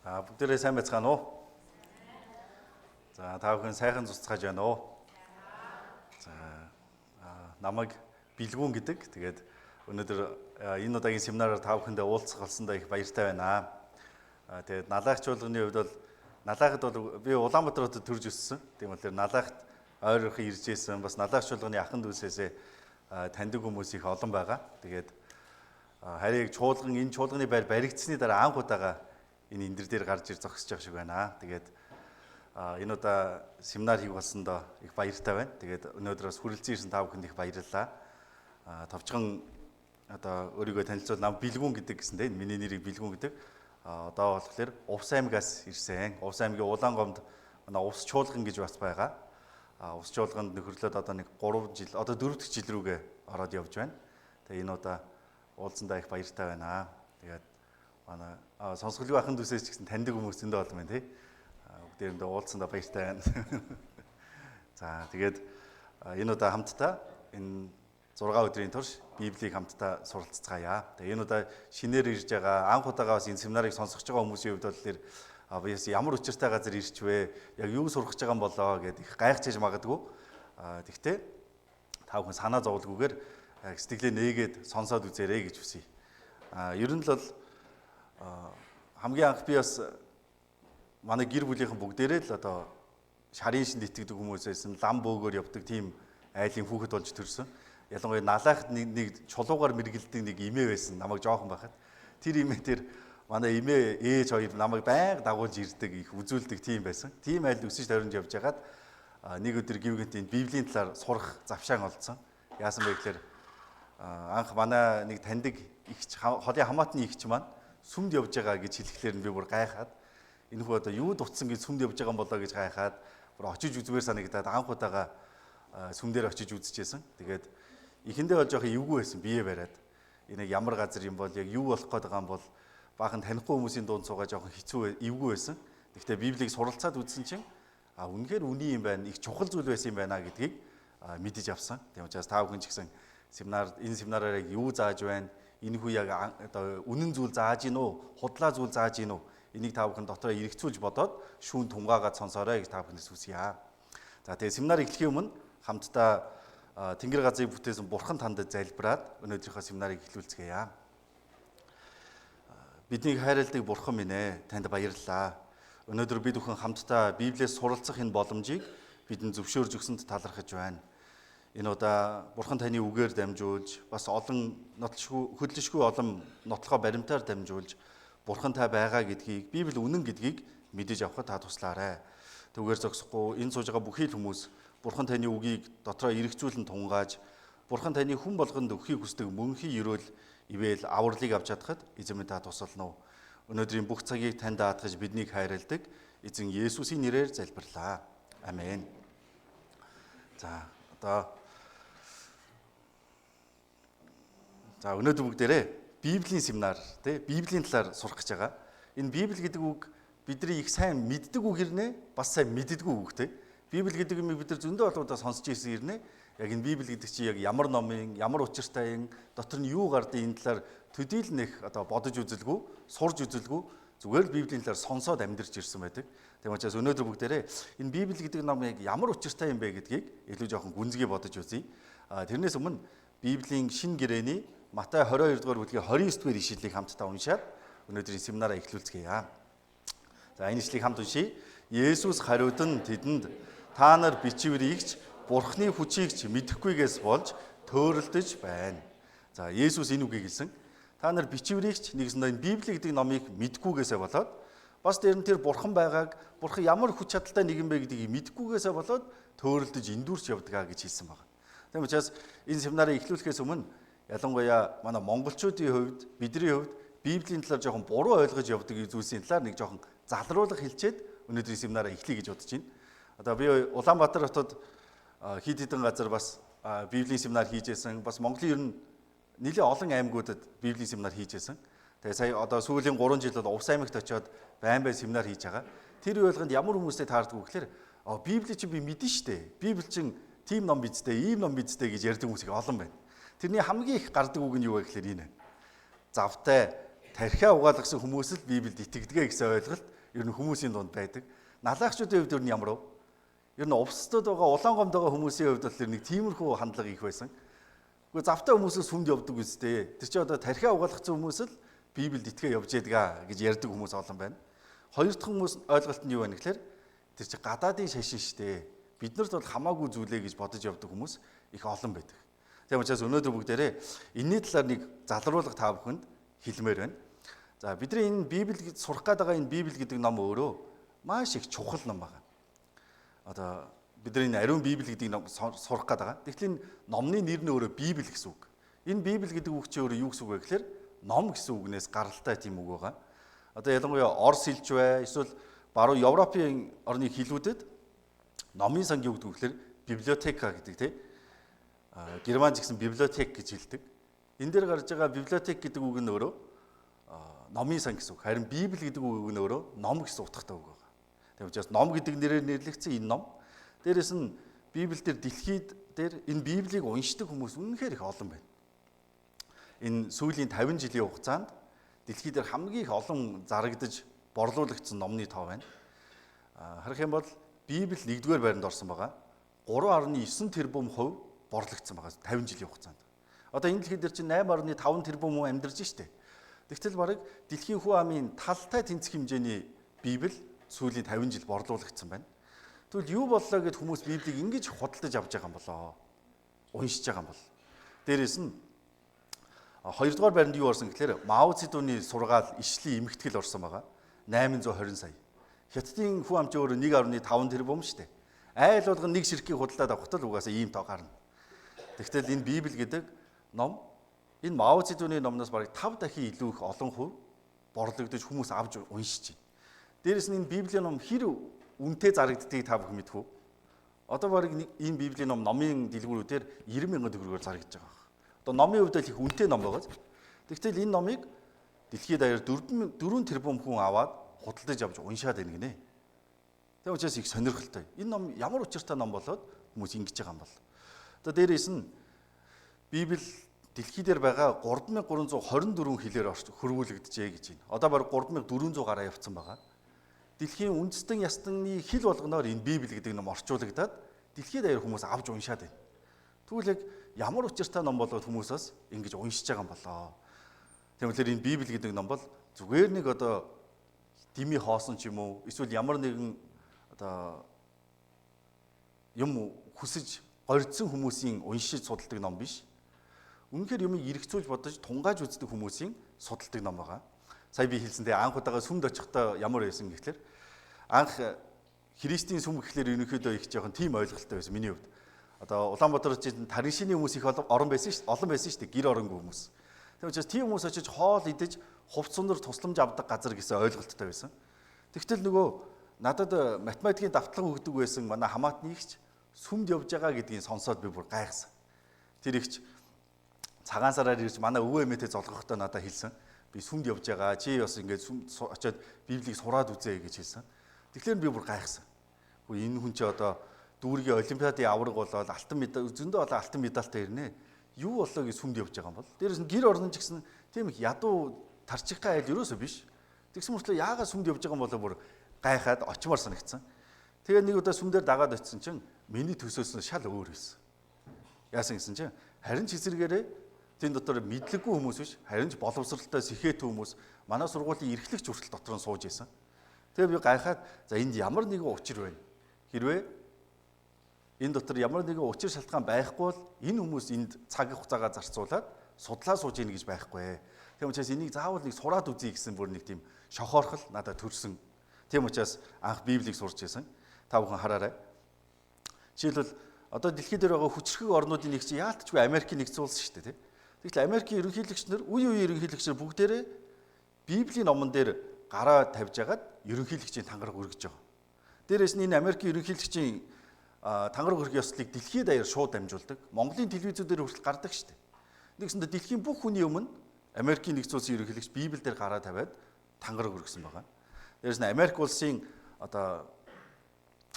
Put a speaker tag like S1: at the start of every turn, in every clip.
S1: Бүгдээрээ сайн байцгаана уу? За та бүхэн сайхан цуцгааж байна уу? За намайг Билгүүн гэдэг. Тэгээд өнөөдөр энэ удаагийн семинараар та бүхэндээ уулзах болсондоо их баяртай байна. Тэгээд налаагч чуулганы хувьд бол налаагт бол би Улаанбаатар хотод төрж өссөн. Тийм болохоор налаагт ойрхон ирж ирсэн. Бас налаагч чуулганы ахын дүүсээсээ таньдаг хүмүүс их олон байгаа. Тэгээд харийг энэ чуулганы байр баригдсны дараа анх удаага энэ эндэр дээр гарч ир зогсож байгаа шиг байна. Тэгээд энэ удаа семинар хийх болсондоо их баяртай байна. Тэгээд өнөөдрөөс хүрэлцэн ирсэн та бүхэнд их баярлалаа. Товчхон одоо өөрийгөө танилцуул нам Билгүүн гэдэг гэсэндээ миний нэрийг Билгүүн гэдэг. Одоо болохоор Увс аймгаас ирсэн. Увс аймгийн Улаангомд манай Увс чуулган гэж бас байгаа. Увс чуулганд нөхөрлөөд одоо нэг 3 жил, одоо 4 дахь жил рүүгээ ороод явж байна. Тэгээд энэ удаа уулзсандаа их баяртай байна. Тэгээд манай сонсголгүй ахын дүүсээс ч гэсэн таньдаг хүмүүс зөндөө олон байна тий. Бүгдээрэндээ уулзсандаа баяртай байна. За тэгээд энэ удаа хамтдаа энэ 6 өдрийн турш Библийг хамтдаа суралцгаая. Тэгээ энэ удаа шинээр ирж байгаа анх удаага бас энэ семинарыг сонсож байгаа хүмүүсийн хувьд бол биес ямар учиртай газар ирч вэ? Яг юу сурах гэж байгаа юм болоо гэд их гайхчихж магадгүй. Тэгтээ та бүхэн санаа зовлгүйгээр сэтгэлээ нээгээд сонсоод үзээрэй гэж хүсье. Ер нь л бол хамгийн анх би бас манай гэр бүлийнхэн бүгдээрээ л одоо шарын шинд итгэдэг хүмүүс байсан, лам бөөгөөр явдаг тийм айлын хүүхэд болж төрсөн. Ялангуяа налаахт нэг чулуугаар мэргэлдэг нэг эмээ байсан, намайг жоохон байхад. Тэр эмээ тэр манай эмээ ээж хоёр намайг байнга дагуулж ирдэг, их үзүүлдэг тийм байсан. Тийм айлд өсөж тавирж явж байгаад нэг өдөр гівгэнт энэ Библийн талаар сурах завшаан олдсон. Яасан бэ гэхээр анх манай нэг таньдаг ихч холын хамаатны ихч маань сүмд явж байгаа гэж хэлэхлээр би бүр гайхаад энэ хүү одоо юу дутсан гэж сүмд явж байгаа юм болоо гэж гайхаад бүр очиж үзмээр санагдаад анх удаага сүмдэр очиж үзчихсэн. Тэгээд эхэндээ бол жоохон эвгүй байсан бие бариад. Энэ ямар газар юм бол яг юу болох гээд байгаа юм бол баахан танихгүй хүмүүсийн дунд суугаа жоохон хэцүү эвгүй байсан. Гэхдээ Библийг суралцаад үзсэн чинь үнэхээр үний юм байна, их чухал зүйл байсан юм байна гэдгийг мэдэж авсан. Тийм учраас та бүхэн ч гэсэн энэ семинараар яг юу зааж байна? Энэ хүү яг одоо үнэн зүйл зааж гин үү? Худлаа зүйл зааж гин үү? Энийг та бүхэн дотроо эргэцүүлж бодоод шүүн тунгаагаад сонсоорой гэж та бүхнээс хүсье. За тэгээ семинар эхлэхийн өмнө хамтдаа Тэнгэр газрыг бүтээсэн Бурхан танд залбираад өнөөдрийнхөө семинарыг эхлүүлцгээе. Биднийг хайрладаг Бурхан минь ээ, танд баярлалаа. Өнөөдөр бид бүхэн хамтдаа Библиэс суралцах энэ боломжийг бидэнд зөвшөөрж өгсөнд талархаж байна. Энэ удаа Бурхан таны үгээр дамжуулж, бас олон хөдлөшгүй олон нотлохоо баримтаар дамжуулж Бурхан та байгаа гэдгийг, Библи үнэн гэдгийг мэдэж авахад та туслаарай. Түүгээр зогсохгүй энэ сууж байгаа бүхий л хүмүүс Бурхан таны үгийг дотроо эргэцүүлэн тунгааж, Бурхан таны хүн болгонд өгөхийг хүсдэг мөнхий ерөөл ивэл авралыг авч чадхад эзэн минь та тусална уу. Өнөөдрийн бүх цагийг танд даатгаж биднийг хайрладаг эзэн Есүсийн нэрээр залбирлаа. Амен. За өнөөдөр бүгдээрээ Библийн семинар тий Библийн талаар сурах гэж байгаа. Энэ Библи гэдэг үг бидний их сайн мэддэг үг ирнэ, бас сайн мэддэггүй үг тий. Библи гэдэг юм бид нар зөндөө болгоодаа сонсч ирсэн ирнэ. Яг энэ Библи гэдэг чинь яг ямар номын, ямар учиртай юм, дотор нь юу гардаг энэ талаар төдийл нэх одоо бодож үзэлгүй, сурж үзэлгүй зүгээр л Библийн талаар сонсоод амьдарч ирсэн байдаг. Тийм учраас өнөөдөр бүгдээрээ энэ Библи гэдэг ном яг ямар учиртай юм бэ гэдгийг илүү жоохон гүнзгий бодож үзье. Тэрнээс өмнө Библийн шинэ гэрээний Матай 22 дугаар бүлгийн 29 дугаар ишлэлийг хамтдаа уншаад өнөөдрийн семинараа эхлүүлцгээе. За энэ ишлэлийг хамт уншийе. Есүс хариудан тэдэнд та нар бичвэрийгч Бурхны хүчийгч мэдэхгүйгээс болж төөрөлдөж байна. За Есүс энэ үгийг хэлсэн. Та нар бичвэрийгч нэгэн Библи гэдэг номыг мэдхгүйгээсээ болоод бас дээр нь тэр Бурхан байгааг, Бурхан ямар хүч чадалтай нэгэн бэ гэдгийг мэдхгүйгээсээ болоод төөрөлдөж эндүрч явдгаа гэж хэлсэн байна. Тийм учраас энэ семинарыг эхлүүлэхээс өмнө ялангуяа манай монголчуудын хувьд, бидний хувьд Библийн талаар жоохон буруу ойлгож явдаг зүйлсийн талаар нэг жоохон залруулга хэлчихэд өнөөдрийн семинараа эхлэе гэж бодож байна. Одоо би Улаанбаатар хотод хэд хэдэн газар бас Библийн семинар хийжсэн. Бас Монголын ер нь нэлээд олон аймагуудад Библийн семинар хийжсэн. Тэгээ сая одоо сүүлийн 3 жил бол Увс аймагт очиод байн семинар хийж байгаа. Тэр үйлгэнд ямар хүмүүстэй таарддаг вэ гэхээр Библи чинь би мэдэн штэ. Библи чинь тийм ном бидтэй, ийм ном бидтэй гэж ярьдаг хүмүүс их олон байна. Тэрний хамгийн их гардаг үг нь юу вэ гэхээр энэ. Завтай тархиа угаалгасан хүмүүс л Библиэд итгэдэг гэсэн ойлголт ер нь хүмүүсийн дунд байдаг. Налаагчдын хувьд ер нь ямар вэ? Ер нь увсдод байгаа улаан гомд байгаа хүмүүсийн хувьд бол нэг тиймэрхүү хандлага их байсан. Гэхдээ завтай хүмүүсээс хүнд явдаг үстэй. Тэр чинь одоо тархиа угаалгацсан хүмүүс л Библиэд итгээ явж ядгаа гэж ярьдаг хүмүүс олон байна. Хоёр дахь хүмүүс ойлголт нь юу вэ гэхээр тэр чинь гадаадын шашин штэ. Биднэрт бол хамаагүй зүйлээ гэж бодож явдаг хүмүүс их олон байдаг. Тийм учраас өнөөдөр бүгдээрээ энэний талаар нэг залруулга та бүхэнд хэлмээр байна. За бидний энэ Библийг сурах гээд байгаа энэ Библи гэдэг ном өөрөө маш их чухал ном байна. Одоо бидний энэ ариун Библи гэдэг ном сурах гээд байгаа. Тэгэхээр энэ номны нэр нь өөрөө Библи гэсэн үг. Энэ Библи гэдэг үг чинь өөрөө юу гэсэн үг вэ гэхээр ном гэсэн үгнээс гаралтай тийм үг байгаа. Одоо ялангуяа Орос хэлж бай, эсвэл баруун Европын орны хэлүүдэд номын сан юу гэдэг вэ гэхээр библиотека гэдэг тийм. Германч гэсэн библиотек гэж хэлдэг. Энэ дээр гарч байгаа библиотек гэдэг үг нь өөрөө номын сан гэсэн үг. Харин Библи гэдэг үг нь өөрөө ном гэсэн утгатай үг байна. Тийм учраас ном гэдэг нэрээр нэрлэгдсэн энэ ном. Дээрээс нь Библи дээр дэлхийд дээр энэ Библийг уншдаг хүмүүс үнэхээр их олон байна. Энэ сүүлийн 50 жилийн хугацаанд дэлхийд дээр хамгийн их олон зарагдаж борлуулагдсан номны тоо байна. Харах юм бол Библи 1-р байранд орсон байгаа. 3.9 тэрбум хувь борлогдсон байгаа 50 жилийн хугацаанд. Одоо энэ дэлхий дээр чинь 8.5 тэрбум хүн амьдарч штэ. Тэгтэл барыг дэлхийн хүн амын талтай тэнцэх хэмжээний Библи сүүлийн 50 жил борлуулагдсан байна. Тэгвэл юу боллоо гэд хүмүүс Библийг ингэж худалдаж авч байгаа юм болоо. Уншиж байгаа юм бол. Дээрээс нь 2-р байранд юу орсон гэхээр Мао Цзэдуны сургаал ишлийн эмхтгэл орсон байгаа. 820 сая. Хятадын хүн ам чинь өөрөө 1.5 тэрбум штэ. Айл болгон нэг ширхгийг худалдаад авахт л угаасаа ийм тоо гарна. Тэгтэл энэ Библи гэдэг ном энэ Мао Цзэдуны номноос бараг 5 дахин илүү их олон хувь борлогдож хүмүүс авч уншиж байна. Дээрээс нь энэ Библийн ном хэр үнэтэй зарагддгийг та бүхэн мэдэх үү? Одоо бараг энэ Библийн ном номын дэлгүүрүүдээр 90,000 төгрөгөөр зарагдж байгаа. Одоо номын хувьд л их үнэтэй ном байгаа. Тэгтэл энэ номыг дэлхийд даяар 4 тэрбум хүн аваад худалдаж авч уншаад байна гинэ. Тэг учраас их сонирхолтой. Энэ ном ямар учиртай ном болоод хүмүүс ингэж байгаа юм бол. Одоо дээрээс нь Библи дэлхий дээр байгаа 3324 хэлээр хөрвүүлэгдэжээ гэж байна. Одоо бараг 3400 гараа явцсан байгаа. Дэлхийн үндэстэн ястны хэл болгоноор энэ Библи гэдэг ном орчуулагдаад дэлхийд даяар хүмүүс авч уншаад байна. Тэгвэл яг ямар учиртай ном болоод хүмүүсээс ингэж уншиж байгаа юм болоо. Тэгмэлэр энэ Библи гэдэг ном бол зүгээр нэг одоо дими хоосон ч юм уу эсвэл ямар нэгэн одоо юм хүсэж горьдсон хүмүүсийн уншиж судалдаг ном биш. Үнэхээр юмыг эргцүүлж бодож тунгааж үздэг хүмүүсийн судалдаг ном байгаа. Сая би хэлсэнтэй анх удаага сүмд очихдоо ямар байсан гэхэлэр анх Христийн сүм гэхэлэр ерөнхийдөө их жоохон тийм ойлголттой байсан миний хувьд. Одоо Улаанбаатар чинь тарин шинийн хүмүүс их олон байсан шүү дээ. Гэр оронгүй хүмүүс. Тийм учраас тийм хүмүүс очиж хоол идэж хувц сундар тусламж авдаг газар гэсэн ойлголттой байсан. Тэгтэл нөгөө надад математикийн давтлага өгдөг байсан манай хамаатны ихч сүмд явж байгаа гэдгийг сонсоод би бүр гайхсан. Тэр ихч цагаан сараар ирж манай өвөө эмээтэй золгохдоо надад хэлсэн. Би сүмд явж байгаа. Чи бас ингээд сүмд очиод Библийг сураад үзье гэж хэлсэн. Тэгэхээр би бүр гайхсан. Хөө энэ хүн чи одоо дүүргийн олимпиадын авраг болоод алтан медаль зөндөө олон алтан медальтай ирнэ. Юу болоо гэж сүмд явж байгаа юм бол. Дээрээс нь гэр орно ч гэсэн тийм их ядуу тарчихтай айл ерөөсөө биш. Тэгсэн мөртлөө яагаад сүмд явж байгаа юм болоо бүр гайхаад очимоор санагдсан. Тэгээ нэг удаа сүм дээр дагаад очисон чинь миний төсөөс нь шал өөр байсан. Яасан гэсэн чинь харин ч эсэргээрээ тэн дотор мэдлэггүй хүмүүс биш, харин ч боловсралтай сэхээт хүмүүс манай сургуулийн эрхлэгч хүртэл дотор нь сууж исэн. Тэгээ би гайхаад за энд ямар нэгэн учир байна. Хэрвээ энэ дотор ямар нэгэн учир шалтгаан байхгүй бол энэ хүмүүс энд цаг хугацаагаа зарцуулаад судлаа сууж ийн гэж байхгүй. Тийм учраас энийг заавал нэг сураад үзье гэсэн бүр нэг тийм шохоорхол надад төрсөн. Тийм учраас анх Библийг сурч байсан. Та бүхэн хараарай. Жишээлбэл одоо дэлхийд дээр байгаа хүчрхэг орнуудын нэг чинь яалтчгүй Америкийн нэгдсэн улс шүү дээ. Тэгвэл Америкийн ерөнхийлөгч нар үе ерөнхийлөгч нар бүгдээрээ Библийн номон дээр гараа тавьж агаад ерөнхийлөгчийн тангараг өргөж байгаа. Дээрээс нь энэ Америкийн ерөнхийлөгчийн тангараг өргөх ёслолыг дэлхийд даяар шууд дамжуулдаг. Монголын телевизүүдээр хүртэл гардаг шүү дээ. Нэгсэндээ дэлхийн бүх хүний өмнө Америкийн нэгдсэн улсын ерөнхийлөгч Библи дээр гараа тавиад тангараг өргөсөн байгаа. Дээрээс нь Америк улсын одоо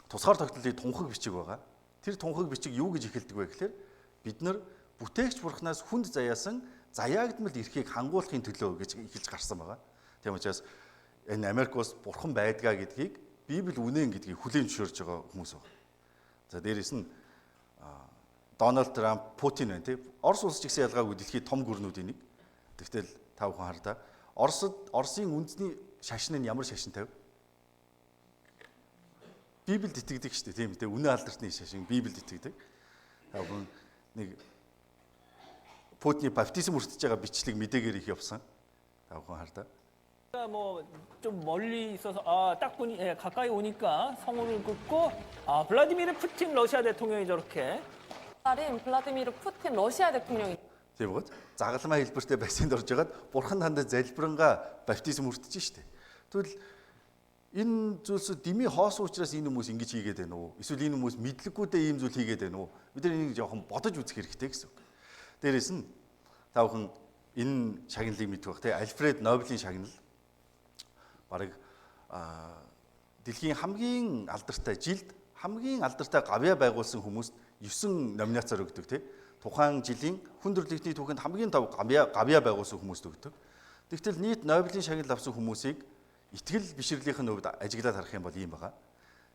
S1: тусгаар тогтнолын тунхаг бичиг байгаа. Тэр тунхаг бичиг юу гэж эхэлдэг вэ гэхээр бид нар бүтээгч бурхнаас хүнд заяасан заяагдмал эрхийг хангуулахын төлөө гэж эхэлж гарсан байгаа. Тийм учраас энэ Америк улс бурхан байдгаа гэдгийг Библи үнэн гэдгийг хүлээн зөвшөөрж байгаа хүмүүс байна. За дээрээс нь Дональд Трамп, Путин байна тийм. Орос улс ч гэсэн ялгаагүй дэлхийн том гүрнүүдийн нэг. Тэгтэл та бүхэн хардаа Оросын үндэсний шашин нь ямар шашин тавь? Библиэд итгэдэг шүү дээ тийм үү? Үнэн алдартны шашин Библиэд итгэдэг. Та бүхэн нэг Путиний баптизм хүртэж байгаа бичлэг мэдээгээр их явсан. Та бүхэн хардаа.
S2: 좀 멀리 있어서 딱 보니 가까이 오니까 성우를 긋고 블라디미르 푸틴 러시아 대통령이 저렇게
S3: 블라디미르 푸틴 러시아 대통령이
S1: Тийм үү? Загалмай хэлбэртэй бассейнд орж ягаад бурхан хандаа залбирангаа баптизм хүртэж штэ. Тэгвэл энэ зүйлс дими хоос учраас энэ хүмүүс ингэж хийгээд байна уу? Эсвэл энэ хүмүүс мэдлэггүйдээ ийм зүйл хийгээд байна уу? Бид нар энийг жоохон бодож үзэх хэрэгтэй гэсэн үг. Дээрээс нь та бүхэн энэ шагналыг мэдэх бах тий Альфред Нобелийн шагнал бараг дэлхийн хамгийн алдартай жилд хамгийн алдартай гавьяа байгуулсан хүмүүст 9 номинацаар өгдөг тий. Тухайн жилийн хүн төрөлхтний түүхэнд хамгийн том гавьяа байгуулсан хүмүүст өгдөг. Тэгтэл нийт Нобелийн шагнал авсан хүмүүсийг итгэл бишрэлийн хувьд ажиглаад харах юм бол ийм байгаа.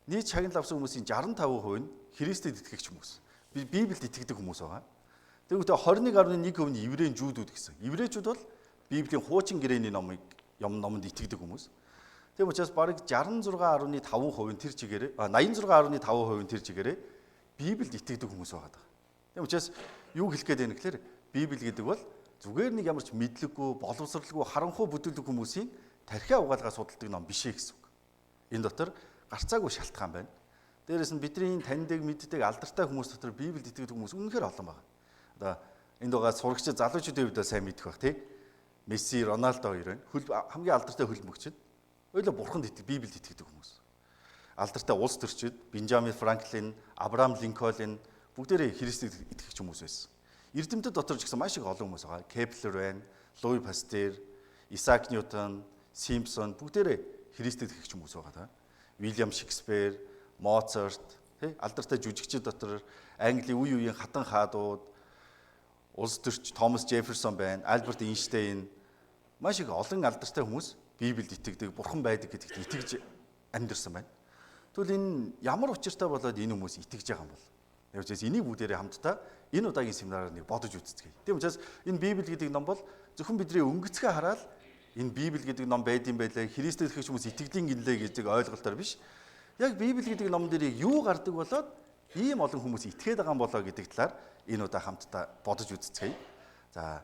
S1: Нийт шагнал авсан хүмүүсийн 65% нь Христэд итгэгч хүмүүс. Библиэд итгэдэг хүмүүс байгаа. Тэгвэл 21.1% нь еврейн жүүдүүд гэсэн. Еврейчүүд бол Библийн хуучин гэрээний номонд итгэдэг хүмүүс. Тийм учраас бараг 66.5% нь тэр чигээрээ 86.5% нь тэр чигээрээ Библиэд итгэдэг хүмүүс байгаа. Тийм учраас юу хэлэх гээд байна гэхээр Библи гэдэг бол зүгээр нэг ямар ч мэдлэггүй, боловсралгүй, харанхуй бүтээлэг хүмүүсийн тархиа угаалгаа судалдаг ном биш ээ гэсэн үг. Энэ дотор гарцаагүй шалтгаан байна. Дээрээс нь бидний таньдаг, мэддэг, алдартай хүмүүс дотор Библиэд итгэдэг хүмүүс үнэхээр олон байна. Одоо энд байгаа сурагчид залуучуудын хувьд сайн мэдэх бах тий. Месси, Роналдо хоёр байна. Хамгийн алдартай хөлбөмбөгчд ойлоо бурханд Библиэд итгэдэг хүмүүс. Алдартай улс төрчид Бенджамин Франклин, Абрахам Линкольн бүгдээрээ Христэд итгэгч хүмүүс байсан. Эрдэмтэд дотор ч гэсэн маш их олон хүмүүс байгаа. Кеплер байна, Луи Пастер, Исаак Ньютон, Симпсон бүгдээрээ Христэд итгэгч хүмүүс байгаа. Вильям Шекспир, Моцарт, тий алдартай жүжигчид дотор Английн үе үеийн хатан хаадууд, улс төрч Томас Жефферсон байна, Альберт Эйнштейн маш их олон алдартай хүмүүс Библиэд итгэдэг, бурхан байдаг гэдэгт итгэж амьдэрсэн байна. Тэгвэл энэ ямар учиртай болоод энэ хүмүүс итгэж байгаа юм бол? Тэгвэл энийг бүгдээрээ хамтдаа энэ удаагийн семинараар нэг бодож үзцгээе. Тийм учраас энэ Библи гэдэг ном бол зөвхөн бидний өнгөцгөө хараад энэ Библи гэдэг ном байд юм байлаа, Христэд итгэж хүмүүс итгэлийн гинлээ гэдэг ойлголтоор биш. Яг Библи гэдэг ном дээр юу гардаг болоод ийм олон хүмүүс итгээд байгаа юм болоо гэдэг талаар энэ удаа хамтдаа бодож үзцгээе. За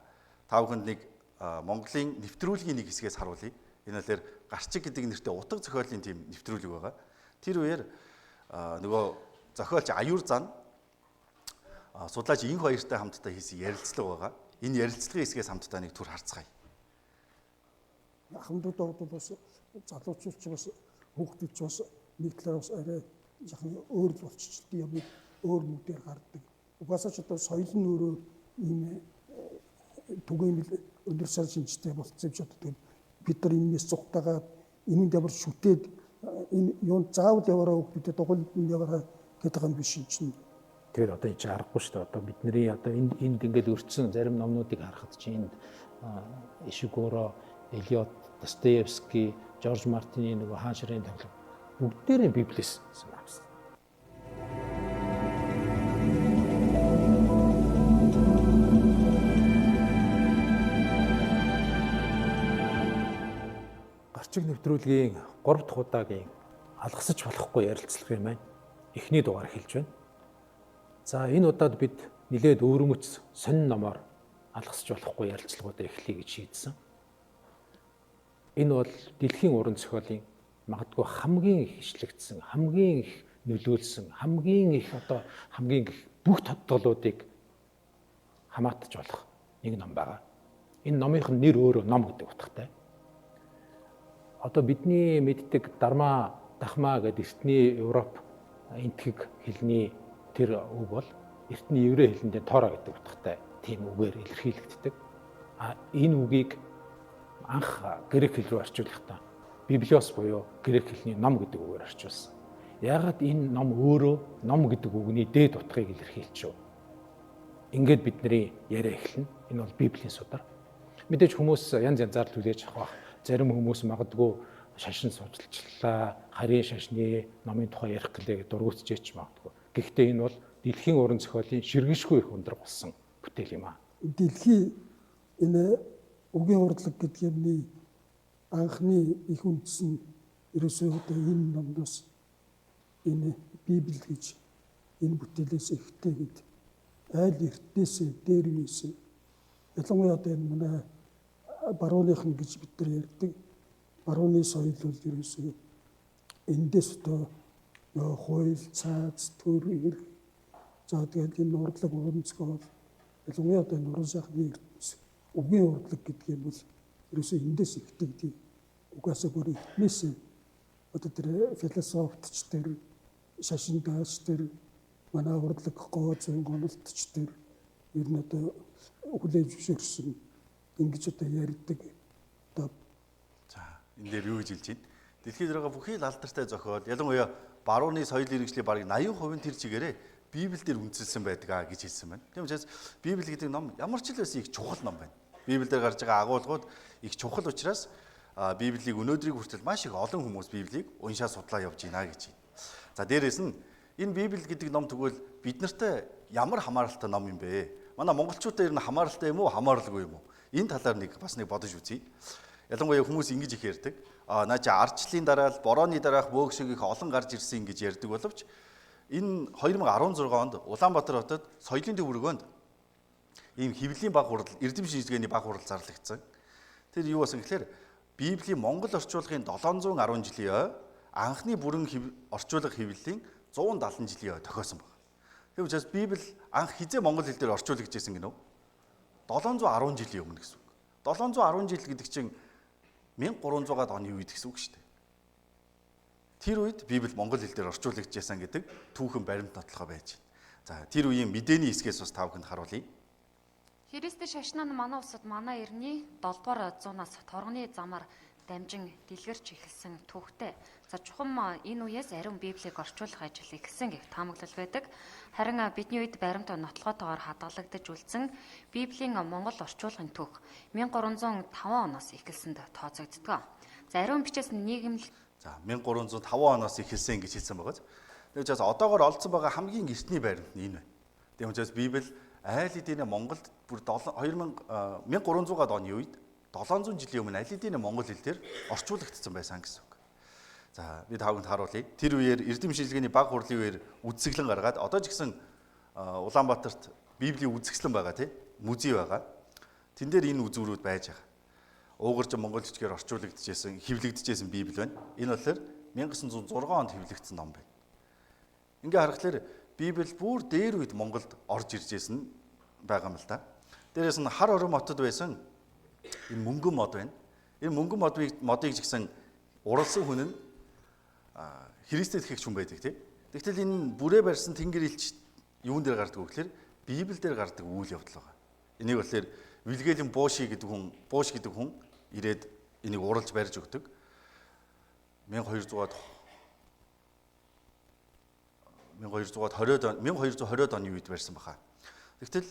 S1: та бүхэнд нэг Монголын нэвтрүүлгийн нэг хэсгээс харуулъя. Энэ хэлээр гарчиг гэдэг нэртэй утга зохиолын тийм нэвтрүүлэг байгаа. Тэр үеэр нөгөө зохиолч Аюур зан судлаач Инх баяртай хамтдаа хийсэн ярилцлага байгаа. Энэ ярилцлагын хэсгээс хамтдаа нэг түр харцгаая.
S4: Хамтдаа бас залуучууд ч бас хүүхдүүд ч бас нэг талаас арай яхан өөр л болчихсон юм өөр нүдээр гардаг. Угаасаа ч одоо соёл нь өөрөө ийм түгээмэл универсал шинжтэй болцсон юм шиг одоо бид нар энэс цугтагаад энэнд ямар шүтээд энэ юун заавал яваараа хүүхдүүдэд дугуйл яваараа гэдэг юм биш чинь.
S5: Тэгэхээр одоо энэ аргагүй шүү дээ. Одоо бидний одоо энд ингээд өртсөн зарим номнуудыг харахад чинь Ишигуро, Элиот, Достоевский, Жорж Мартины нөгөө хаан ширээний тоглоом бүгдээрээ Библиэс авсан. Гарчиг нэвтрүүлгийн 3 дахь удаагийн алгасаж болохгүй ярилцлага юм байна. Эхний дугаар хэлж байна. За энэ удаад бид нэлээд өөрөмөц сонин номоор алгасаж болохгүй ярилцлагуудаа эхлэе гэж шийдсэн. Энэ бол дэлхийн уран зохиолын магадгүй хамгийн их ишлэгдсэн, хамгийн их нөлөөлсөн, хамгийн их бүх тодтолуудыг хамаатаж болох нэг ном байгаа. Энэ номынх нь нэр өөрөө ном гэдэг утгатай. Одоо бидний мэддэг Дарма Дахма гэдэг эртний Европ энтхэг хэлний тэр үг бол эртний еврей хэлэндээ Тора гэдэг утгатай тийм үгээр илэрхийлэгддэг. Энэ үгийг анх грек хэл рүү орчуулахдаа Библиос буюу грек хэлний ном гэдэг үгээр орчуулсан. Яагаад энэ ном өөрөө ном гэдэг үгний дээд утгыг илэрхийлж шүү. Ингээд бидний яриа эхэлнэ. Энэ бол Библийн судар. Мэдээж хүмүүс янз янзаар түлээж авах. Зарим хүмүүс магадгүй шашин судалчлаа, харийн шашны номын тухай ярих гэлээ дургуутжээч магадгүй. Гэхдээ энэ бол дэлхийн уран зохиолын ширгэшгүй их өндөр болсон бүтээл юм аа.
S4: Дэлхийн энэ үгийн урдлаг гэдэг юмны анхны их үндэс нь ерөөсөө одоо энэ номноос энэ Библи гэж энэ бүтээлээс ихтэй гэд айл эртнээсээ дээр юусэн ялангуяа одоо энэ манай барууныхан гэж бид нар ярьдаг барууны соёл бол ерөөсөө эндээс одоо хууль цаац төр эрх за тэгээд энэ урдлаг уран зохиол ялангуяа одоо энэ уран сайхны ертөнц үгийн урдлаг гэдэг юм бол ерөөсөө эндээс ихтэй гэдэг угаасаа бүр эртнээсээ одоо тэр философтч тэр шашиндаач тэр манай урдлаг гооцын гонолтч тэр ер нь одоо хүлээж зөвшөөрсөн ингэж одоо ярьдаг одоо
S1: За энэ дээр юу гэж хэлж байна? Дэлхийд байгаа бүхий л алдартай зохиол ялангуяа барууны соёл иргэншлийн бараг 80% тэр чигээрээ Библиэлд үндэслэн байдаг гэж хэлсэн байна. Тийм учраас Библи гэдэг ном ямар ч л байсан их чухал ном байна. Библиэлд гарч байгаа агуулгууд их чухал учраас Библийг өнөөдрийг хүртэл маш их олон хүмүүс Библийг уншаа судлаа явж байна гэж байна. За дээрэс нь энэ Библи гэдэг ном тэгвэл бид нартай ямар хамааралтай ном юм бэ? Манай монголчуудаа ер нь хамааралтай юм уу, хамааралгүй юм уу? Энэ талаар бас нэг бодож үзье. Ялангуяа хүмүүс ингэж их ярьдаг. Наа чи ардчлалын дараа л борооны дараах бөөх шиг их олон гарч ирсэн гэж ярьдаг боловч энэ 2016 онд Улаанбаатар хотод соёлын төв өргөөнд ийм хэвлэлийн баг хурал, эрдэм шинжилгээний баг хурал зарлагдсан. Тэр юу басан гэхээр Библийн Монгол орчуулгын 710 жилийн анхны бүрэн орчуулга хэвлэлийн 170 жилийн тохиосон байна. Тийм учраас Библи анх хизээ монгол хэл дээр орчуулагдсан гинөө 710 жилийн өмнө гэсэн үг. 710 жил гэдэг чинь 1300-аад оны үед гэсэн үг шүү дээ. Тэр үед Библи монгол хэл дээр орчуулагдсан гэдэг түүхэн баримт нотлохоо байж байна. За тэр үеийн мэдээний хэсгээс бас та бүхэнд харуулъя.
S6: Христэд шашнаа нь манай улсад манай эртний 7 дугаар зуунаас торгоны замаар дамжин дэлгэрч эхэлсэн түүхтэй. За чухам энэ үеэс ариун Библийг орчуулах ажил эхэлсэн гэх таамаглал байдаг. Харин бидний үед баримт нотлохоотойгоор хадгалагдаж үлдсэн Библийн Монгол орчуулгын түүх 1305 оноос эхэлсэнд тооцогддог. За ариун бичээс нийгэмлэг
S1: За 1305 оноос эхэлсэн гэж хэлсэн байгаа. Тэгээд учраас одоогоор олдсон байгаа хамгийн эртний баримт нь энэ байна. Тийм учраас Библи айл хэдийн Монголд бүр 1300-аад оны үед 700 жилийн өмнө айл хэдийн монгол хэл дээр орчуулагдсан байсан гэсэн үг. За би тавганд харуулъя. Тэр үеэр эрдэм шинжилгээний баг хурлын үеэр үзэсгэлэн гаргаад одоо ч гэсэн Улаанбаатарт Библийн үзэсгэлэн байгаа тийм музей байгаа. Тэн дээр энэ үзүүрүүд байж байгаа. Уугарч монгол хичгээр орчуулагдчихсэн, хэвлэгдэжсэн Библи байна. Энэ болохоор 1906 онд хэвлэгдсэн ном байна. Ингээ харахад Библи бүр дээр үед Монголд орж иржсэн байгаа юм л да. Дээрээс нь хар орон хотод байсан энэ мөнгөн мод байна. Энэ мөнгөн модыг ч гэсэн уралсан хүн нь Христэд итгэгч хүн байдаг тийм. Тэгтэл энэ бүрээ барьсан тэнгэр илч юун дээр гардаг вэ гэхээр Библи дээр гардаг үйл явдал байгаа. Энийг болохоор Вильгельм Буш гэдэг хүн ирээд энийг уралж барьж өгдөг. 1220-ад оны үед барьсан баха. Тэгтэл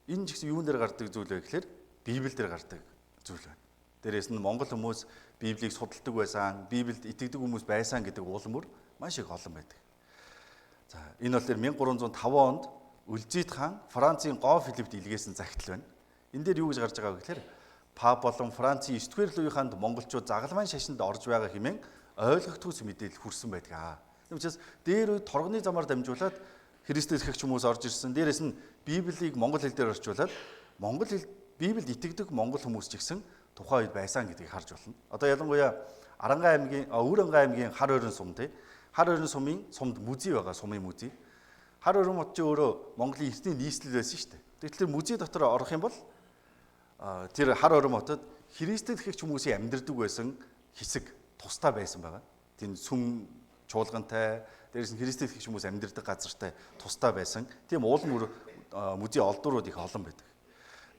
S1: энэ ч гэсэн юун дээр гардаг зүйл вэ гэхээр Библи дээр гардаг зүйл байна. Дээрээс нь монгол хүмүүс Библийг судалдаг байсан, Библиэд итгэдэг хүмүүс байсан гэдэг уулмөр маш их олон байдаг. За энэ бол 1305 онд Үлзийд хаан Францын Гоо Филиппт илгээсэн загтал байна. Энэ дээр юу гэж гарч байгаа вэ гэхээр Пап болон Францын 9-р Луи хаанд монголчууд загалмайн шашинд орж байгаа хэмээн ойлгогдхүйс мэдээлэл хүрсэн байдаг. Тэгвэл дээр үед торгоны замаар дамжуулаад Христэд итгэгч хүмүүс орж ирсэн. Дээрээс нь Библийг монгол хэл дээр орчуулад монгол хэл Библиэд итгэдэг монгол хүмүүс ч гэсэн тухайн үед байсан гэдгийг харж болно. Одоо ялангуяа Өвөрангай аймгийн Хар ойрон сум тий. Хар ойрон сумын сумд музей байгаа, сумын музей. Хар ойрон мод чи өөрөө Монголын эртний нийслэл байсан шүү дээ. Тэгэхээр музей дотор орох юм бол тэр Хар ойрон хотод Христэд итгэгч хүмүүсийн амьдардаг байсан хэсэг тусдаа байсан байгаа. Тийм сүм чуулгантай, дээрээс нь Христэд итгэгч хүмүүс амьдардаг газартай тусдаа байсан. Тийм уулын музей олдуурууд их олон байдаг.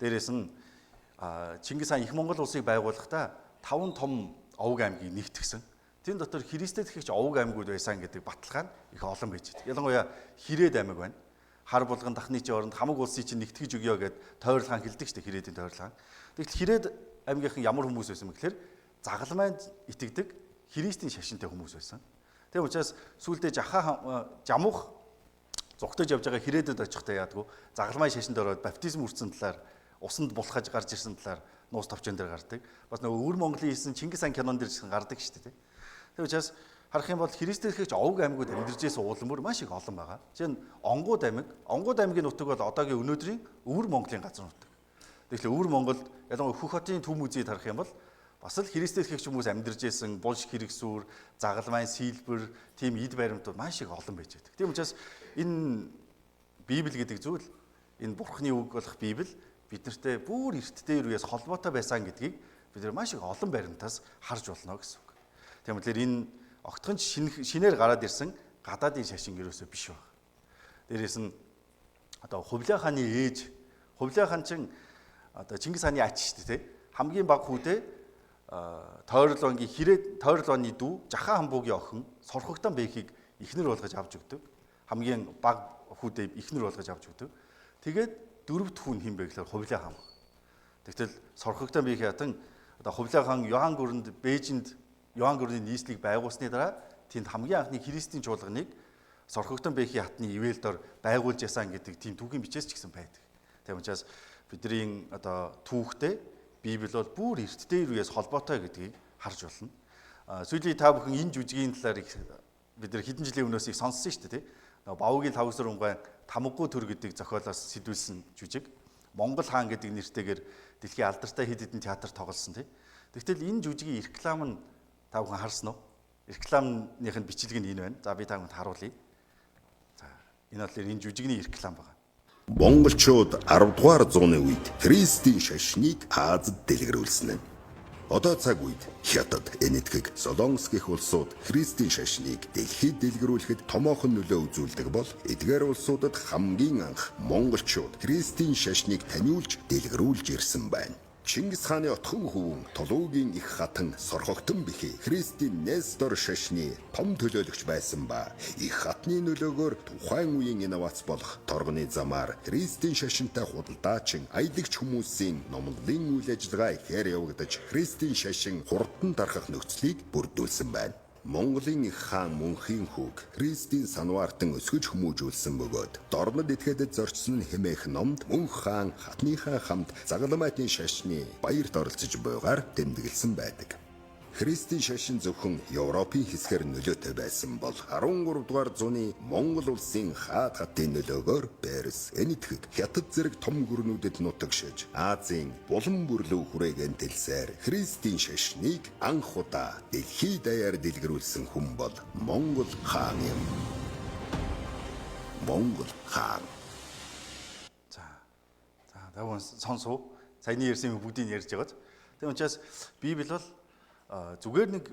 S1: Дээрээс нь Чингис хаан их Монгол улсыг байгуулахдаа 5 том овг аймгийг нэгтгсэн. Тэн дотор Христэд итгэгч овг аймагуд байсан гэдэг баталгаа нь их олон байж байгаа. Ялангуяа Хэрээд аймаг байна. Хар булган дахны чинь оронд хамаг улсыг чинь нэгтгэж өгье гэд тойрлохаан хэлдэг шүү дээ Хэрээдийн тойрлохаан. Тэгвэл Хэрээд аймгийнхан ямар хүмүүс байсан бэ гэхээр загалмайд итгэдэг Христийн шашинтай хүмүүс байсан. Тийм учраас сүүлдээ жамуух зугтаж явж байгаа хэрээдэд очихдаа яадгүй загалмай шашинд ороод баптизм хүртсэн талаар усанд булхаж гарч ирсэн талаар нуус товчон дээр гардаг. Бас нөгөө өвөр Монголын хийсэн Чингис хаан кинон дээр ч гардаг шүү дээ. Тийм учраас харах юм бол Христэтгэгч овг аймагуд амьдарч байсан уулан бүр маш их олон байгаа. Жишээ нь Онгууд аймгийн нутаг бол одоогийн өнөөдрийн өвөр Монголын газар нутаг. Тэгэхээр өвөр Монголд ялангуяа Хөх хотын төв музейд харах юм бол бас л Христэтгэгч хүмүүс амьдарч байсан булш хэрэгсүүр, загалмайн сийлбэр, тийм эд баримтууд маш их олон байж байдаг. Тийм учраас энэ Библи гэдэг зүйл, энэ Бурхны үг болох Библи биднэртэй бүр эрт дээр үеэс холбоотой байсан гэдгийг бид нар маш их олон баримтаас харж болно гэсэн үг. Тийм болохоор энэ огтхон шинээр гараад ирсэн гадаадын шашин ерөөсөө биш байна. Дээрээс нь одоо Хувлаа хааны ээж, Хувлаа хаан чинь одоо Чингис хааны ач шүү дээ. Хамгийн бага хүүдээ Тойрол оны дүү Жахан хамбуугийн охин Сорхогтан бэхийг ихнэр болгож авч өгдөг. Хамгийн бага хүүдээ ихнэр болгож авч өгдөг. Тэгээд дөрөвд хүн хин бэ гэхээр Хувлаа хаан. Тэгтэл Сорхогтан бэхий хатан одоо Хувлаа хаан Йохан Гүрэнд Бээжинд Йохан Гүрний нийслэлийг байгуулсны дараа тэнд хамгийн анхны христийн чуулганыг Сорхогтан бэхий хатны ивэлдор байгуулж ясан гэдэг тийм түүхийн бичээс ч гэсэн байдаг. Тийм учраас бидний одоо түүхтэй Библи бол бүр эрт дээр үеэс холбоотой гэдгийг харж болно. Сүүлийн та бүхэн энэ жүжигийн талаар бид нар хэдэн жилийн өмнөөс их сонссон шүү дээ. Бавгийн тавсар умгаан Тамгагүй төр гэдэг зохиолоос сэтүүлсэн жүжиг. Монгол хаан гэдэг нэртэйгээр дэлхийн алдартай хэд хэдэн театрт тоглосон тийм. Тэгвэл энэ жүжигийн реклам нь та бүхэн харсан уу? Рекламных нь бичлэг нь энэ байна. За би та бүхэнд харуулъя. За энэ бол энэ жүжигний реклам байна.
S7: Монголчууд 10 дугаар зууны үед Христийн шашныг Азад дэлгэрүүлсэн нь. Одоо цаг үед Хятад, Энэтхэг, Солонгос гэх улсууд Христийн шашныг дэлхийд дэлгэрүүлэхэд томоохон нөлөө үзүүлдэг бол эдгээр улсуудад хамгийн анх монголчууд Христийн шашныг таниулж дэлгэрүүлж ирсэн байна. Чингис хааны отхон хөвөн Тулуугийн их хатан Сорхогтон бэхий Христийн Нестор шашны том төлөөлөгч байсан ба их хатны нөлөөгөөр тухайн үеийн инновац болох торгоны замаар Христийн шашинтай худалдаачин аялэгч хүмүүсийн номлолын үйл ажиллагаа ихээр явагдаж Христийн шашин хурдан тархах нөхцөлийг бүрдүүлсэн байна. Монголын их хаан Мөнхийн хүүг Христийн санваартан өсгөж хүмүүжүүлсэн бөгөөд дорнод этгээдэд зорчсон хэмээх номд Мөнх хаан хатныхаа хамт загалмайтын шашны баярт оролцож буйгаар тэмдэглэсэн байдаг. Христийн шашин зөвхөн Европын хэсгээр нөлөөтэй байсан бол 13 дугаар зууны Монгол улсын хаад хатын нөлөөгөөр Пэрс, Энэтхэг, Хятад зэрэг том гүрнүүдэд нутагшиж Азийн булан бүрлөв хүрээгэн тэлсээр Христийн шашныг анх удаа дэлхийд даяар дэлгэрүүлсэн хүн бол Монгол хаан юм. Монгол хаан.
S1: За таван сонсов. Саяны ярьсан юм бүгдийг ярьж байгааз. Тийм учраас Библи бол зүгээр нэг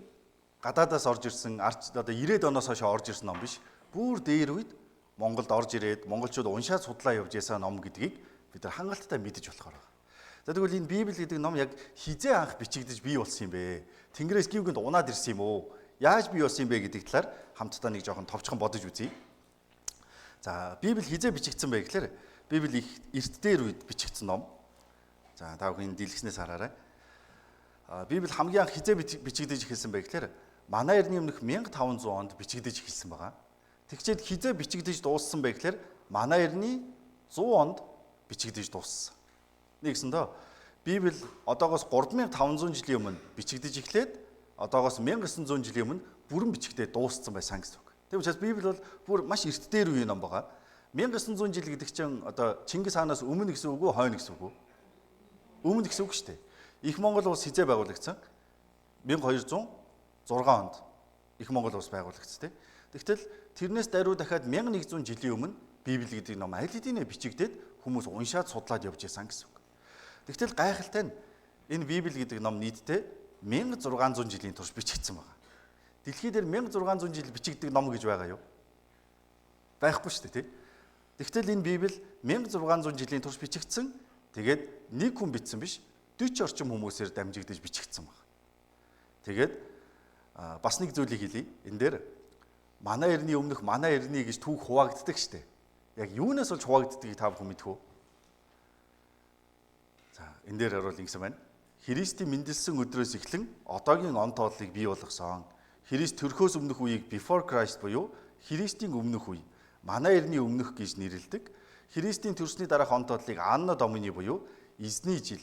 S1: гадаадаас орж ирсэн одоо 90-ад оноос хойш орж ирсэн ном биш. Бүр дээр үед Монголд орж ирээд монголчууд уншаад судлаа явж ясан ном гэдгийг бид нар хангалттай мэдэж болохоор байна. За тэгвэл энэ Библи гэдэг ном яг хизээ анх бичигдэж бий болсон юм бэ? Тэнгэрээс гівгэнд унаад ирсэн юм уу? Яаж бий болсон юм бэ гэдэг талаар хамтдаа нэг жоохон товчхон бодож үзье. За Библи хизээ бичигдсэн бэ гэхээр Библи эрт дээр үед бичигдсэн ном. За та бүхэн дэлгэснээс хараарай. Библи хамгийн анх хизээ бичигдэж эхэлсэн бэ гэхээр манай эртний өмнөх 1500 онд бичигдэж эхэлсэн байгаа. Тэгчээд хизээ бичигдэж дууссан бэ гэхээр манай эртний 100 онд бичигдэж дууссан. Нэгсэн дөө Библи одоогоос 3500 жилийн өмнө бичигдэж эхлээд одоогоос 1900 жилийн өмнө бүрэн бичигдээд дууссан байсан гэсэн үг. Тийм учраас Библи бол бүр маш эрт дээр үеийн ном байгаа. 1900 жил гэдэг чинь одоо Чингис хаанаас өмнө гэсэн үг үү, хойно гэсэн үг үү? Өмнө гэсэн үг шүү дээ. Их Монгол улс хизээ байгуулагдсан? 1206 онд Их Монгол улс байгуулагдсан тийм. Тэгтэл тэрнээс даруй дахиад 1100 жилийн өмнө Библи гэдэг ном аль хэдийнэ бичигдээд хүмүүс уншаад судлаад явж байсан гэсэн үг. Тэгтэл гайхалтай нь энэ Библи гэдэг ном нийтдээ 1600 жилийн турш бичигдсэн байна. Дэлхий дээр 1600 жил бичигддэг ном гэж байгаа юу? Байхгүй шүү дээ тийм. Тэгтэл энэ Библи 1600 жилийн турш бичигдсэн. Тэгээд нэг хүн бичсэн биш. 40 орчим хүмүүсээр дамжигдаж бичигдсэн байна. Тэгээд бас нэг зүйлийг хэлье. Энэ дээр манай эртний өмнөх манай эртний гэж түүх хуваагддаг штэ. Яг юунаас болж хуваагддгийг та бүхэн мэдэх үү? За, энэ дээр харуул ингэсэн байна. Христийн мэндэлсэн өдрөөс эхлэн одоогийн он тооллыг бий болгосон. Христ төрхөөс өмнөх үеийг before Christ буюу Христийн өмнөх үе, манай эртний өмнөх гэж нэрлэдэг. Христийн төрсний дараах он тодлыг Анна Домини буюу эзний жил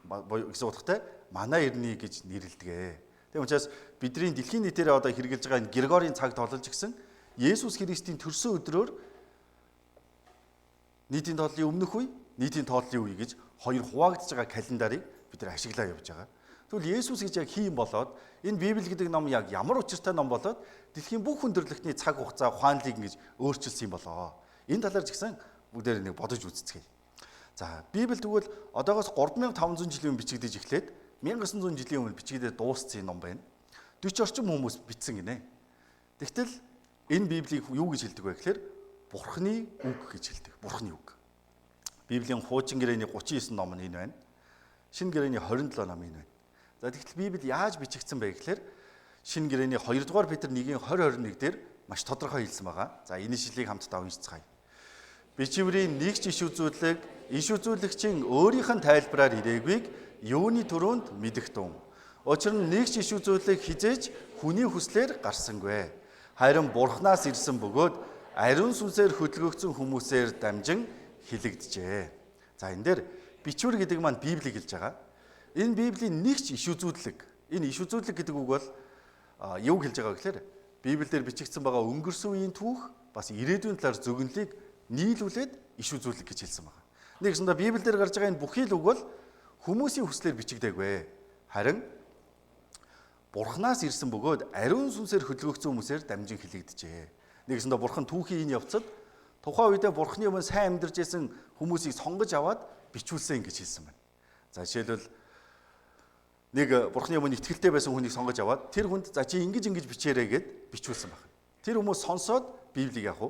S1: гэсэн утгатай манай эртний гэж нэрлэдэг. Тийм учраас бидний дэлхийн нийтээрээ одоо хэрэгжилж байгаа энэ Григорийн цаг тоолж гисэн Есүс Христийн төрсөн өдрөөр нийтийн тооллын өмнөх үе, нийтийн тооллын үе гэж хоёр хуваагдж байгаа календарыг бид нар ашиглаа явж байгаа. Тэгвэл Есүс гэж яг хийм болоод энэ Библи гэдэг ном яг ямар учиртай ном болоод дэлхийн бүх хүндрэлтний цаг хугацаа ухаанлыг ингэж өөрчилсөн юм болоо. Энэ талаар ч гэсэн бүгдээр нэг бодож үзцгээе. За Библи тэгвэл одоогоос 3500 жилийн өмнө бичигдэж эхлээд 1900 жилийн өмнө бичигдээд дууссан ном байна. 40 орчим хүмүүс бичсэн гинэ. Тэгтэл энэ Библийг юу гэж хэлдэг вэ гэхээр Бурхны үг гэж хэлдэг. Бурхны үг. Библийн хуучин гэрээний 39 ном нь энэ байна. Шинэ гэрээний 27 ном энэ байна. За тэгтэл Библи яаж бичигдсэн бэ гэхээр Шинэ гэрээний 2 дугаар Петр 1:20-21 дээр маш тодорхой хэлсэн байгаа. За энэ шилийг хамтдаа уншицгаая. Бичвэрийн нэг ч иш үзүүлэгчийн өөрийнх нь тайлбараар ирээгүйг юуны төрөнд мэдэх тун. Учир нь нэг ч иш үзүүлэг хизээж хүний хүслээр гарсангүй. Харин Бурханаас ирсэн бөгөөд ариун сүнсээр хөдөлгөгдсөн хүмүүсээр дамжин хилэгдэжээ. За энэ дээр бичвэр гэдэг маань Библийг хэлж байгаа. Энэ Библийн нэг ч иш үзүүлэг. Энэ иш үзүүлэг гэдэг үг бол юу хэлж байгаа гэхээр Библиэлд бичигдсэн байгаа өнгөрсөн үеийн түүх бас ирээдүйн талаар зөгнөлийг нийлүүлээд иш үзүүлэг гэж хэлсэн байна. Нэгсэндээ Библиэлд гарч байгаа энэ бүхий л үг бол хүмүүсийн хүслээр бичигдээгүй. Харин Бурханаас ирсэн бөгөөд ариун сүнсээр хөдөлгөгдсөн хүмүүсээр дамжин хилэгдэжээ. Нэгсэндээ Бурхан түүхийн энэ явцад тухайн үедээ Бурханы өмнө сайн амьдарч байсан хүмүүсийг сонгож аваад бичүүлсэн гэж хэлсэн байна. За жишээлбэл нэг Бурханы өмнө итгэлтэй байсан хүнийг сонгож аваад тэр хүнд за чи ингэж бичээрэй гэд бичүүлсэн байна. Тэр хүмүүс сонсоод Библийг яг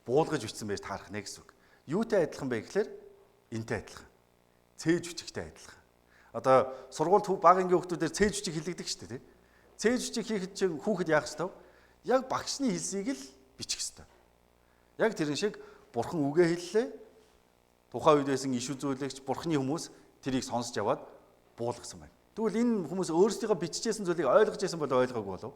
S1: буулгаж бичсэн байж таарах нэ гэсэн үг. Юутай адилхан бэ гэхээр энтэй адилхан. Цээж бичигтэй адилхан. Одоо сургуульд бага ангийн хүүхдүүдээр цээж бичиг хэлэгдэг шүү дээ, тий. Цээж бичиг хийхэд чинь хүүхэд яах ёстой вэ? Яг багшны хэлсийг л бичих ёстой. Яг тэрэн шиг Бурхан үгээ хэллээ. Тухайн үед байсан иш үзүүлэгч Бурханы хүмүүс тэрийг сонсож аваад буулгасан байна. Тэгвэл энэ хүмүүс өөрсдийнхөө биччихсэн зүйлийг ойлгож байсан бол ойлгоогүй болов.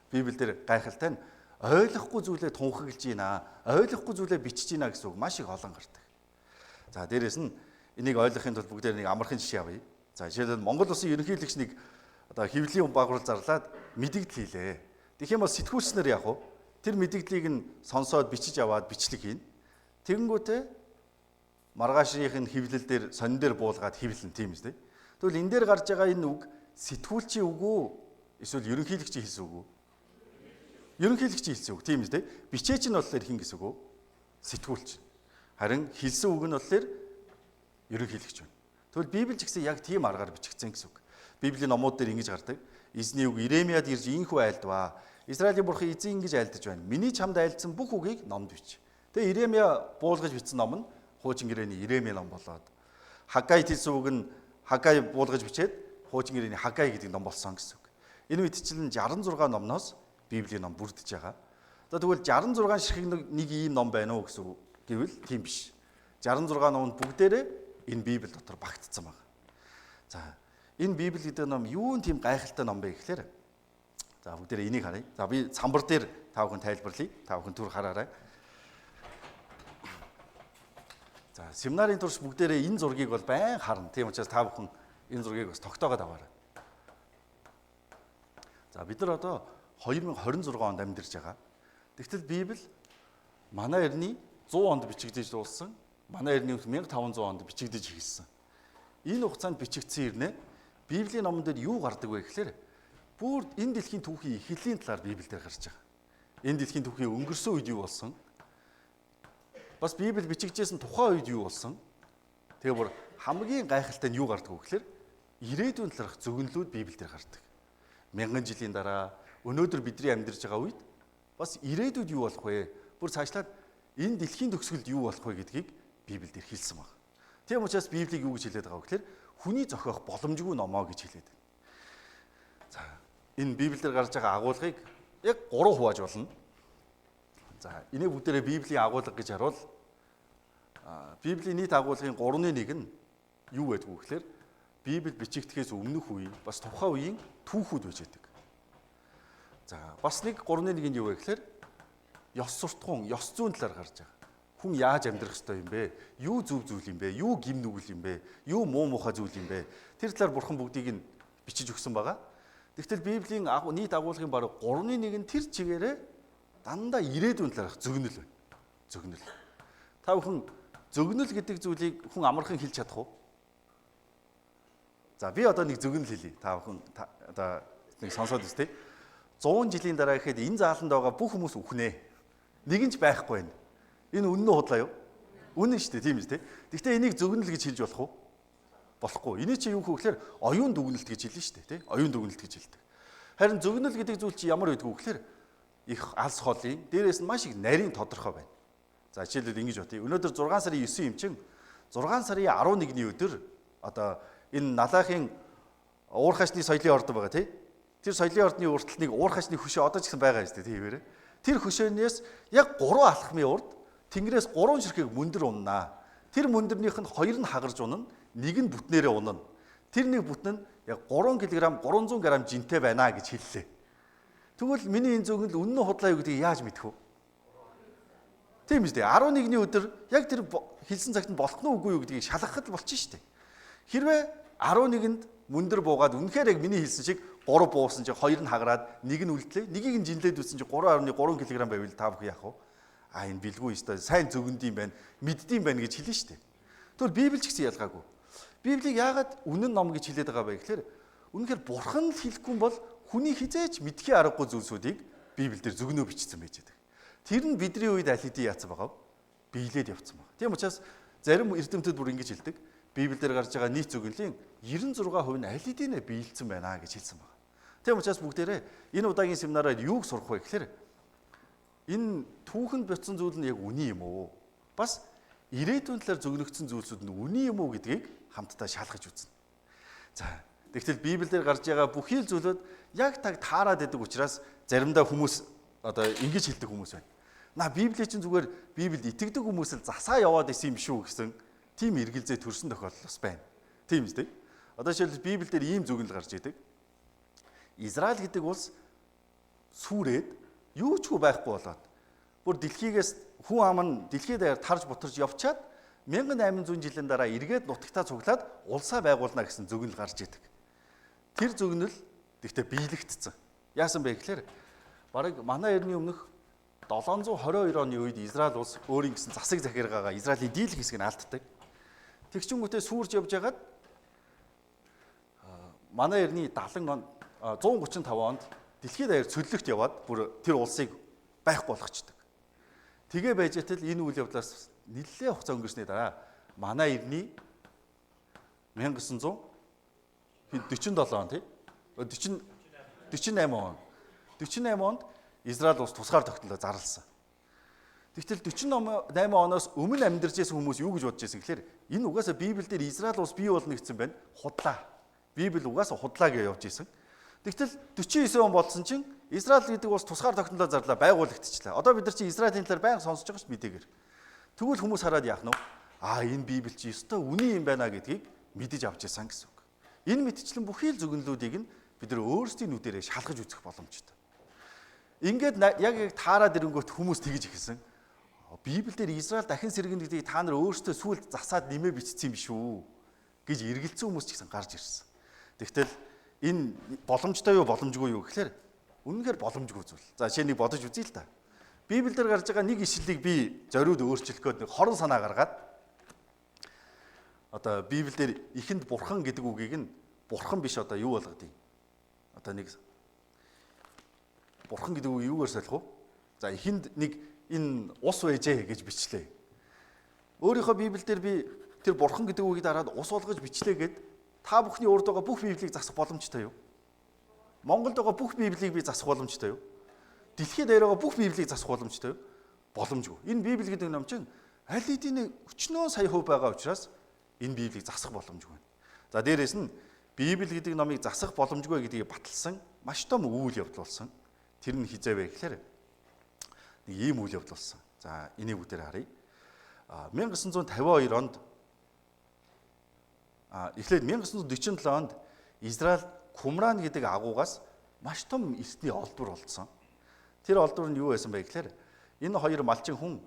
S1: Библиэлд гайхалтай нь ойлгохгүй зүйлээ тунхаглаж байна. Ойлгохгүй зүйлээ бичиж байна гэсэн үг маш их олон гардаг. За дээрэс нь энийг ойлгохын тулд бүгдээр нэг амархан жишээ авъя. За жишээлбэл Монгол улсын ерөнхийлөгч нэг одоо хэвлэлийн багвар зарлаад мэдэгдэл хийлээ. Тэгэх юм бол сэтгүүлчнэр яг уу тэр мэдэгдлийг нь сонсоод бичиж аваад бичлэг хийн. Тэгэнгүүтээ маргаашийн хэвлэл дээр сонин дээр буулгаад хэвлэн тийм үстэй. Тэгвэл энэ дээр гарч байгаа энэ үг сэтгүүлчийн үг үү? Эсвэл ерөнхийлөгчийн хэлсэн үг үү? Ерөнхийлөгчийн хэлсэн үг тийм үстэй. Бичээч нь болохоор хин гэсэн үг үү? Сэтгүүлч. Харин хэлсэн үг нь болохоор ерөнхийлөгч байна. Тэгвэл Библи ч гэсэн яг тийм аргаар бичигдсэн гэсэн үг. Библийн номууд дээр ингэж гардаг. Эзний үг Иремьяд ирж инхүү айлдваа. Израилийн бурхан эзэн ингэж айлдаж байна. Миний чамд айлдсан бүх үгийг номд бич. Тэгээ Иремья буулгаж бичсэн ном нь хуучин гэрээний Иремья ном болоод Хагgai хэлсэн үг нь Хагgai буулгаж бичээд хуучин гэрээний Хагgai гэдэг ном болсон гэсэн үг. Энэ үедчлэн 66 номноос Библийн ном бүрдэж байгаа. За тэгвэл 66 ширхэг нэг ийм ном байна уу гэсэн үг гэвэл тийм биш. 66 номд бүгдээрээ энэ Библи дотор багтцсан байна. За энэ Библи гэдэг ном юун тийм гайхалтай ном бэ гэхээр за бүгдээрээ энийг харъя. За би самбар дээр та бүхэн тайлбарлая. Та бүхэн түр хараарай. За семинарын турш бүгдээрээ энэ зургийг бол байн харна. Тийм учраас та бүхэн энэ зургийг бас тогтоогоод аваарай. За бид нар одоо 2026 онд амьдарч байгаа. Тэгтэл Библи манай эртний 100 онд бичигдэж дууссан. Манай эртний 1500 онд бичигдэж эхэлсэн. Энэ хугацаанд бичигдсэн ирнэ Библийн номон дээр юу гардаг вэ гэхээр бүр энэ дэлхийн түүхийн эхлэлийн талаар Библиэлд гарч байгаа. Энэ дэлхийн түүхийн өнгөрсөн үед юу болсон? Бас Библи бичигдсэн тухайн үед юу болсон? Тэгээ бүр хамгийн гайхалтай нь юу гардаг вэ гэхээр ирээдүйн талаарх зөгнөлүүд Библиэлд гардаг. 1000 жилийн дараа өнөөдөр бидний амьдарч байгаа үед бас ирээдүйд юу болох вэ? Бүр цаашлаад энэ дэлхийн төгсгөлд юу болох вэ гэдгийг Библиэлд хэлсэн байна. Тийм учраас Библийг юу гэж хэлээд байгаа вэ гэхээр хүний зохиох боломжгүй номоо гэж хэлээд байна. За энэ Библиэлд гарч байгаа агуулгыг яг 3 хувааж болно. За энийг бүгдээрээ Библийн агуулга гэж харуул. Библийн нийт агуулгын 3-1 нь юу гэдэг вэ гэхээр Библи бичигдэхээс өмнөх үе бас тухайн үеийн түүхүүд байж байдаг. За бас нэг 3:1 юу вэ гэхээр ёс суртахуун, ёс зүйн талаар гарч байгаа. Хүн яаж амьдрах ёстой юм бэ? Юу зөв зүйл юм бэ? Юу гим нүгэл юм бэ? Юу муу муухай зүйл юм бэ? Тэр талаар Бурхан бүгдийг нь бичиж өгсөн байгаа. Тэгтэл Библийн нийт агуулгын бараг 3:1 нь тэр чигээрээ дандаа ирээдүйн талаарх зөгнөл байна. Зөгнөл. Та бүхэн зөгнөл гэдэг зүйлийг хүн амархан хэлж чадах уу? За би одоо нэг зөгнөл хэлье. Та бүхэн одоо нэг сонсоод үз тээ. 100 жилийн дараа гэхэд энэ зааланд байгаа бүх хүмүүс үхнэ. Нэгэн ч байхгүй байна. Энэ үнэн үү худлаа юу? Үнэн шүү дээ, тийм үү? Гэхдээ энийг зөгнөл гэж хэлж болох уу? Болохгүй. Эний чи юу гэхээр оюун дүгнэлт гэж хэлнэ шүү дээ, тий? Оюун дүгнэлт гэж хэлдэг. Харин зөгнөл гэдэг зүйл чи ямар байдгүй гэхээр их алс хоолын дээрээс нь маш их нарийн тодорхой байна. За жишээлбэл ингэж бодъё. Өнөөдөр 6 сарын 9 юм чин 6 сарын 11-ний өдөр одоо энэ налаахын уурхашны соёлын ордон байгаа тий? Тэр соёлын ордны уртал нэг уурхашны хөшөө одоо ч гэсэн байгаа шүү дээ, тийм ээ. Тэр хөшөөнөөс яг 3 алхмын урд Тэнгэрээс 3 ширхэг мөндөр уннаа. Тэр мөндөрнийх нь 2 нь хагарж унана, нэг нь бүтнээрээ унана. Тэр нэг бүтэн нь яг 3 кг 300 г жинтэй байна гэж хэллээ. Тэгвэл миний энэ зөгнөл үнэн үү худлаа юу гэдгийг яаж мэдэх вэ? Тийм үү? 11-ний өдөр яг тэр хэлсэн цагт нь болох нь үгүй юу гэдгийг шалгахад болчих шүү дээ. Хэрвээ 11-нд мөндөр буугаад үнэхээр яг миний хэлсэн шиг 3 буусан чинь 2 нь хагараад нэг нь үлдлээ. Нэгийг нь жинлээд үтсэн чинь 3.3 кг байвал та бүхэн яах вэ? Энэ бэлгүй ёстой сайн зөгөндөм байна, мэддэм байна гэж хэлнэ шүү дээ. Тэгвэл Библи ч гэсэн ялгаагүй. Библийг яагаад үнэн ном гэж хэлээд байгаа вэ гэхээр үнэхээр Бурхан л хэлэхгүй бол хүний хизээч мэдхийн аргагүй зүйлсүүдийг Библиэлд зөгнөө бичсэн байж байгаа. Тэр нь бидний үед аль хэдийн яатсан байгаа вэ? Биелээд явцсан байна. Тийм учраас зарим эрдэмтэд бүр ингэж хэлдэг. Библиэлд гарч байгаа нийт зөгнөлийн 96% нь аль хэдийнэ биелсэн байна гэж хэлсэн байна. Тийм учраас бүгдээрээ энэ удаагийн семинараар юуг сурах вэ гэхээр энэ түүхэнд бичсэн зүйл нь яг үний юм уу? Бас ирээдүйн талаар зөгнөгдсөн зүйлсүүд нь үний юм уу гэдгийг хамтдаа шалгаж үзнэ. За, тэгвэл Библиэлд гарч байгаа бүхий л зүйлүүд яг таарад байдаг учраас заримдаа хүмүүс одоо ингэж хэлдэг хүмүүс байна. Библи чинь зүгээр Библиэд итгэдэг хүмүүс л засаа яваад исэн юм шүү гэсэн тийм эргэлзээ төрсэн тохиолдол бас байна. Тийм үү? Одоо жишээлбэл Библиэлд ийм зөгнөл гарч идэг. Израиль гэдэг улс сүрээд юу ч байхгүй болоод бүр дэлхийгээс хүн ам нь дэлхийд даяар тарж бутарж явчаад 1800 жилийн дараа эргээд нутагтаа цуглаад улсаа байгуулна гэсэн зөгнөл гарч идэг. Тэр зөгнөл гэхдээ биелэгдсэн. Яасан бэ гэхээр бараг манай эртний өмнөх 722 оны үед Израиль улс өөрийн гэсэн засаг захиргаагаа Израилийн дийлэх хэсгийг нь алддаг. Тэгчингүүтээ сүрж явж хагаад манай эртний 70 он 135 онд дэлхийд даяар цөллөгт яваад бүр тэр улсыг байхгүй болгочдөг. Тэгээ байж тал энэ үйл явдлаас нэлээд хугацаа өнгөрсний дараа манай эртний 1947 он тий 48 онд Израиль улс тусгаар тогтнолоо зарласан. Тэгтэл 48 оноос өмнө амьдарч байсан хүмүүс юу гэж бодож байсан гэхээр энэ угаасаа Библиэлд Израиль улс бий болно гэсэн байна. Худлаа. Библи угаасаа худлаа гэж явж исэн. Тэгтэл 49 он болсон чинь Израиль гэдэг улс тусгаар тогтнолоо зарлаа байгуулагдчихлаа. Одоо бид нар чинь Израилийн талаар байнга сонсож байгаа ш мэдээгээр. Тэгвэл хүмүүс хараад яах нь вэ? Энэ Библи чи өстой үний юм байна гэдгийг мэдэж авч ирсэн гэсэн үг. Энэ мэтчлэн бүхий л зөгнлүүдийг нь бид нар өөрсдийн нүдэрээ шалгаж үзэх боломжтой. Ингээд яг таарад ирэнгүүт хүмүүс тэгж ихсэн. Библиэлд Израиль дахин сэргэн гэдгийг та нар өөрсдөө сүлд засаад нэмээ бичсэн юм шүү гэж эргэлзсэн хүмүүс ч гэсэн гарч ирсэн. Тэгтэл энэ боломжтой юу боломжгүй юу гэхээр үнэнхээр боломжгүй зүйл. За жишээ нэг бодож үзье л та. Библиэлд гарч байгаа нэг ишлэлийг би зориуд өөрчлөх гээд нэг хорон санаа гаргаад одоо Библиэлд ихэнд бурхан гэдэг үгийг нь бурхан биш одоо юу болгодгийг. Одоо нэг бурхан гэдэг үг юугаар солих вэ? За ихэнд нэг энэ ус байжээ гэж бичлээ. Өөрийнхөө Библиэлд би тэр бурхан гэдэг үгийг дараад ус болгож бичлээ гэд та бүхний урд байгаа бүх Библийг засах боломжтой юу? Монголд байгаа бүх Библийг би засах боломжтой юу? Дэлхийд даяар байгаа бүх Библийг засах боломжтой юу? Боломжгүй. Энэ Библи гэдэг ном чинь аль хэдийн өчнөө сая хувь байгаа учраас энэ Библийг засах боломжгүй байна. За дээрэс нь Библи гэдэг номыг засах боломжгүй гэдгийг баталсан маш том үйл явдал болсон. Тэр нь хизээ вэ гэхээр нэг ийм үйл явдал болсон. За энийг бүгдээр харъя. 1952 онд эхлээд 1947 онд Израиль Кумран гэдэг агуугаас маш том эртний олдвор болсон. Тэр олдвор нь юу байсан бэ гэхээр энэ хоёр малчин хүн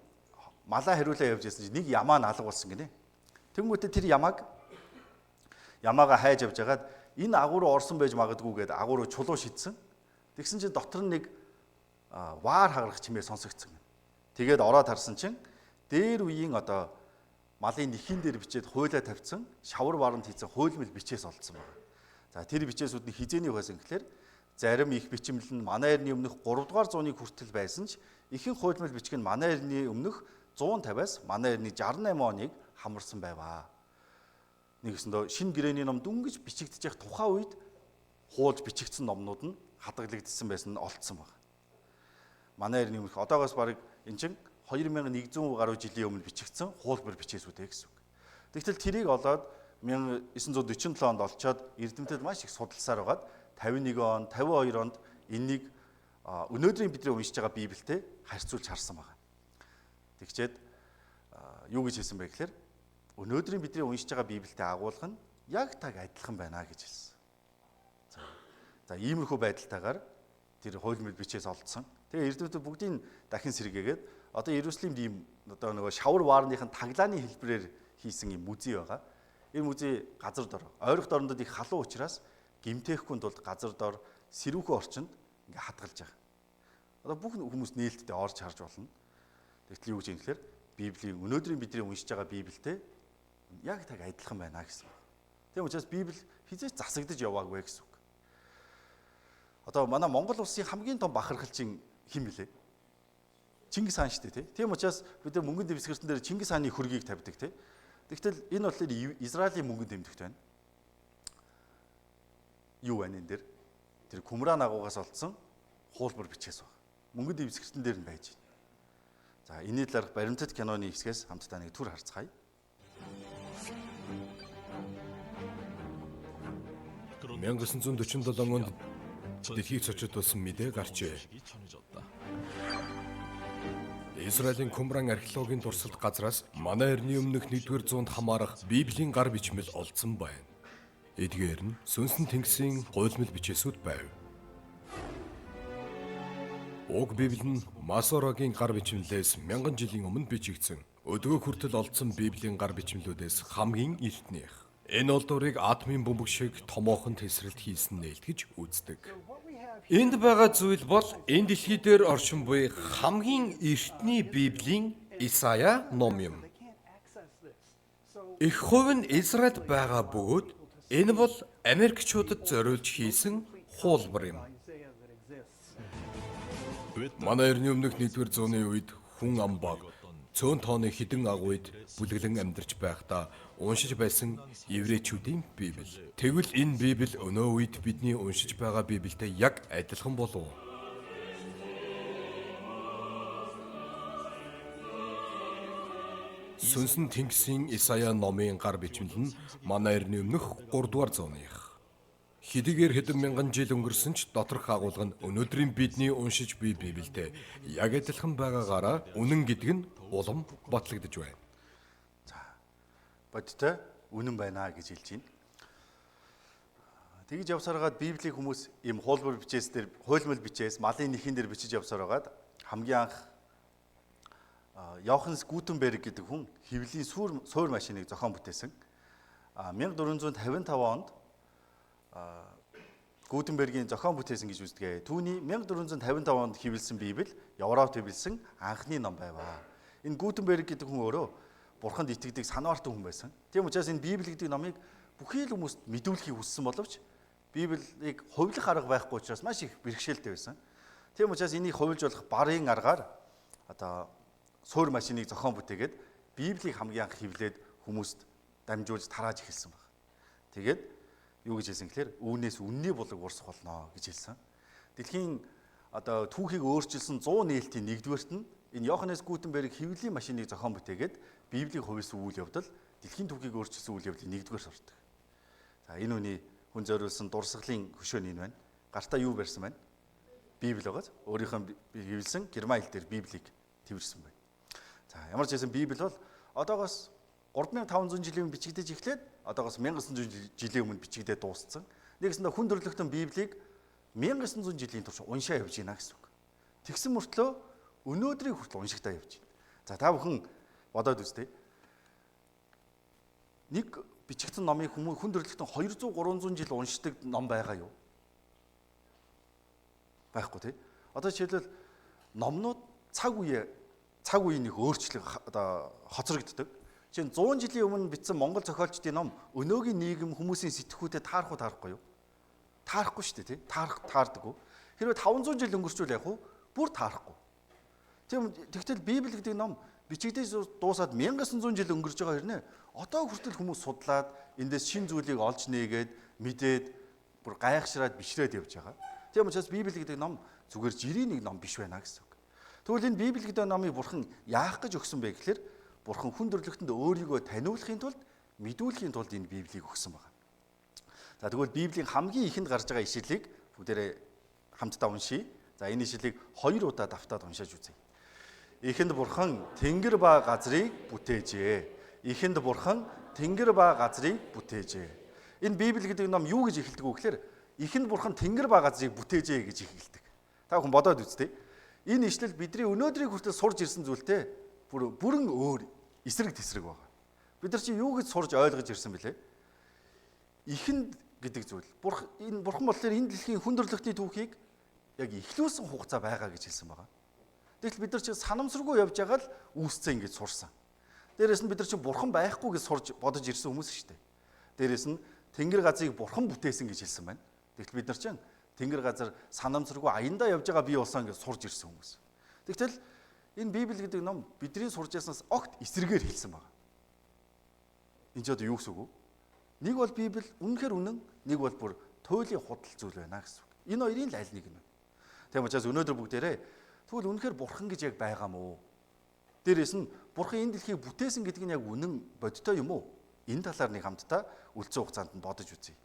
S1: малаа хариулаа явж байсан чинь нэг ямаа алга болсон гинэ. Тэнгүүтээ тэр ямаагаа хайж явж хагаад энэ агуу руу орсон байж магадгүй гэдэг агуу руу чулуу шидсэн. Тэгсэн чинь дотор нь нэг ваар хагарах чимээ сонсогдсон. Тэгээд ороод харсан чинь дээр үеийн одоо малын нэхийн дээр бичээд хуйлаа тавьсан шавар варанд хийсэн хуйлмал бичээс олдсон байна. За тэр бичээсүүд нь хизээний байсан гэхээр зарим их бичмэл нь манай эртний өмнөх 3 дугаар зууны хүртэл байсан ч ихэнх хуйлмал бичиг нь манай эртний өмнөх 150-аас манай эртний 68 оныг хамарсан байваа. Нэгсэндээ шинэ гэрээний ном дүнгиж бичигдэж явах тухайн үед хуулж бичигдсэн номнууд нь хадгалагдсан байсан нь олдсон байна. Манай эртний өмнөх одоогоос бараг энэ чинь 2100 гаруй жилийн өмнө бичигдсэн хуулбар бичээсүүдээ гэсэн үг. Тэгтэл тэрийг олоод 1947 онд олцоод эрдэмтэд маш их судалсаар байгаад 51 он, 52 онд энэнийг өнөөдрийн бидний уншиж байгаа Библиэд харьцуулж харсан байна. Тэгчээд юу гэж хэлсэн бэ гэхээр өнөөдрийн бидний уншиж байгаа Библиэд агуулга нь яг таг адилхан байна гэж хэлсэн. За иймэрхүү байдалтайгаар тэр хуйлмал бичээс олдсон. Тэгээ эрдэмтэд бүгдийг дахин сэргээгээд одоо Иерусалимд ийм одоо нөгөө шавар ваарныхын таглааны хэлбэрээр хийсэн ийм музей байгаа. Энэ музей газар дор ойрох дорнод их халуун учраас гимтэхгүй тулд газар дор сэрүүхэн орчинд ингээ хадгалж байгаа. Одоо бүх хүмүүс нээлттэй орж харж болно. Тэгтэл юу гэж юм гэхээр Библийн өнөөдрийн бидний уншиж байгаа Библиэд яг таг адилхан байна гэсэн. Тийм учраас Библи хизээч засагдаж яваагүй гэсэн үг. Одоо манай Монгол улсын хамгийн том бахархалчин хэн блэ? Чингис хаан шүү дээ, тийм учраас бид нар мөнгөн дэвсгэртэн дээр Чингис хааны хөргийг тавьдаг, тийм. Тэгтэл энэ болохоор Израилийн мөнгөн тэмдэгт байна. Юу байна энэ дээр? Тэр Кумран агуугаас олдсон хуулбар бичээс байна. Мөнгөн дэвсгэртэн дээр нь байж байна. За энэ талаар баримтат киноны хэсгээс хамтдаа нэг түр харцгаая.
S8: 1947 онд дэлхийг цочод болсон мэдээ гарчээ. Израилийн Кумран археологийн дурсгалт газраас манай эртний өмнөх 1-р зуунд хамаарах Библийн гар бичмэл олдсон байна. Эдгээр нь сүнсэн тэнгисийн хуйлмал бичээсүүд байв. Уг Библи нь Масорогийн гар бичмэлээс 1000 жилийн өмнө бичигдсэн. Өдгөө хүртэл олдсон Библийн гар бичмэлүүдээс хамгийн эртнийх. Энэ олдврыг атомын бөмбөг шиг томоохон тесрэлт хийсэн нээлтгэж үздэг. Энд байгаа зүйл бол энэ дэлхий дээр оршин буй хамгийн эртний Библийн Исая ном юм. Их хувь нь Израильд байгаа бөгөөд энэ бол Америкчуудад зориулж хийсэн хуулбар юм. Манай эртний өмнөх 1-р зууны үед хүн амбаг цөөн тооны хідэн агуйд бүлэглэн амьдарч байхдаа уншиж байсан еврейчүүдийн Библи. Тэгвэл энэ Библи өнөө үед бидний уншиж байгаа Библиэд яг адилхан болов уу? Сүнсэн тэнгисийн Исая номын гар бичмэл нь манай эртний өмнөх 3-р зууных. Хэдийгээр хэдэн мянган жил өнгөрсөн ч доторх агуулга нь өнөөдрийн бидний уншиж буй Библиэд яг адилхан байгаагаараа үнэн гэдэг нь улам батлагдж байна.
S1: За бодтой үнэн байна гэж хэлж байна. Тэгж явсараад Библийг хүмүүс ийм хуулбар бичээс дээр хуйлмал бичээс малын нэхэн дээр бичиж явсараад хамгийн анх Йоханнес Гутенберг гэдэг хүн хэвлийн суур машиныг зохион бүтээсэн. 1455 онд Гутенбергийн зохион бүтээсэн гэж үздэг. Түүний 1455 онд хэвлсэн Библи Европт хэвлсэн анхны ном байваа. Энэ Гутенберг гэдэг хүн өөрөө Бурханд итгэдэг санаартан хүн байсан. Тийм учраас энэ Библи гэдэг номыг бүхий л хүмүүст мэдүүлэхийг хүссэн боловч Библийг хувилах арга байхгүй учраас маш их бэрхшээлтэй байсан. Тийм учраас энийг хувилж болох барын аргаар одоо суур машиныг зохион бүтээгээд Библийг хамгийн анх хэвлээд хүмүүст дамжуулж тарааж эхэлсэн баг. Тэгээд юу гэж хэлсэн гэхээр үүнээс үнний булаг урсах болно гэж хэлсэн. Дэлхийн одоо түүхийг өөрчилсөн 100 нээлтийн нэгдүгээрт нь энэ Йоханнес Гутенберг хэвлэлийн машиныг зохион бүтээгээд Библийг хувилсан үйл явдал дэлхийн түүхийг өөрчилсөн үйл явдлын нэгдүгээр ордог. За энэ үний хүн зориулсан дурсгалын хөшөө нь энэ байна. Гартаа юу барьсан байна? Библи байгааз өөрийнхөө хэвлсэн герман хэл дээр Библийг тэрсэн байна. За ямар ч байсан Библи бол одоогоос 3500 жилийн өмнө бичигдэж эхлээд одоогоос 1900 жилийн өмнө бичигдээд дууссан. Нэгэсэндээ хүн төрлөختөн Библийг 1900 жилийн турш уншаа явж байна гэсэн үг. Тэгсэн мөртлөө өнөөдрийг хүртэл уншигдаа явж байна. За та бүхэн бодоод үзтээ. Нэг бичигдсэн номыг хүн төрөлхтөн 200 300 жил уншдаг ном байгаа юу? Байхгүй тий. Одоо жишээлбэл номнууд цаг үеийн нэг өөрчлөлт одоо хоцрогддог. Жишээ нь 100 жилийн өмнө бичсэн Монгол зохиолчдын ном өнөөгийн нийгэм хүмүүсийн сэтгхүүдэд таарах уу таарахгүй юу? Таарахгүй шүү дээ тий. Таардаггүй. Хэрвээ 500 жил өнгөрчүүл яг уу бүр таарахгүй. Тэгтэл Библи гэдэг ном бичигдэж дуусаад 1900 жил өнгөрж байгаа хэрнээ одоо хүртэл хүмүүс судлаад эндээс шин зүйлийг олж нээгээд мэдээд бүр гайхшраад бишрээд явж байгаа. Тийм учраас Библи гэдэг ном зүгээр жирийн нэг ном биш байна гэсэн үг. Тэгвэл энэ Библи гэдэг номыг Бурхан яах гэж өгсөн бэ гэхээр Бурхан хүн төрлөختөнд өөрийгөө таниулахын тулд мэдүүлэхийн тулд энэ Библийг өгсөн байна. За тэгвэл Библийн хамгийн ихэнд гарч байгаа ишлэлийг бүгдээрээ хамтдаа уншийе. За энэ ишлэлийг 2 удаа давтаад уншааж үзье. Ихэнд Бурхан тэнгэр ба газрыг бүтээжээ. Ихэнд Бурхан тэнгэр ба газрыг бүтээжээ. Энэ Библи гэдэг ном юу гэж эхэлдэг вэ гэхээр ихэнд Бурхан тэнгэр ба газрыг бүтээжээ гэж эхэлдэг. Та бүхэн бодоод үзтээ. Энэ ишлэл бидний өнөөдрийг хүртэл сурж ирсэн зүйлтэй бүрэн өөр эсрэг тесрэг байна. Бид нар чи юу гэж сурж ойлгож ирсэн бэлээ? Ихэнд гэдэг зүйл. Энэ Бурхан болохоор энэ дэлхийн хүн төрлөختний түүхийг яг эхлүүлсэн хугацаа байгаа гэж хэлсэн байгаа. Тэгвэл бид нар чи санамсаргүй явж байгаа л үүсцэн ингэж сурсан. Дээрээс нь бид нар чи Бурхан байхгүй гэж сурж бодож ирсэн хүмүүс шүү дээ. Дээрээс нь тэнгэр газрыг Бурхан бүтээсэн гэж хэлсэн байна. Тэгвэл бид нар чи тэнгэр газар санамсаргүй аяндаа явж байгаа бий болсон гэж сурж ирсэн хүмүүс. Тэгтэл энэ Библи гэдэг ном бидний сурж яснаас огт эсрэгээр хэлсэн байна. Энд ч одоо юу гэсэн үг вэ? Нэг бол Библи үнэхээр үнэн, нэг бол бүр туйлын худал зүйл байна гэсэн үг. Энэ хоёрын л аль нэг нь. Тийм учраас өнөөдөр бүгдээрээ тэгвэл үнэхээр Бурхан гэж яг байгаа мó? Дээрээс нь Бурхан энэ дэлхийг бүтээсэн гэдэг нь яг үнэн бодтой юм уу? Энэ талаар нэг хамтдаа үлцэн хугацаанд нь бодож үзье.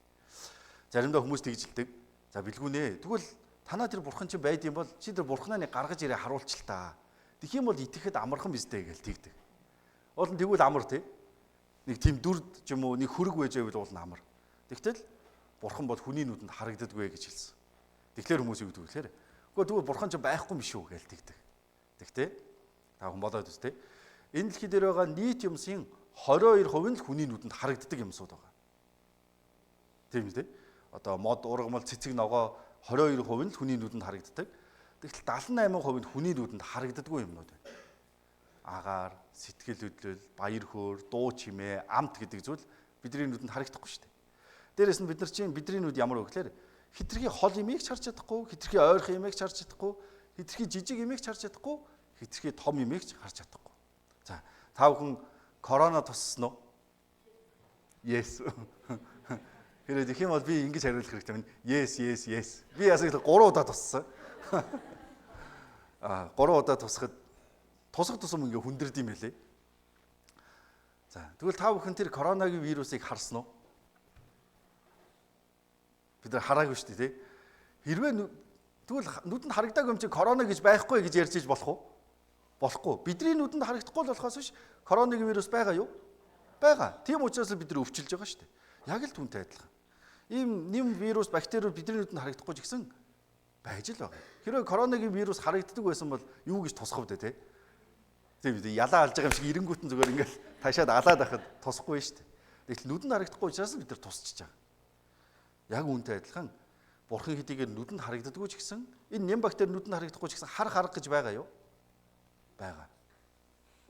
S1: Заримдаа хүмүүс тэгж хэлдэг. За билгүүнэ. Тэгвэл танаа тэр Бурхан чинь байд юм бол чи тэр Бурханаа нэг гаргаж ирээ харуулчих та. Тэгэх юм бол итгэхэд амархан биз дээ гэж тэгдэг. Уул нь тэгвэл амар тий. Нэг тийм дүрд ч юм уу нэг хөрөг байж байвал уул нь амар. Тэгтэл Бурхан бол хүний нүдэнд харагддаггүй гэж хэлсэн. Тэгэхээр хүмүүс юу гэдэг вэ гэхээр үгүй тэгвэл Бурхан ч байхгүй юм шүү гэж тэгдэг. Тэгтээ та хүн бодоод үзтээ. Энэ дэлхий дээр байгаа нийт юмсын 22% нь л хүний нүдэнд харагддаг юмсууд байгаа. Тийм үү? Одоо мод, ургамал, цэцэг, ногоо 22% нь л хүний нүдэнд харагддаг. Тэгтэл 78% нь хүний нүдэнд харагддаггүй юмнууд байна. Агаар, сэтгэл хөдлөл, баяр хөөр, дуу чимээ, амт гэдэг зүйл бидний нүдэнд харагдахгүй шүү дээ. Дээрээс нь бидний нүд ямар вэ гэхээр хитрхи хол имийг ч харж чадахгүй, хитрхи ойрхон имийг ч харж чадахгүй, хитрхи жижиг имийг ч харж чадахгүй, хитрхи том имийг ч харж чадахгүй. За, та бүхэн корона туссан уу? Yes. Хэрэг их юм бол би ингэж хариулах хэрэгтэй байна. Yes. Би ясаг 3 удаа туссан. 3 удаа тусахад тусам ингээ хүндэрд юм байлээ. За, тэгвэл та бүхэн тэр коронавигийн вирусыг харсан уу? Бид нар хараагүй шүү дээ, тий. Хэрвээ тэгвэл нүдэнд харагдаагүй юм чи корона гэж байхгүй гэж ярьж иж болох уу? Болохгүй. Бидний нүдэнд харагдахгүй л болохоос биш коронавигийн вирус байгаа юу? Байгаа. Тийм учраас л бид нар өвчилж байгаа шүү дээ. Яг л түүнтэй адилхан. Ийм нэм вирус, бактериуд бидний нүдэнд харагдахгүй ч гэсэн байж л байгаа. Хэрвээ коронавигийн вирус харагддаг байсан бол юу гэж тусах вэ те? Тийм үү? Ялаа алж байгаа юм шиг эренгүүтэн зүгээр ингээл ташаад алаад байхад тусахгүй шүү дээ. Тэгтэл нүдэнд харагдахгүй учраас бид нар тусчихж байгаа. Яг үүнтэй адилхан Бурхан хэдийгээр нүдэнд харагддаггүй ч гэсэн энэ нэм бактери нүдэнд харагдахгүй ч гэсэн харах гэж байгаа юу? Байгаа.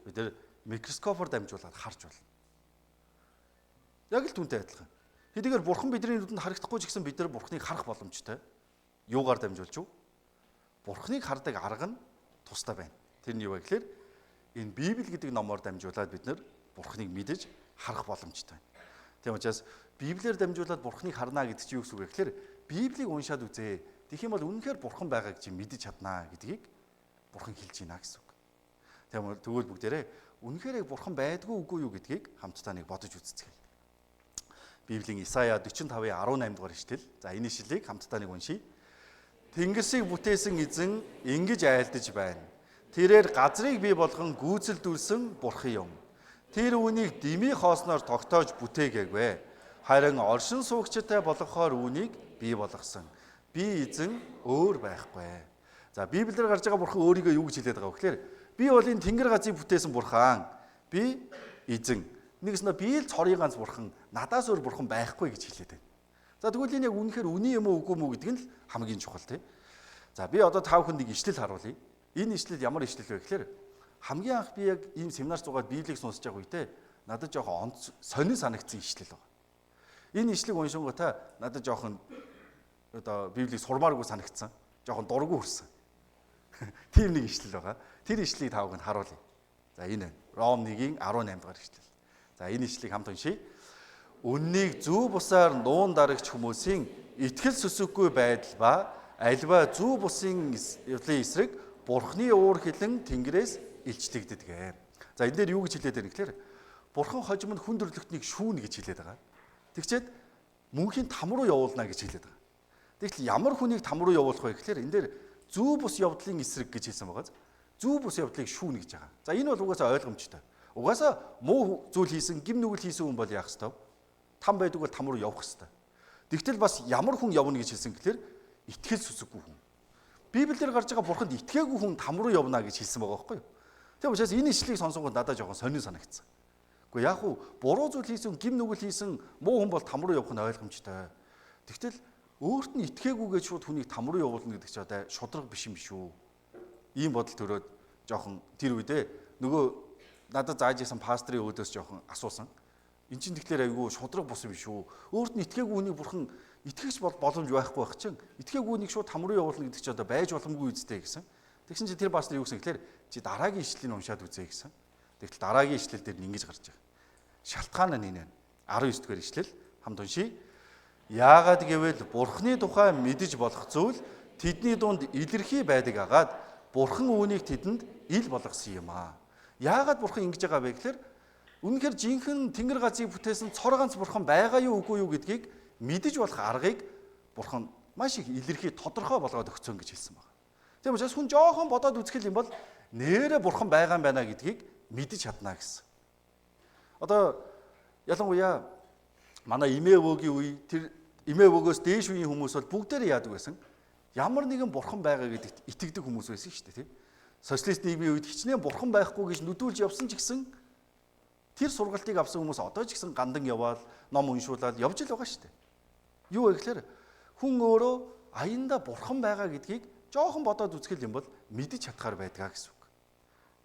S1: Бид нар микроскопоор дамжуулаад харж байна. Яг л түүнтэй адилхан. Хэдийгээр Бурхан бидний нүдэнд харагдахгүй ч гэсэн бид нар Бурханыг харах боломжтой. Юугаар дамжуулж юу? Бурханыг хардаг арга нь тустай байна. Тэр нь юу вэ гэхээр энэ Библи гэдэг номоор дамжуулаад бид нар Бурханыг мэдэж харах боломжтой байна. Тийм учраас Библиэр дамжуулаад Бурханыг харна гэдэг чинь юу гэсэн үг вэ гэхээр Библийг уншаад үзээ. Тэгэх юм бол үнэхээр Бурхан байгааг чи мэдэж чаднаа гэдгийг Бурхан хэлж байна гэсэн үг. Тэгвэл бүгдээрээ үнэхээр яг Бурхан байдгүй үгүй юу гэдгийг хамтдаа нэг бодож үзцгээе. Библийн Исая 45:18 дугаар ишлэл. За энэ ишлэлийг хамтдаа нэг уншийе. Тэнгисийг бүтээсэн эзэн ингэж айлдаж байна. Тэрээр газрыг бий болгон гүйцэлдүүлсэн Бурхан юм. Тэр үүнийг дими хоосноор тогтоож бүтээгээгүй. Харин оршин суугчтай болгохоор үүнийг бий болгосон. би эзэн өөр байхгүй. За Библиэр гарч байгаа бурхан өөрийгөө юу гэж хэлээд байгаа вэ гэхээр би бол энэ тэнгэр газрыг бүтээсэн бурхан. Би эзэн. Нэгснэ би л цорын ганц бурхан, надаас өөр бурхан байхгүй гэж хэлээд байна. За тэгвэл энэ яг үнэхээр үний юм уу үгүй мүү гэдэг нь л хамгийн чухал тий. За би одоо та бүхэнд нэг ишлэл харуулъя. Энэ ишлэл ямар ишлэл вэ гэхээр хамгийн анх би яг ийм семинар зугаад Библийг сонсож байгаа үедээ надад жоохон сонин санагдсан ишлэл байна. Энэ ишлэг уншингуудаа надад жоохон одоо Библийг сурмааргүй санагдсан. Жоохон дургүй хүрсэн. Тийм нэг ишлэл байгаа. Тэр ишлэлийг та бүхэнд харуулъя. За энэ Ром 1-ийн 18 дахь ишлэл. За энэ ишлэлийг хамт уншийе. Үннийг зөв бусаар нуун дарагч хүмүүсийн итгэл сүсэггүй байдал ба альва зөв бусын явдлын эсрэг Бурхны уур хилэн Тэнгэрээс илчлэгддэг. За энэ дээр юу гэж хэлээд байна гэхээр Бурхан хожим нь хүн төрлөختнийг шүүнэ гэж хэлээд байгаа. Тэгчээд мөнхийн там руу явуулна гэж хэлээд байгаа. Тэгвэл ямар хүнийг там руу явуулах вэ гэхээр энэ дээр зөв бус явдлын эсрэг гэж хэлсэн байгаа. Зөв бус явдлыг шүүнэ гэж байгаа. За энэ бол угаасаа ойлгомжтой. Угаасаа муу зүйл хийсэн, гим нүгэл хийсэн хүн бол яах ёстой? Там байдаг бол там руу явах ёстой. Тэгтэл бас ямар хүн явна гэж хэлсэн гэхээр итгэл сүсэггүй хүн. Библиэр гарч байгаа бурханд итгээгүй хүн там руу явна гэж хэлсэн байгаа байхгүй юу? Тийм учраас энэ ишлэгийг сонсонгод надад жоохон сонир санагдсан. Гэхдээ яг уу буруу зүйл хийсэн, гим нүгэл хийсэн муу хүн бол там руу явах нь ойлгомжтой. Тэгтэл өөрт нь итгээгүйгээ шууд хүнийг там руу явуулна гэдэг чинь одоо шудраг биш юм шүү. Ийм бодол төрөөд жоохон тэр үедээ нөгөө надад зааж исэн пастрын өөдөөс жоохон асуусан. Энд чинь тэгэхээр айгүй шудраг бус юм шүү. Өөрт нь итгээгүй хүнийг бурхан итгэгч боломж байхгүй байх чинь итгээгүй хүнийг шууд там руу явуулна гэдэг чинь одоо байж боломгүй үстэй гэсэн. Тэгсэн чинь тэр пастор юу гэсэн гэхээр чи дараагийн ишлэлийг уншаад үзье гэсэн. Тэгтэл дараагийн ишлэл дээр нь ингэж гарч байгаа. Шалтгаан нь энэ 19 дугаар ишлэл хамт уншийе. Яагаад гэвэл бурхны тухай мэдэж болох зүйл тэдний дунд илэрхий байдаг агаад бурхан үүнийг тэдэнд ил болгосон юм аа. Яагаад бурхан ингэж байгаа вэ гэхээр үнэхээр жинхэнэ тэнгэр газрыг бүтээсэн цор ганц бурхан байгаа юу үгүй юу гэдгийг мэдэж болох аргыг бурхан маш их илэрхий тодорхой болгоод өгсөн гэж хэлсэн байна. Тийм учраас хүн жоохон бодоод үзэх юм бол нээрээ бурхан байгаа юм байна гэдгийг мэдэж чадна гэсэн. Одоо ялангуяа манай эмээ өвөгийн үе тэр эмээ өвөгөөс дээш үеийн хүмүүс бол бүгдээрээ яадаг байсан. Ямар нэгэн бурхан байгаа гэдэгт итгэдэг хүмүүс байсан шүү дээ, тийм. Социалист нийгмийн үед хичнээн бурхан байхгүй гэж нүдүүлж явсан ч гэсэн тэр сургалтыг авсан хүмүүс одоо ч гэсэн гандан яваал, ном уншуулаад явж л байгаа шүү дээ. Юу вэ гэхээр хүн өөрөө аяндаа бурхан байгаа гэдгийг жоохон бодоод үзэх юм бол мэдэж чадхаар байдгаа гэсэн үг.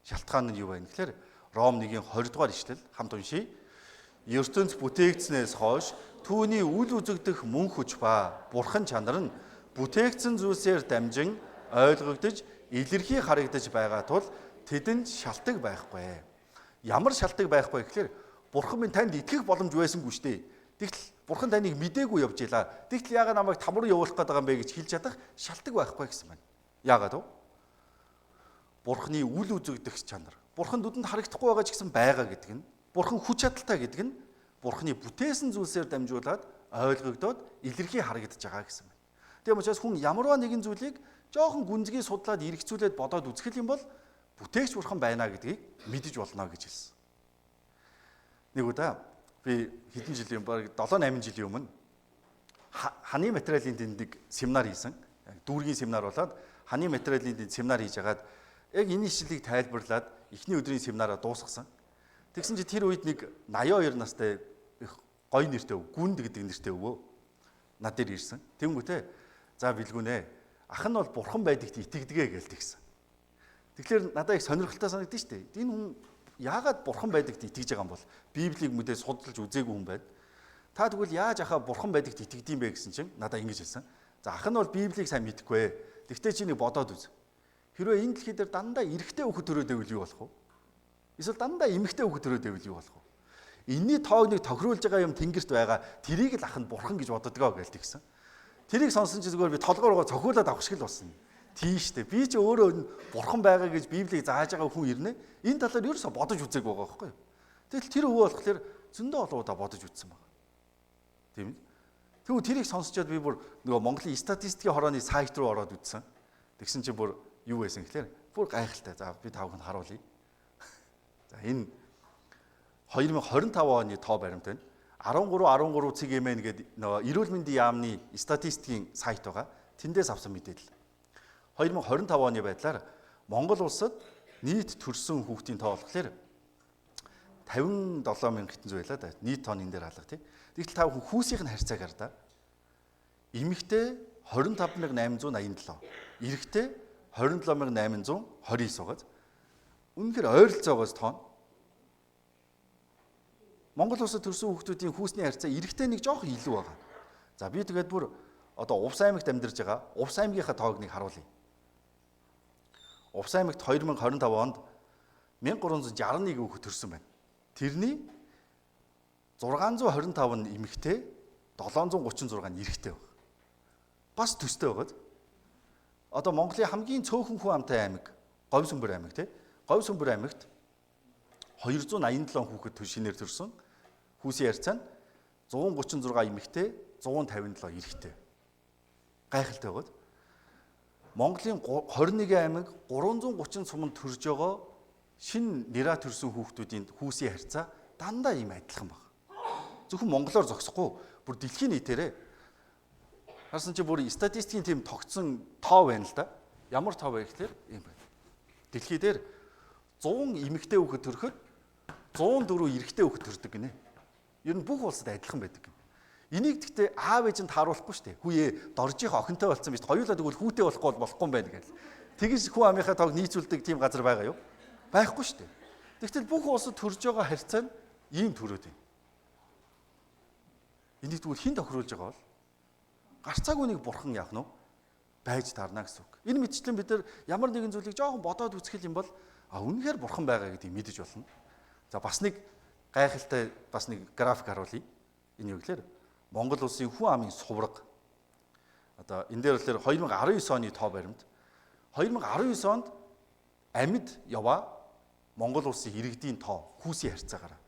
S1: Шалтгаан нь юу вэ гэхээр Ром 1-ийн 20 дугаар ишлэл хамт уншийе. ертөнц бүтээгдснээс хойш түүний үл үзэгдэх мөн хүч ба бурхан чанар нь бүтээгдсэн зүйлсээр дамжин ойлгогдож илэрхий харагдаж байгаа тул тэдэнд шалтгаан байхгүй. Ямар шалтгаан байхгүй гэхээр бурхан минь танд итгэх боломж байсангүй шүү дээ. Тэгтэл бурхан таныг мдээгүй явж илаа. Тэгтэл яагаад намайг там руу явуулах гэдэг юм бэ гэж хэлж чадах шалтгаан байхгүй гэсэн байна. Яагаад вэ? Бурханы үл үзэгдэх чанар. Бурхан нүдэнд харагдахгүй байгаа ч гэсэн байгаа гэдэг нь, бурхан хүч чадалтай гэдэг нь бурханы бүтээсэн зүйлсээр дамжуулаад ойлгогдоод илэрхий харагдаж байгаа гэсэн байна. Тийм учраас хүн ямарваа нэгэн зүйлийг жоохон гүнзгий судлаад эргцүүлээд бодоод үзэх юм бол бүтээгч бурхан байна гэдгийг мэдэж болно гэж хэлсэн. Нэг удаа би хэдэн жилийн баг 7-8 жилийн өмнө ханы материалын тэндэг семинар хийсэн. Дүүргийн семинар болоод ханы материалын тэнд семинар хийж хагаад яг энэ ишлэлийг тайлбарлаад эхний өдрийн семинараа дуусгасан. Тэгсэн чи тэр үед нэг 82 настай их гоё нэртэй гүнд гэдэг нэртэй өвөө над дээр ирсэн. Тэнгүүтээ за билгүнэ. Ах нь бол бурхан байдагт итгэдэгэй гэж тэгсэн. Тэгэхээр надад их сонирхолтой санагдсан шүү дээ. Энэ хүн яагаад бурхан байдагт итгэж байгаа юм бол Библийг мэдээ судалж үзээгүй хүн байна. Та тэгвэл яаж ахаа бурхан байдагт итгэдэм бэ гэсэн чинь надад ингэж хэлсэн. За ах нь бол Библийг сайн мэдэхгүй. Тэгтээ чи нэг бодоод үз. Хэрвээ энэ дэлхий дээр дандаа эрэгтэй хүүхэд төрөөд байвал юу болох вэ? Эсвэл дандаа эмэгтэй хүүхэд төрөөд байвал юу болох вэ? Энийний тоог нэг тохируулж байгаа юм тэнгэрт байгаа. Тэрийг л ах нь бурхан гэж боддгоо гэж тэгсэн. Тэрийг сонсон чи зүгээр би толгоороо цохиулаад авах шиг л болсон. Тийм шүү дээ. Би ч өөрөө бурхан байгаа гэж Библийг зааж байгаа хүн ирнэ. Энэ талаар ерөөсө бодож үзег байгаа байхгүй юу? Тэгэл тэр өвөө болохоор зөндөө олон удаа бодож үзсэн байна. Тийм ээ. Тэгвэл тэрийг сонсчоод би бүр нөгөө Монголын статистикийн хорооны сайт руу ороод үзсэн. Тэгсэн чи бүр юу байсан гэхээр бүр гайхалтай. За би та бүхэнд харуулъя. За энэ 2025 оны тоо баримт байна. 13 CGMN гэдэг нөгөө эрүүл мэндийн яамны статистикийн сайт байгаа. тэндээс авсан мэдээлэл. 2025 оны байдлаар Монгол улсад нийт төрсэн хүүхдийн тоо болохоор 57,000 хэдэн зүй байлаа да. Нийт тоо энэ дээр хаалга тий. Тэгтэл та бүхэн хүүсийн харьцааг хар да. Эмэгтэй 25,887, эрэгтэй 27,829 байгаа. Үнэхээр ойролцоогоос тоон. Монгол улсад төрсэн хүүхдүүдийн хүүсний харьцаа эрэгтэй нэг жоох илүү байгаа. За би тэгээд бүр одоо Увс аймагт амьдарч байгаа Увс аймгийнхаа тоог нэг харуулъя. Увс аймагт 2025 онд 1361 хүүхэд төрсэн байна. Тэрний 625 нь эмэгтэй, 736 нь эрэгтэй байна. Бас төстэй байгаад. Одоо Монголын хамгийн цөөхөн хүн амтай аймаг Говьсөнбөр аймаг тий. Говьсөнбөр аймагт 287 хүүхэд шинээр төрсөн. Хүүсийн харьцаа нь 136 эмэгтэй, 157 эрэгтэй. Гайхалтай байгаад. Монголын 21 аймаг 330 суманд төрж байгаа шинэ нэраа төрсэн хүүхдүүдийн хүүсийн харьцаа дандаа ийм адилхан байна. Зөвхөн монголоор зогсохгүй бүр дэлхийн нийтээрээ харсан чи бүр статистикийн тийм тогтсон тоо байна л да. Ямар тоо вэ гэхээр ийм байна. Дэлхий дээр 100 эмэгтэй хүүхэд төрөхөд 104 эрэгтэй хүүхэд төрдөг гинэ. Ер нь бүх улсад адилхан байдаг гинэ. Энийг гэхдээ аав ээжинд харуулахгүй шүү дээ. Хүүе доржийнхаа охинтой болсон биз. Хоёулаа тэгвэл хүүтэй болохгүй юм байна гэж. Тэгэж хүн амынхаа тоог нийцүүлдэг тийм газар байгаа юу? Байхгүй шүү дээ. Тэгтэл бүх улсад төрж байгаа харьцаа нь ийм төрөөд байна. Энийг тэгвэл хэн тохируулж байгаа бол гарцаагүй нэг бурхан яах нь байж таарна гэсэн үг. Энэ мэдчлэн бид нар ямар нэгэн зүйлийг жоохон бодоод үзэх юм бол үнэхээр бурхан байгаа гэдгийг мэдэж болно. За бас нэг гайхалтай бас нэг график харуулъя. Энэ юу гэхээр Монгол улсын хүн амын сувраг. Одоо энэ дээр болохоор 2019 оны тоо баримт. 2019 онд амьд яваа Монгол улсын иргэдийн тоо хүүсийн харьцаагаараа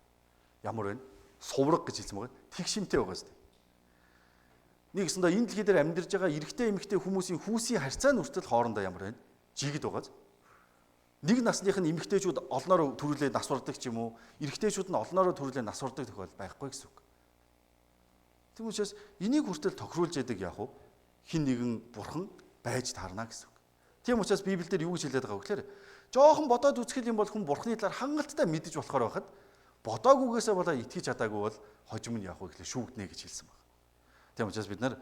S1: ямар вэ? Сувраг гэж хэлсэн байгаа. Тэгшимтэй байгаа шүү дээ. Нэг гэсэндээ энэ дэлхий дээр амьдарж байгаа эрэгтэй эмэгтэй хүмүүсийн хүүсийн харьцаа нь хүртэл хоорондоо ямар вэ? Жигд байгаа. Нэг насных нь эмэгтэйчүүд олноор төрүүлээд нас урдаг ч юм уу, эрэгтэйчүүд нь олноор төрүүлээд нас урдаг тохиол байхгүй гэсэн үг. Тийм учраас энийг хүртэл тохируулж яадаг яах вэ? Хин нэгэн бурхан байж таарна гэсэн үг. Тийм учраас Библиэлд юу гэж хэлээд байгаа вэ гэхээр жоохон бодоод үзэх юм бол хүн бурханы талаар хангалттай мэдэж болохоор байхад бодоогүйгээсээ болоо итгэж чадаагүй бол хожим нь яах вэ гэхлээр шүүгднэ гэж хэлсэн байна. Тийм учраас бид нар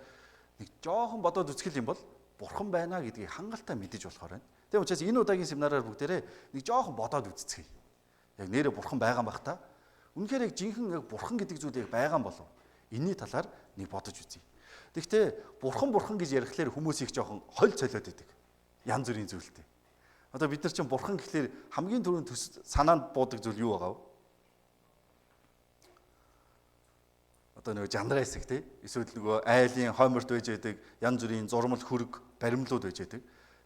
S1: нэг жоохон бодоод үзэх юм бол бурхан байна гэдгийг хангалттай мэдэж болохоор байна. Тийм учраас энэ удаагийн семинараар бүгдээрээ нэг жоохон бодоод үзцгээе. Яг нэрээ бурхан байгаа юм бах та. Үнэхээр яг жинхэнэ яг бурхан гэдэг зүйл яг байгаа юм болов? Энийний талаар нэг бодож үзье. Тэгэхдээ бурхан гэж ярихлаар хүмүүс их жоохон холь цолиод идэг. Янз бүрийн зүйлтэй. Одоо бид нар чинь бурхан гэхлээр хамгийн түрүүнд санаанд буудаг зүйл юу байгаа вэ? Одоо нөгөө жандраа хэсэг тий. Эсвэл нөгөө айлын хойморт байж байдаг, янз бүрийн зурмал хөрөг, баримлууд байж байдаг.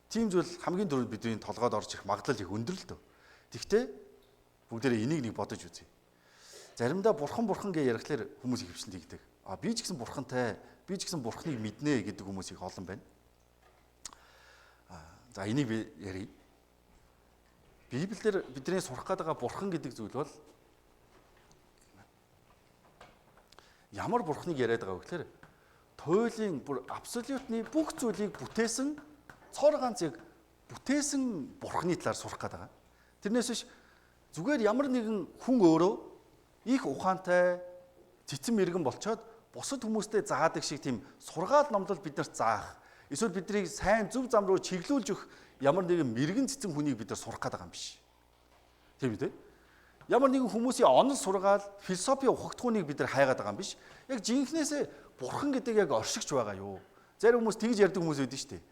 S1: Тийм зүйл хамгийн түрүүнд бидний толгойд орж ирэх магадлал их өндөр л дөө. Тэгвэл бүгдээрээ энийг нэг бодож үзье. Заримдаа бурхан гэж ярихлаар хүмүүс их хөвчлэн тэгдэг. Би ч гэсэн бурхантай, би ч гэсэн бурханыг мэднэ гэдэг хүмүүс их олон байна. За энийг би ярив. Библиэлд бидний сурах гэдэг бурхан гэдэг зүйл бол ямар бурханыг яриад байгаа вэ гэхээр туйлын бүр абсолютны бүх зүйлийг бүтээсэн цор ганц яг бүтээсэн бурханы талаар сурах гэдэг. Тэрнээс биш зүгээр ямар нэгэн хүн өөрөө их ухаантай цэцэн мэрэгэн болчоод бусад хүмүүстэй заадаг шиг тийм сургаал номлол биднэрт заах. Эсвэл биднийг сайн зөв зам руу чиглүүлж өгөх ямар нэгэн мэрэгэн цэцэн хүнийг бид нар сурах гэдэг юм биш. Тийм үү? Ямар нэгэн хүмүүсийн онол сургаал, философи ухагтхууныг бид нар хайгаад байгаа юм биш. Яг жинхнээсээ бурхан гэдэг яг оршигч байгаа юу? Зарим хүмүүс тэгж ярьдаг хүмүүс байдаг шүү дээ.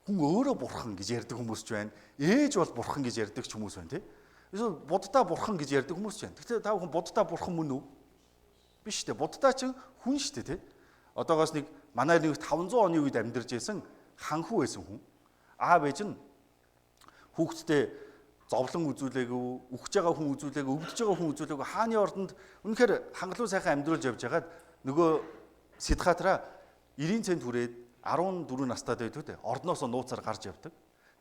S1: Хүн өөрөө бурхан гэж ярьдаг хүмүүс ч байна. Ээж бол бурхан гэж ярьдаг ч хүмүүс байна, тийм. Эсвэл буддаа бурхан гэж ярьдаг хүмүүс ч байна. Тэгвэл та бүхэн буддаа бурхан мөн үү? Биш шүү дээ. Буддаа ч хүн шүү дээ, тийм. Одоогоос нэг манай нэг 500 оны үед амьдарч байсан ханху байсан хүн. Аав ээж нь хүүхдтэй зовлон үзүүлээгүй, үхэж байгаа хүн үзүүлээгүй, өвдөж байгаа хүн үзүүлээгүй хааны ордонд үнэхээр хангалуун сайхан амьдруулж явж байгаад нөгөө Сидхатраа 90 цент хүрээд 14 настай байдаг үү? Ордноосоо нууцаар гарч явдаг.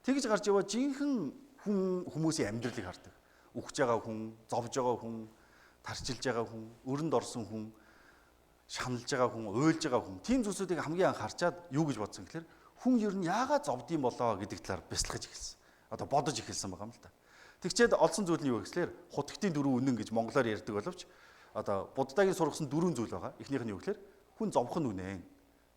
S1: Тэгж гарч яваа жинхэнэ хүмүүсийн амьдралыг хардаг. Үхэж байгаа хүн, зовж байгаа хүн, тарчилж байгаа хүн, өрөнд орсон хүн, шаналж байгаа хүн, уйлж байгаа хүн. Тийм зүйлсүүдийг хамгийн анх харчаад юу гэж бодсон гэхээр хүн ер нь яагаад зовдсон болоо гэдэг талаар бясалгаж эхэлсэн. Одоо бодож эхэлсэн байгаа юм л да. Тэгчээд олсон зүйл нь юу гэхлээр хутагтын 4 үнэн гэж монголоор ярьдаг боловч одоо Буддагийн сургасан 4 зүйл байгаа. Эхнийх нь юу гэхлээр хүн зовх нь үнэн.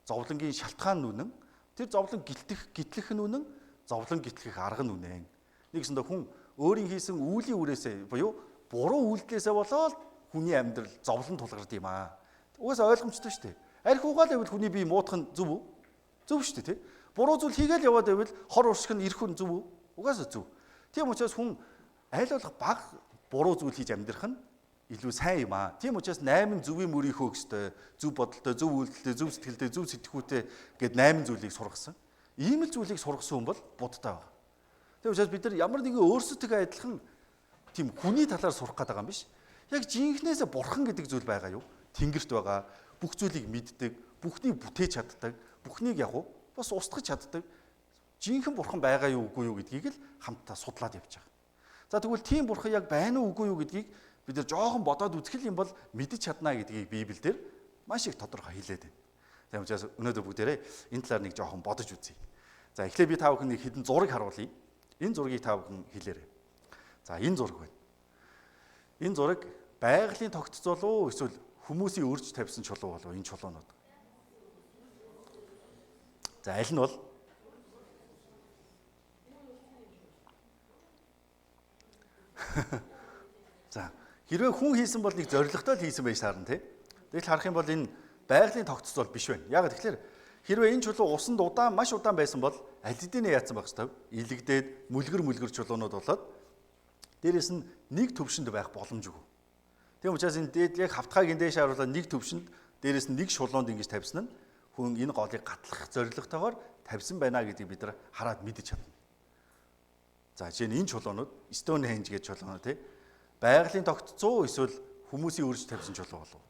S1: Зовлонгийн шалтгаан нь үнэн. Тэр зовлон гитлэх нь үнэн. Зовлон гитлэх арга нь үнэн. Нэгсэндээ хүн өөрийн хийсэн үүлийн үрээсээ буюу буруу үйлдэлээсээ болоод хүний амьдрал зовлон тулгард юм аа. Угаасаа ойлгомжтой шүү дээ. Арх угаал байвал хүний бие муудах нь зөв үү? Зөв шүү дээ, тий. Буруу зүйл хийгээл яваад байвал хор урсгах нь ирэх нь зөв үү? Угаасаа зөв. Тийм учраас хүн аль болох баг буруу зүйл хийж амьдрах нь илүү сайн юм аа. Тийм учраас 8 зөвийн мөрийг хөөхстэй, зөв бодолтой, зөв үйлдэлтэй, зөв сэтгэлтэй, зөв сэтгүүтэй гэд 8 зүйлийг сургасан. Ийм л зүйлийг сургасан хүн бол будтай байна. Тийм учраас бид нар ямар нэгэн өөрсдөө адилхан тийм хүний талаар сурах гэдэг юм биш. Яг жинхнээсээ бурхан гэдэг зүйл байгаа юу? Тэнгэрт байгаа, бүх зүйлийг мэддэг, бүхнийг бүтээж чаддаг, бүхнийг яг уу бас устгах чаддаг. Жинхэнэ бурхан байгаа юу үгүй юу гэдгийг л хамтдаа судлаад явж байгаа. За тэгвэл тийм бурхан яг байна уу үгүй юу гэдгийг бид нар жоохон бодоод үзэх юм бол мэдэж чадна гэдгийг Библиэлд маш их тодорхой хэлээд байна. Тийм учраас өнөөдөр бүгдээрээ энэ талаар нэг жоохон бодож үзье. За эхлээд би та бүхэнд нэг хэдэн зураг харуулъя. Энэ зургийг та бүхэн хэлээрэй. За энэ зураг байна. Энэ зураг байгалийн тогтцол уу эсвэл хүмүүсийн өрж тавьсан чулуу болов энэ чулуунууд. За аль нь бол За хэрвээ хүн хийсэн бол нэг зоригтой л хийсэн байж таарна тий. Тэгэл харах юм бол энэ байгалийн тогтцол биш байна. Яг тэгэхээр хэрвээ энэ чулуу усанд маш удаан байсан бол аль хэдийнэ яатсан байх ёстой. Илэгдээд мүлгэр чулуунууд болоод дээрэс нь нэг төвшөнд байх боломжгүй. Тийм учраас энэ дээд яг хавтгаагийн дээш харуулаад нэг төвшөнд дээрэс нь нэг шулуунд ингэж тавьсан нь хүн энэ голыг гатлах зорилготойгоор тавьсан байна гэдгийг бид нар хараад мэдэж чадна. За жишээ нь энэ чулуунууд Stonehenge гэж чулуунууд тий. Байгалийн тогтцоо эсвэл хүмүүсийн өрж тавьсан чулуу болов.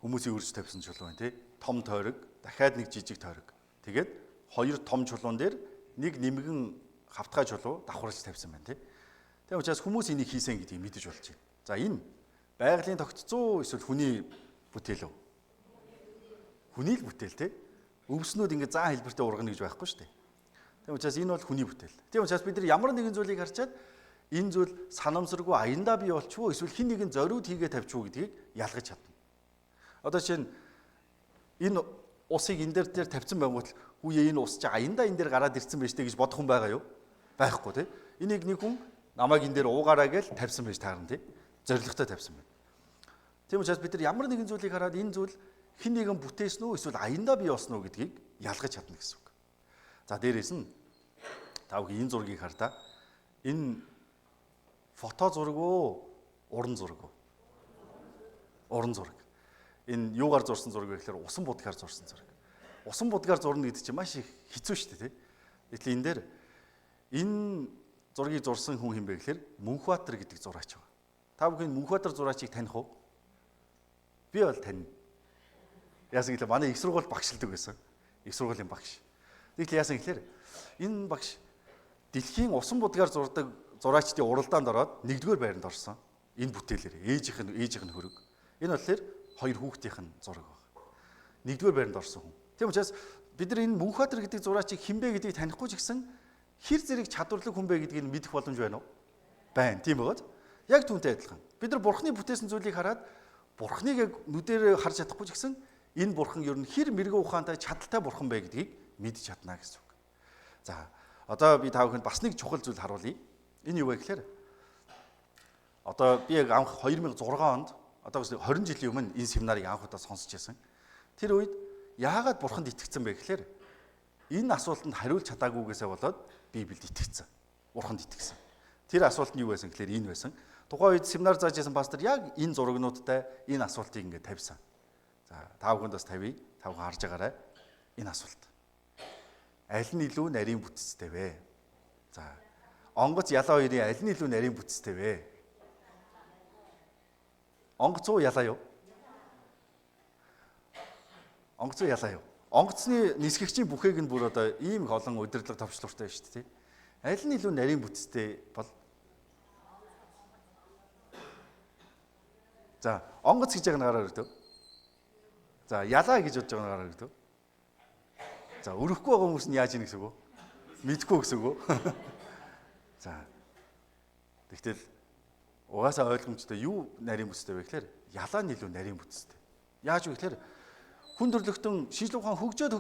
S1: Хүмүүсийн өрж тавьсан чулуу байна тий. Том тойрог, дахиад нэг жижиг тойрог. Тэгээд хоёр том чулуун дээр нэг нэмгэн хавтгай чулуу давхарлаж тавьсан байна тий. Тийм учраас хүмүүс энийг хийсэн гэдгийг мэдэж болж байна. За энэ байгалийн тогтцоо эсвэл хүний бүтээл үү? Хүний л бүтээл тий. Өвснүүд ингэ заа хэлбэртэй ургана гэж байхгүй шүү дээ. Тийм учраас энэ бол хүний бүтээл. Тийм учраас бид нар ямар нэгэн зүйлийг харчаад энэ зүйл санамсаргүй аяндаа бий болчихвоо эсвэл хин нэгэн зориуд хийгээ тавьчихвоо гэдгийг ялгаж чадна. Одоо чинь энэ усыг энэ дээр тавьсан байнгут хүүе энэ ус чи аяндаа энэ дээр гараад ирсэн байж тээ гэж бодох хүн байгаа юу? Байхгүй тий. Энийг нэг хүн намайг энэ дээр уугаараа гэж тавьсан байж таарна тий. Зоригтой тавьсан байна. Тийм учраас бид нар ямар нэгэн зүйлийг хараад энэ зүйл хэн нэгэн бүтээсэн үү эсвэл аяндаа бий болсон уу гэдгийг ялгаж чадна гэсэн үг. За дээрээс нь та бүхэн энэ зургийг хар та. Энэ фото зураг уу, уран зураг уу? Уран зураг. Энэ юугаар зурсан зураг вэ гэхээр усан будгаар зурсан зураг. Усан будгаар зурна гэдэг чинь маш их хэцүү шүү дээ, тий. Гэтэл энэ дээр энэ зургийг зурсан хүн хэм бэ гэхээр Мөнхбаатар гэдэг зураач байна. Та бүхэн Мөнхбаатар зураачийг таних уу? Би бол тань. Яасан гэвэл манай их сургууль багшилдаг байсан. Их сургуулийн багш. Тэгэхдээ яасан гэхээр энэ багш дэлхийн усан будгаар зурдаг зураачдын уралдаанд ороод нэгдүгээр байранд орсон. Энэ бүтээлээр ээжийнх нь хөрөг. Энэ болохоор хоёр хүүхдийнх нь зураг байна. Нэгдүгээр байранд орсон хүн. Тийм учраас бид нар энэ Мөнхбаатар гэдэг зураачийг хинбэ гэдгийг танихгүй ч гэсэн хэр зэрэг чадварлаг хүн бэ гэдгийг мэдэх боломж байна уу? Байна. Тийм байгаад яг түүнтэй адилхан. Бид нар бурхны бүтээсэн зүйлийг хараад бурхныг яг нүдээр харж чадахгүй ч гэсэн энэ бурхан ер нь хэр мэрэгэн ухаантай чадaltaй бурхан бэ гэдгийг мэдж чадна гэсэн үг. За одоо би та бүхэнд бас нэг чухал зүйл харуулъя. Энэ юу вэ гэхээр одоо би яг анх 2006 онд одоо 20 жилийн өмнө энэ семинарыг анх удаа сонсч байсан. Тэр үед яагаад бурханд итгэсэн бэ гэхээр энэ асуултанд хариулж чадаагүйгээсээ болоод Библиэд итгэсэн. Бурханд итгэсэн. Тэр асуулт нь юу байсан гэхээр энэ байсан. Тухайн үед семинар зааж байсан пастор яг энэ зурагнуудтай энэ асуултыг ингээд тавьсан. За та бүхэнд бас тавья. Та бүхэн харж байгаарай. Энэ асуулт. Аль нь илүү нарийн бүтцтэй вэ? За онгоц ялаа хоёрын аль нь илүү нарийн бүтцтэй вэ? Онгоц уу ялаа юу? Онгоц уу ялаа юу? Онгоцны нисгэгчийн бүхээг нь бүр одоо ийм их олон удирдлага товчлууртай шүү дээ. Аль нь илүү нарийн бүтцтэй бол? За онгоц гэж байгаа нь гараар өгдөө. За ялаа гэж бодож байгаа нь гараар өгдөө. За өрөхгүй байгаа хүмүүс нь яаж ийн гэсэн үг үү? Мэдхгүй гэсэн үг үү? За. Тэгтэл угаасаа ойлгомжтой юу нарийн бүтэцтэй вэ гэхээр ялаа нь илүү нарийн бүтэцтэй. Яаж вэ гэхээр хүн төрлөختөн шинжлэх ухаан хөгжөөд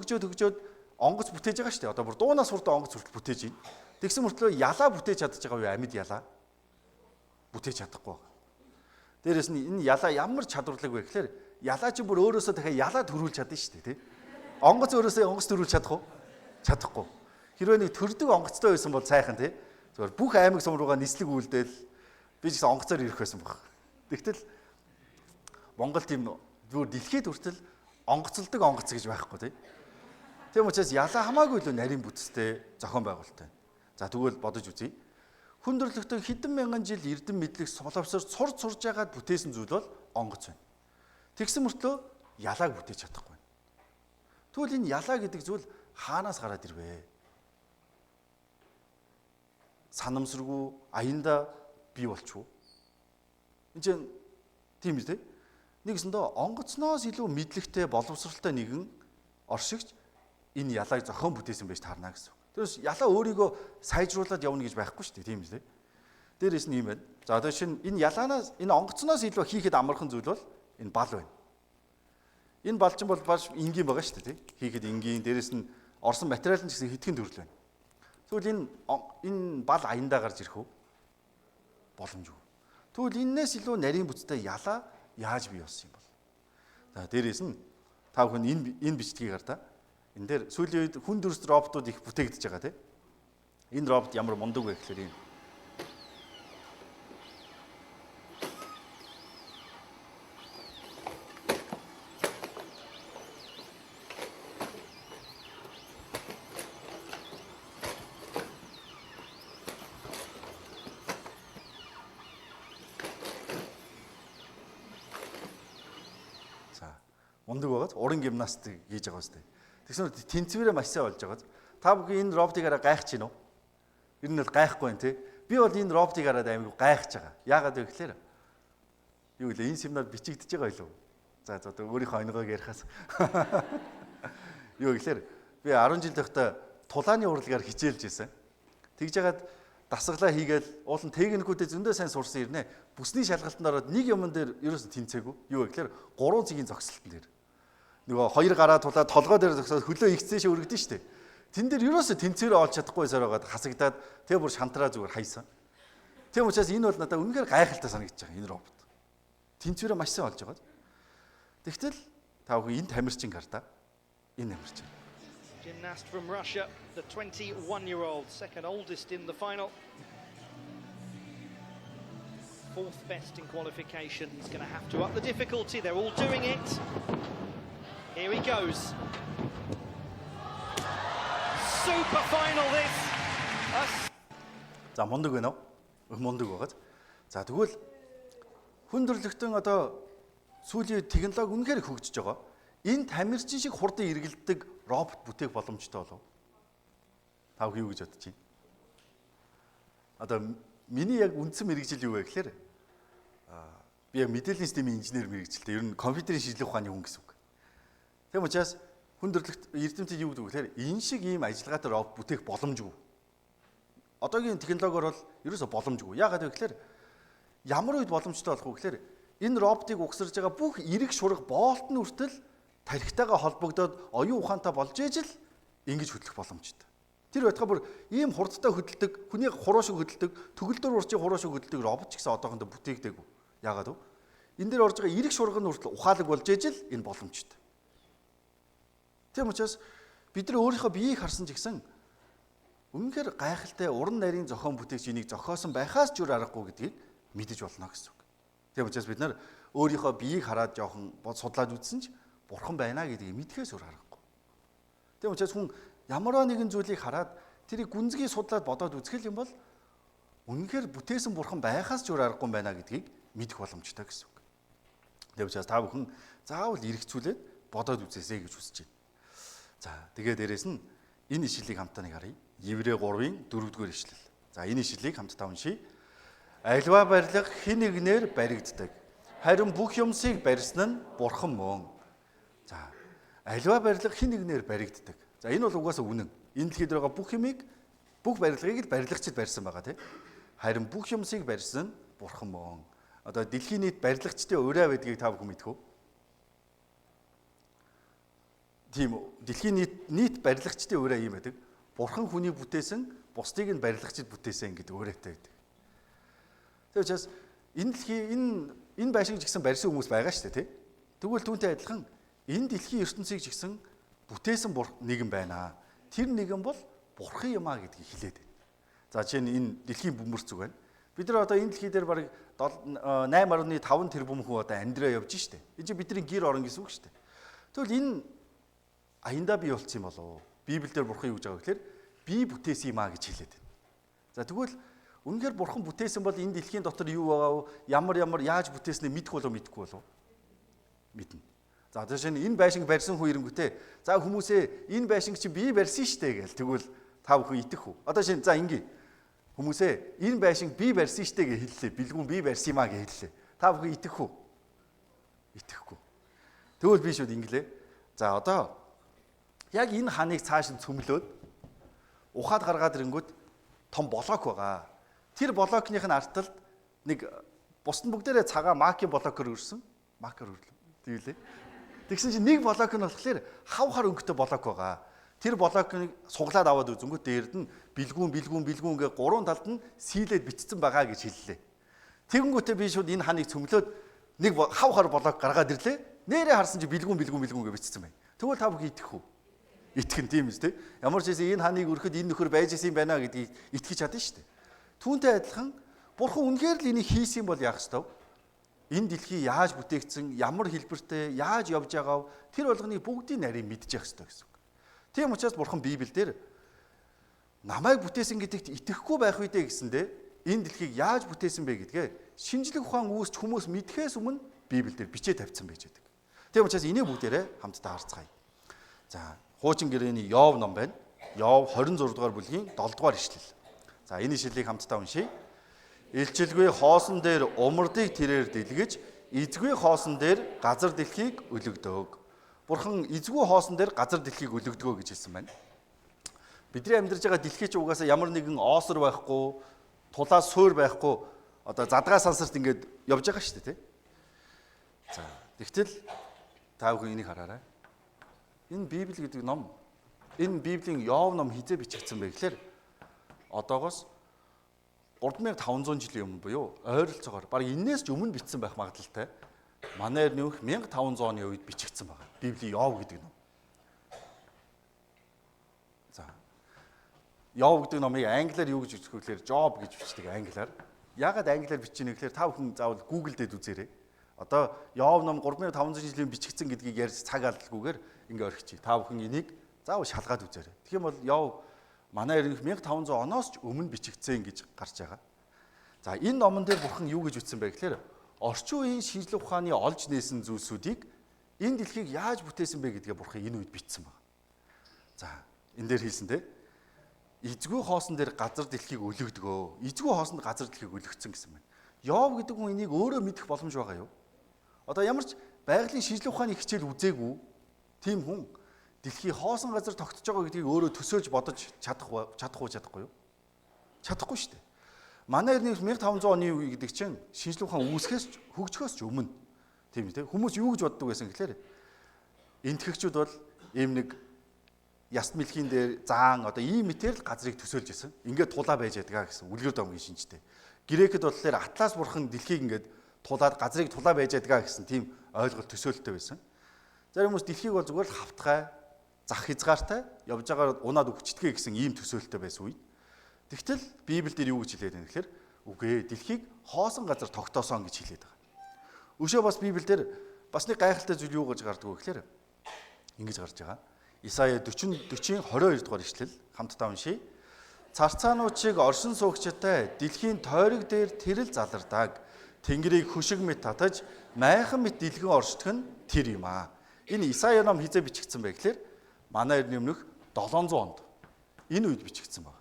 S1: онгоц бүтээж байгаа шүү дээ. Одоо бүр дуунаас хүртэл онгоц хүртэл бүтээж байна. Тэгсэн мөртлөө ялаа бүтээж чадчих байгаа юу? Амьд ялаа бүтээж чадахгүй байгаа. Дээрээс нь энэ ялаа ямар чадварлаг вэ гэхээр ялаа чинь бүр өөрөөсөө дахиад ялаа төрүүлж чадна шүү дээ, тий? Онгоц өөрөөсөө онгоц төрүүлж чадах уу? Чадахгүй. Хэрвээ нэг төрдөг онгоцтой байсан бол сайхан, тий? Зөвхөн бүх аймаг сум руугаа нислэг үйлдээл би ч гэсэн онгоцоор ирэх байсан баг. Тэгтэл Монгол тийм зүгээр дэлхийд хүртэл онгоцолдог онгоц гэж байхгүй, тий? Тийм учраас ялаа хамаагүй илүү нарийн бүтэцтэй зохион байгуулалт байна. За тэгвэл бодож үзье. Хүн төрлөختөө хэдэн мянган жил эрдэм мэдлэг боловсроор сурж байгаад бүтээсэн зүйл бол онгоц байна. Тэгсэн мөртлөө ялааг бүтээж чадахгүй байна. Тэгвэл энэ ялаа гэдэг зүйл хаанаас гараад ирвэ? Санамсаргүй аяндаа бий болчихвоо. Энд чинь тийм үү те? Нэгсэндээ онгоцноос илүү мэдлэгтэй боловсралтай нэгэн оршигч энэ ялааг зохион бүтээсэн байж таарна гэсэн. Тэрс ялаа өөрийгөө сайжруулад явна гэж байхгүй шүү дээ, тийм үү? Дээрээс нь юм байна. За одоо шинэ энэ ялаанаас энэ онгоцноос илүү хийхэд амархан зүйл бол энэ бал байна. Энэ бал чинь бол баш энгийн байгаа шүү дээ, тийм. Хийхэд энгийн, дээрээс нь орсон материал нь ч гэсэн хитгэн төрөл байна. Тэгвэл энэ бал аяндаа гарч ирэх үү? Боломжгүй. Тэгвэл энээс илүү нарийн бүтэцтэй ялаа яаж бий болсон юм бол? За дээрээс нь та бүхэн энэ бичлэгийг хар та. Энэ дээр сүүлийн үед хүн дүрс роботууд их бүтээгдэж байгаа тийм. Энэ робот ямар мундаг вэ гэхээр юм. За мундаг байгаад уран гимнастик хийж байгаа үстэй. Тэгсэн мэт тэнцвэрээ маш сайн болж байгаа. Та бүхэн энэ роботыг гайхаж байна уу? Ер нь бол гайхгүй байна тий. Би бол энэ роботыг хараад аймаг гайхаж байгаа. Яагаад вэ гэхээр юу вэ? Энэ семинар бичигдэж байгаа илүү. За одоо өөрийнхөө оногоог ярихаас. Юу гэхээр би 10 жил тахта тулааны урлагаар хичээлж байсан. Тэгж ягаад дасгалаа хийгээл уулын техникүүдээ зөндөө сайн сурсан ирнэ. Бүсний шалгалтанд ороод нэг юмн дээр ерөөсө тэнцээгүй. Юу вэ гэхээр 3 цигийн зогсолтон дээр. Нөгөө хоёр гараа тулаад толгой дээр зогсоод хөлөө ихцээш өргөдөн штэ. Тэн дээр ерөөсө тэнцвэрээ олж чадахгүйсээр байгаад хасагдаад тэгээ бүр шантраа зүгээр хайсан. Тийм учраас энэ бол надад үнэхээр гайхалтай санагдаж байгаа энэ робот. Тэнцвэрээ маш сайн олж байгаа. Тэгтэл та бүхэн энэ тамирчин карта энэ тамирчин.
S9: Gymnast from Russia, the 21-year-old, second oldest in the final. Fourth best in qualification. He's going to have to up the difficulty. They're all doing it. Here he goes. Super final this.
S1: За мундаг байна уу? Мундаг байгаад. За тэгвэл хүн төрлөختөн одоо сүүлийн технологи үнэхээр хөгжиж байгаа. Энэ тамирчин шиг хурдан эргэлддэг робот бүтээх боломжтой болов. Та бүхэн юу гэж бодож байна? Одоо миний яг үндсэн мэргэжил юу вэ гэхээр би яг мэдээллийн системийн инженер мэргэжилтэй. Ер нь компьютерийн шинжилгээ ухааны хүн гэсэн үг. Тийм учраас хүн төрлөخت эрдэмтэд юу гэдэг вэ гэхээр энэ шиг ийм ажиллагаатай робот бүтээх боломжгүй. Одоогийн технологиор бол ерөөсө боломжгүй. Яагаад вэ гэхээр ямар үед боломжтой болох вэ гэхээр энэ роботыг угсарж байгаа бүх эрэг шураг боолт нь хүртэл тархитайгаа холбогдоод оюун ухаантай болж ижил ингэж хөдлөх боломжтой. Тэр байтугай бүр ийм хурдтай хөдөлдөг, хүний хуруу шиг хөдөлдөг, төгөлдөр урчийн хуруу шиг хөдөлдөг робот ч гэсэн одоохондоо бүтээгдээгүй. Яагаад вэ? Энэ дээр орж байгаа эрэг шураг нь хүртэл ухаалаг болж ижил энэ боломжтой. Тийм учраас бид нар өөрийнхөө биеийг харсан ч гэсэн үнэхээр гайхалтай уран нарийн зохион бүтээгч энийг зохиосон байхаас ч өөр аргагүй гэдгийг мэдэж болно гэсэн үг. Тийм учраас бид нар өөрийнхөө биеийг хараад жоохон судлаад үзсэн ч бурхан байна гэдгийг мэдхээс өөр аргагүй. Тийм учраас хүн ямарваа нэгэн зүйлийг хараад тэрийг гүнзгий судлаад бодоод үзэх юм бол үнэхээр бүтээсэн бурхан байхаас ч өөр аргагүй байна гэдгийг мэдэх боломжтой гэсэн үг. Тийм учраас та бүхэн заавал эргэцүүлээд бодоод үзээсэй гэж хүсэж байна. За тэгээд дээрэс нь энэ ишлэлийг хамтдаа нэг харъя. Еврей 3-ын 4-р ишлэл. За энэ ишлэлийг хамтдаа уншийе. Альва барилга хэн нэгнээр баригддаг. Харин бүх юмсыг барьсан нь бурхан мөн. За альва барилга хэн нэгнээр баригддаг. За энэ бол угаасаа үнэн. Энэ дэлхийд байгаа бүх юмыг, бүх барилгыг л барилгачид барьсан байгаа тийм. Харин бүх юмсыг барьсан Бурхан мөн. Одоо дэлхийн нийт барилгачдын ураа байдгийг та бүхэн мэдэх үү? Тийм үү. Дэлхийн нийт барилгачдын ураа юм байдаг. Бурхан хүнийг бүтээсэн, бусдыг нь барилгачид бүтээсэн гэдэг ураатай байдаг. Тэр учраас энэ дэлхийн энэ байшинг жигсэн барьсан хүмүүс байгаа шүү дээ, тийм. Тэгвэл түүнтэй адилхан энэ дэлхийн ертөнцийг жигсэн бүтээсэн нэгэн байна. Тэр нэгэн бол Бурхан юм а гэдгийг хэлээд байна. За жишээ нь энэ дэлхийн бөмбөр зүг байна. Бид нар одоо энэ дэлхий дээр бараг 8.5 тэрбум хүн одоо амьдраа явж штэ. Энэ чинь бидний гэр орон гэсэн үг штэ. Тэгвэл энэ аяндаа бий болцсон юм болов уу? Библиэлд Бурхан юу гэж байгаа гэхээр би бүтээсэн юм а гэж хэлээд байна. За тэгвэл үнэхээр Бурхан бүтээсэн бол энэ дэлхийн дотор юу байгаа вэ? Ямар яаж бүтээснээ мэдэх болов мэдэхгүй болов? Мэднэ. За жишээ нь энэ байшинг барьсан хүн ирэнгүүтээ за хүмүүсээ энэ байшинг чи би барьсан штэ гээл тэгвэл та бүхэн итгэх үү? Одоо шинэ за ингээ хүмүүсээ энэ байшинг би барьсан штэ гэж хэллээ. Бэлгүүн би барьсан юм а гэж хэллээ. Та бүхэн итгэх үү? Итгэхгүй. Тэгвэл би шууд инглээ. За одоо яг энэ ханыг цааш нь цөмлөөд ухаад гаргаад ирэнгүүт том блок байгаа. Тэр блокных нь арталд нэг бусд нь бүгдээрээ цагаан маркийн блокоор өрсөн. Маркер өрлөө. Тэгэлээ. Тэгсэн чинь нэг блок нь болохоор хав өнгөтэй блок байгаа. Тэр блокыг суглаад аваад үзэнгүүт дээрд нь бэлгүүн гээ гурван талд нь сийлээд бичсэн байгаа гэж хэллээ. Тэгэнгүүтээ би шууд энэ ханыг цөмлөөд нэг хав блок гаргаад ирлээ. Нэрээ харсан чи бэлгүүн гээ бичсэн байна. Тэгвэл та бүхэн итгэх үү? Итгэн тийм үст те. Ямар ч гэсэн энэ ханыг өрөхөд энэ нөхөр байж исэн юм байна гэдгийг итгэж чадна шүү дээ. Түүнтэй адилхан Бурхан үнэхээр л энийг хийсэн бол яах ёстой вэ? Энэ дэлхий яаж бүтээгдсэн, ямар хэлбэртэй, яаж явж байгаав тэр болгоныг бүгдийг нарийн мэдж явах ёстой гэсэн үг. Тийм учраас Бурхан Библиэлд намайг бүтээсэн гэдэгт итгэхгүй байх үедээ гэсэндээ энэ дэлхийг яаж бүтээсэн бэ гэдгээ шинжлэх ухаан үүсч хүмүүс мэдхээс өмнө Библиэлд бичээ тавьсан байж байдаг. Тийм учраас энийг бүгдээрээ хамтдаа харцгаая. За, хуучин гэрээний Йов ном байна. Йов 26 дугаар бүлгийн 7 дугаар ишлэл. За, энэ ишлэлийг хамтдаа уншийе. Илчилгүй хоосон дээр умардыг тэрээр дэлгэж, эзгүй хоосон дээр газар дэлхийг өлөгдөг. Бурхан эзгүй хоосон дээр газар дэлхийг өлөгдгөө гэж хэлсэн байна. Бидний амьдарч байгаа дэлхий ч угаасаа ямар нэгэн оосор байхгүй, тулаа суур байхгүй, одоо задгаа сансарт ингээд явж байгаа шүү дээ, тий. За, тэгтэл та бүхэн энийг хараарай. Энэ Библи гэдэг ном, энэ Библийн Йов ном хизээ бичигдсэн бэ гэхээр одоогоос 3500 жилийн өмнө буюу ойролцоогоор баг энээс ч өмнө бичсэн байх магадлалтай. Манай нөх 1500 оны үед бичигдсэн байна. Библи Йов гэдэг ном. За. Йов гэдэг номыг англиар юу гэж бичдэг вэ? Job гэж бичдэг англиар. Яагаад англиар бичиж байгаа гэхээр та бүхэн заавал Google дээр үзээрэй. Одоо Йов ном 3500 жилийн бичигдсэн гэдгийг ярьж цаг алдалгүйгээр ингээ орхичих. Та бүхэн энийг заавал шалгаад үзээрэй. Тэгэх юм бол Йов манай эрдэнэ 1500 оноос ч өмнө бичигдсэн гэж гарч байгаа. За энэ номон дээр Бурхан юу гэж үтсэн бэ гэхээр орчин үеийн шинжлэх ухааны олж нээсэн зүйлсүүдийг энэ дэлхийг яаж бүтээсэн бэ гэдгээ Бурхан энэ үед бичсэн байна. За энэ дээр хэлсэн те эзгүй хоосон дээр газар дэлхийг өлөгдгөө. Эзгүй хоосонд газар дэлхийг өлөгцсөн гэсэн байна. Йов гэдэг хүн энийг өөрөө мэдэх боломж байгаа юу? Одоо ямар ч байгалийн шинжлэх ухааны хичээл үзээгүй тийм хүн дэлхий хоосон газар тогтож байгаа гэдгийг өөрөө төсөөлж бодож чадахгүй юу? Чадахгүй шүү дээ. Манай эрдэнэ 1500 оны үе гэдэг чинь шинжлэх ухаан үүсгэхээс хөгжихөөс ч өмнө тийм үү? Хүмүүс юу гэж боддог байсан гэхээр энтгэгчүүд бол ийм нэг яс мэлхийн дээр заан одоо ийм мэтэр л газрыг төсөөлж исэн. Ингээд тулаа байж ядгаа гэсэн үлгэр домгийн шинжтэй. Грекэд болохоор Атлас бурхан дэлхийг ингээд тулаад газрыг тулаа байж ядгаа гэсэн тийм ойлголт төсөөлттэй байсан. Зарим хүмүүс дэлхийг бол зүгээр л хавтгай зах хязгаартай явж байгаа унаад өгчдгээ гэсэн ийм төсөөлттэй байсан үед. Тэгтэл Библиэлд юу гэж хэлээд байна гэхээр үгүй дэлхийг хоосон газар тогтоосон гэж хэлээд байгаа. Өшөө бас Библиэлд бас нэг гайхалтай зүйл юу гэж гардаг вэ гэхээр ингэж гарч байгаа. Исая 40-20 22 дугаар ишлэл хамтдаа уншийе. Царцаанууд шиг оршин суугчтай дэлхийн тойрог дээр тэрэл залардаг. Тэнгэрийг хөшиг мэт татаж майхан мэт дэлгэн оршдог нь тэр юм аа. Энэ Исая ном хизээ бичигдсэн бэ гэхээр манай эрдэнэ өмнөх 700 онд энэ үед бичигдсэн байна.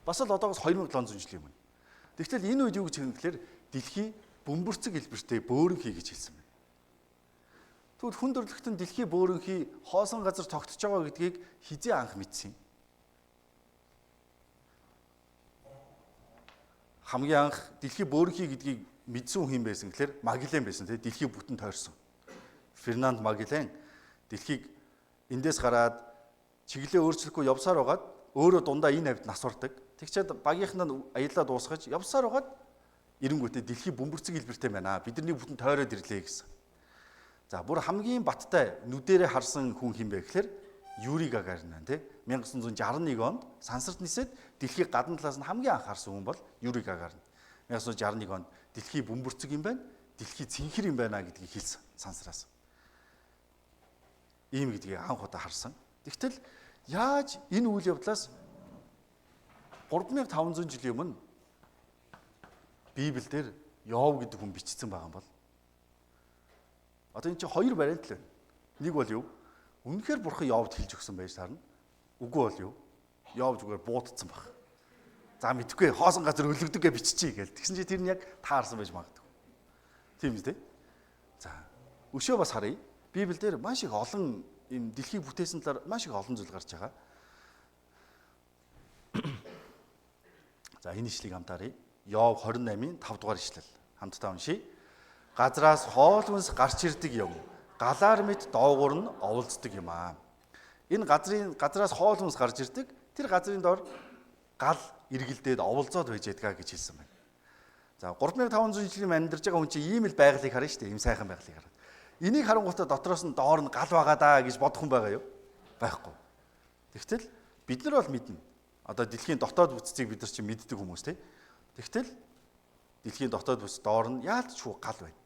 S1: Бас л одоогоос 2700 жилийн өмнө. Тэгвэл энэ үед юу гэж хэлнэ гэхээр дэлхий бөмбөрцөг хэлбэртэй бөөрөн хий гэж хэлсэн байна. Тэгвэл хүн төрлөختөн дэлхий бөөрөнхий хоосон газар тогтож байгаа гэдгийг хизээ анх мэдсэн юм. Хамгийн анх дэлхий бөөрөнхий гэдгийг мэдсэн хүн байсан гэхээр Маgellan байсан тийм дэлхий бүтэн тойрсон. Фернанд Маgellan дэлхийг эндээс гараад чиглэлээ өөрчлөхгүй явсаар байгаад өөрөө дундаа энэ хавьд нас ордог. Тэгчээд багийнхнаа аяллаа дуусгаж явсаар байгаад эренгүүтээ дэлхий бөмбөрцөг хэлбэртэй байна. Бидний бүтэн тойроод ирлээ гэсэн. За бүр хамгийн баттай нүдэрээ харсан хүн хин бэ гэхээр Юрий Гагарин байна тий. 1961 онд сансарт нисээд дэлхийг гадна талаас нь хамгийн анх харсан хүн бол Юрий Гагарин. 1961 онд дэлхий бөмбөрцөг юм байна. Дэлхий цэнхэр юм байна гэдгийг хэлсэн сансараас. Ийм гэдгийг анх удаа харсан. Тэгтэл яаж энэ үйл явдлаас 3500 жилийн өмнө Библиэлд Йов гэдэг хүн бичсэн байгаа юм бол одоо энэ чинь хоёр вариант л байна. Нэг бол юу? Үнэхээр бурхан Йовд хэлж өгсөн байж таарна. Үгүй бол юу? Йов зүгээр буудсан баг. За мэдгүй хоосон газар өлөгдөг гэж биччихье гээл. Тэгсэн чинь тэр нь яг таарсан байж магадгүй. Тийм үү? За өшөө бас харъя. Библиэлд маш их олон ийм дэлхийг бүтээсэн талаар маш их олон зүйл гарч байгаа. За энэ ишлэгийг хамтааръя. Йов 28-ийн 5 дугаар ишлэл. Хамтдаа уншийе. Газраас хоол хүнс гарч ирдэг юм. Галаар мэд доогуур нь оволцдог юм аа. Энэ газраас хоол хүнс гарч ирдэг. Тэр газрын доор гал эргэлдээд оволцоод байж байгаа гэж хэлсэн байна. За 3500 жилийн амьдарч байгаа хүн чинь ийм л байгалыг харна шүү дээ. Ийм сайхан байгалыг харна. Энийг харангуйтаа дотроос нь доор нь гал байгаа даа гэж бодох хүн байгаа юу? Байхгүй. Тэгтэл бид нар бол мэднэ. Одоо дэлхийн дотоод бүтцийг бид нар чинь мэддэг хүмүүс тийм. Тэгтэл дэлхийн дотоод бүс доор нь яалтчгүй гал байна.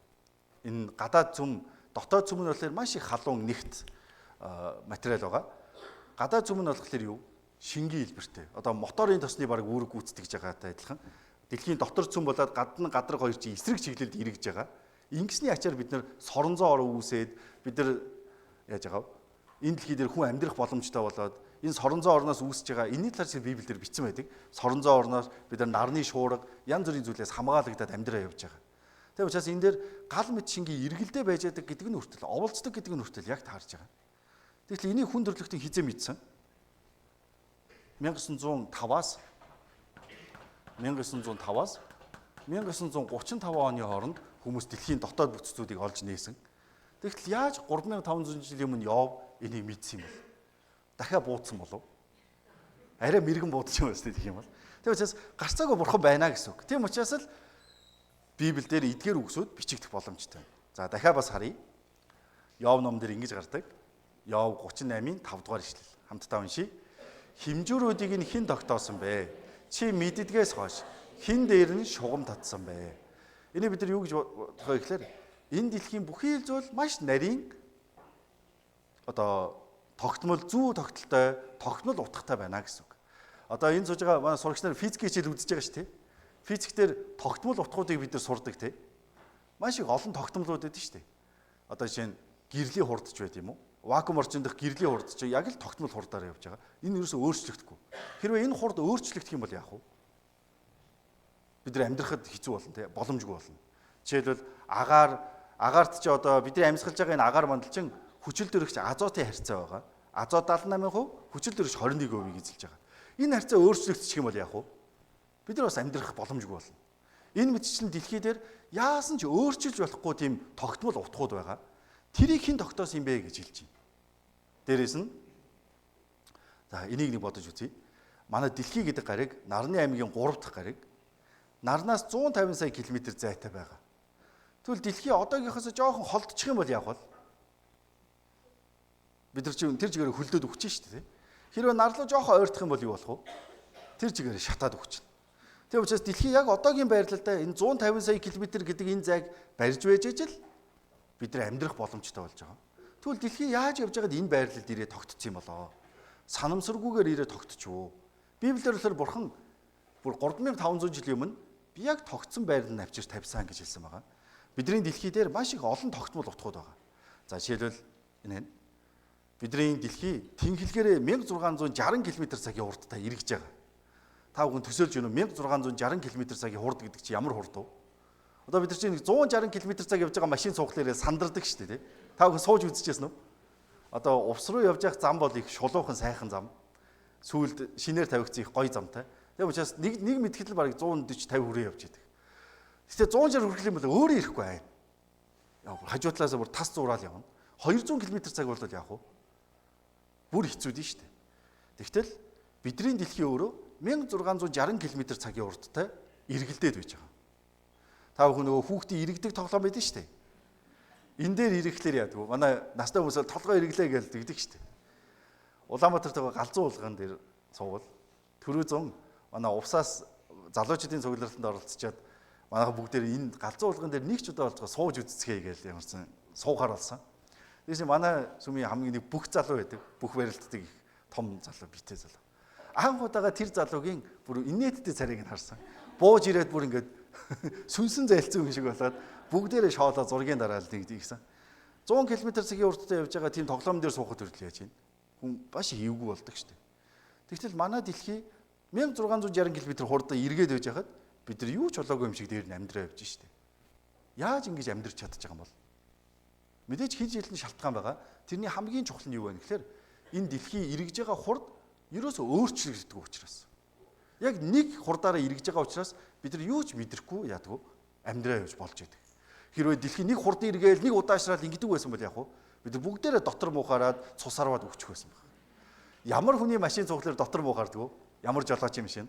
S1: Энэ гадаад цөм, дотоод цөм нь болохоор маш их халуун нэгт материал байгаа. Гадаад цөм нь болохоор юу? Шингийн хэлбэртэй. Одоо моторын тосны баг үүрэг гүйцэтгэж байгаатай адилхан. Дэлхийн дотор цөм болоод гадар хоёр чи эсрэг чиглэлд эргэж байгаа. Ингэсний ачаар бид нар соронзоо орон үүсээд бид нар яаж байгаа вэ? Энэ дэлхий дээр хүн амьдрах боломжтой болоод энэ соронзоо орноос үүсэж байгаа энэний талаар чи Библиэлд бичсэн байдаг. Соронзоо орноос бид нар нарны шуурга янз бүрийн зүйлээс хамгаалагдаад амьдраа явж байгаа. Тийм учраас энэ дээр гал мэд шингийн эргэлдээ байж байгаа гэдэг нь хүртэл оволцдог гэдэг нь хүртэл яг таарж байгаа. Тэгвэл энийг хүн төрлөختөнд хизээ мэдсэн. 1905-аас 1935 оны хооронд хүмүүс дэлхийн дотоод бүтцүүдийг олж нээсэн. Тэгвэл яаж 3500 жилийн өмнө Йов энийг мэдсэн юм бол? Дахиад буудсан болов? Арай мэрэгэн буудаж юм байна гэх юм бол. Тийм учраас гарцаагүй бурхан байна гэсэн үг. Тийм учраас л Библиэлд эдгээр үгсүүд бичигдэх боломжтой. За дахиад бас харъя. Йов ном дээр ингэж гардаг. Йов 38-ийн 5 дугаар ишлэл. Хамтдаа уншийе. Химжүүрүүдийг нь хэн тогтоосон бэ? Чи мэддгээс хойш хэн дээр нь шугам татсан бэ? Энийг бид нар юу гэж бодох вэ гэхээр энэ дэлхийн бүхий л зүйл маш нарийн одоо тогтмол зүү тогтолтой, тогтмол утгатай байна гэсэн үг. Одоо энэ сууж байгаа манай сурагч нар физикийн хичээл үзэж байгаа шүү дээ. Физиктэр тогтмол утгуудыг бид нар сурдаг тий. Маш их олон тогтмолууд байдаг шүү дээ. Одоо жишээ нь гэрлийн хурдч байт юм уу? Вакуум орчин дэх гэрлийн хурд чи яг л тогтмол хурдаар явж байгаа. Энэ юусоо өөрчлөгдөхгүй. Хэрвээ энэ хурд өөрчлөгдөх юм бол яах вэ? Бид нар амьдрахад хэцүү болно тий, боломжгүй болно. Жишээлбэл агаарт чи одоо бидний амьсгалж байгаа энэ агаар мандал чин хүчил дөрөгч азотын харьцаа байгаа. Азот 78%, хүчил дөрөгч 21% эзэлж байгаа. Энэ харьцаа өөрчлөгдчих юм бол яах вэ? Бид нар бас амьдрах боломжгүй болно. Энэ мэтчлэн дэлхий дээр яасан ч өөрчилж болохгүй тийм тогтмол утгууд байгаа. Тэрийг хэн тогтоосон юм бэ гэж хэлж байна. Дээрээс нь за энийг нэг бодож үзье. Манай дэлхий гэдэг гариг Нарны аймгийн 3 дахь гариг. Нарнаас 150 сая км зайтай байгаа. Тэгвэл дэлхий одоогийнхоос жоохон холдчих юм бол яах вэ? Бид нар чинь тэр чигээр хөлдөөд өгч шүү дээ. Хэрвээ нар руу жоохон ойртох юм бол юу болох вэ? Тэр чигээр шатаад өгч. Тийм учраас дэлхий яг одоогийн байрлалдаа энэ 150 сая км гэдэг энэ зайг барьж байж ижил бид нар амьдрах боломжтой болж байгаа. Тэгвэл дэлхий яаж явж байгаад энэ байрлалд ирээ тогтцсон юм болоо? Санамсаргүйгээр ирээ тогтчихвоо. Библиэр болохоор бурхан бүр 3500 жилийн өмнө би яг тогтсон байрлал нь авчир тавьсан гэж хэлсэн байгаа. Бидний дэлхий дээр маш их олон тогтмол утгууд байгаа. За жишээлбэл энэ бидний дэлхий тэнхилгээрээ 1660 км/цагийн хурдтай эргэж байгаа. Та бүхэн төсөөлж өгнө 1660 км/цагийн хурд гэдэг чинь ямар хурд вэ? Одоо бид нар чинь 160 км/цаг явж байгаа машин суухлаараа сандардаг шүү дээ, тий. Та бүхэн сууж үзчихсэн үү? Одоо увс руу явж явах зам бол их шулуухан сайхан зам. Сүүлд шинээр тавигдсан их гоё замтай. Тийм учраас нэг мэдхэд л бараг 140 50 хүрээ явж идэг. Гэтэ 160 хүрэх юм бол өөрөө ирэхгүй аа. Хажуу талаас бүр тас зураал явна. 200 км/цаг бол яах вэ? Бүр хэцүү дээ шүү дээ. Тэгтэл бидний дэлхий өөрөө 1660 км/цагийн урттай эргэлдээд байж байгаа. Та бүхэн нөгөө хүүхдийн иргэдэг тоглоом байдаг шүү дээ. Энэ дээр ирэхлээр яадаг вэ? Манай настай хүмүүс толгой эргэлээ гэж дэгдэг шүү дээ. Улаанбаатар галзуу уулган дээр суувал төрөө 100 манай увсаас залуучуудын цугларалтанд оролцоод манайха бүгдээр энэ галзуу уулган дээр нэг ч удаа болж сууж үзцгээе гэж ямарсан суухаар болсон. Тэгээс манай сүмийн хамгийн нэг бүх залуу байдаг. Бүх барилддаг их том залуу, битээ залуу. Анх удаага тэр залуугийн бүр инээдтэй царайг нь харсан. Бууж ирээд бүр ингээд сүнсэн зайлцсан юм шиг болоод бүгдээрээ шоолоо зургийн дараалал нэгдсэн. 100 км/цагийн урттай явж байгаа тийм тоглоом дээр суухад хүртэл яаж юм. Хүн баш хийвгүй болдог шүү дээ. Тэгтэл манай дэлхий 1660 км хурдтай эргээд байж хахад бид нар юу ч болоогүй юм шиг дээр нь амьдраа явж шүү дээ. Яаж ингэж амьдрч чадчих байгаа юм бол? Мэдээж хин жилийн шалтгаан байгаа. Тэрний хамгийн чухал нь юу вэ гэхээр энэ дэлхий эргэж байгаа хурд ерөөсөө өөрчлөгддөг учраас. Яг нэг хурдаараа эргэж байгаа учраас бид нар юу ч мэдрэхгүй яадаг амьдраа явж болж байдаг. Хэрвээ дэлхий нэг хурдан эргээл нэг удаашраад ингэдэг байсан бол яах вэ? Бид нар бүгдээрээ дотор муухаараад цус харваад өгчих байсан баг. Ямар хүний машин цуглаар дотор муухаардаг вэ? Ямар жолооч юм шин.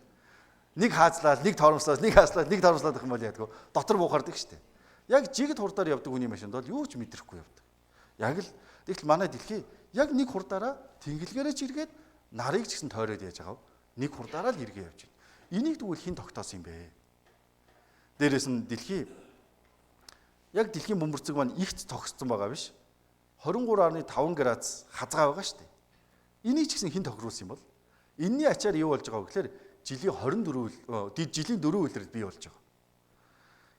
S1: Нэг хаазлаад, нэг торомслаад, нэг хаазлаад, нэг торомслаад гэх юм бол яадаг вэ? Дотор муухаардаг шүү дээ. Яг жигд хурдаар явдаг хүний машинд бол юу ч мэдрэхгүй явдаг. Яг л тэгтэл манай дэлхий яг нэг хурдаараа тэнглэгээрээ ч эргээд нарыг ч гэсэн тойроод яаж байгаа вэ? Нэг хурдаараа л эргээ явж байна. Энийг тэгвэл хэн тогтоосон юм бэ? Дээрээс нь дэлхий яг дэлхийн бөмбөрцөг маань ихт тогтсон байгаа биш. 23.5 градус хазгаа байгаа шүү дээ. Энийг ч гэсэн хэн тохируулсан юм бол? Энийний ачаар юу болж байгаа вэ гэхээр жилийн 4 үлрэл бий болж байгаа.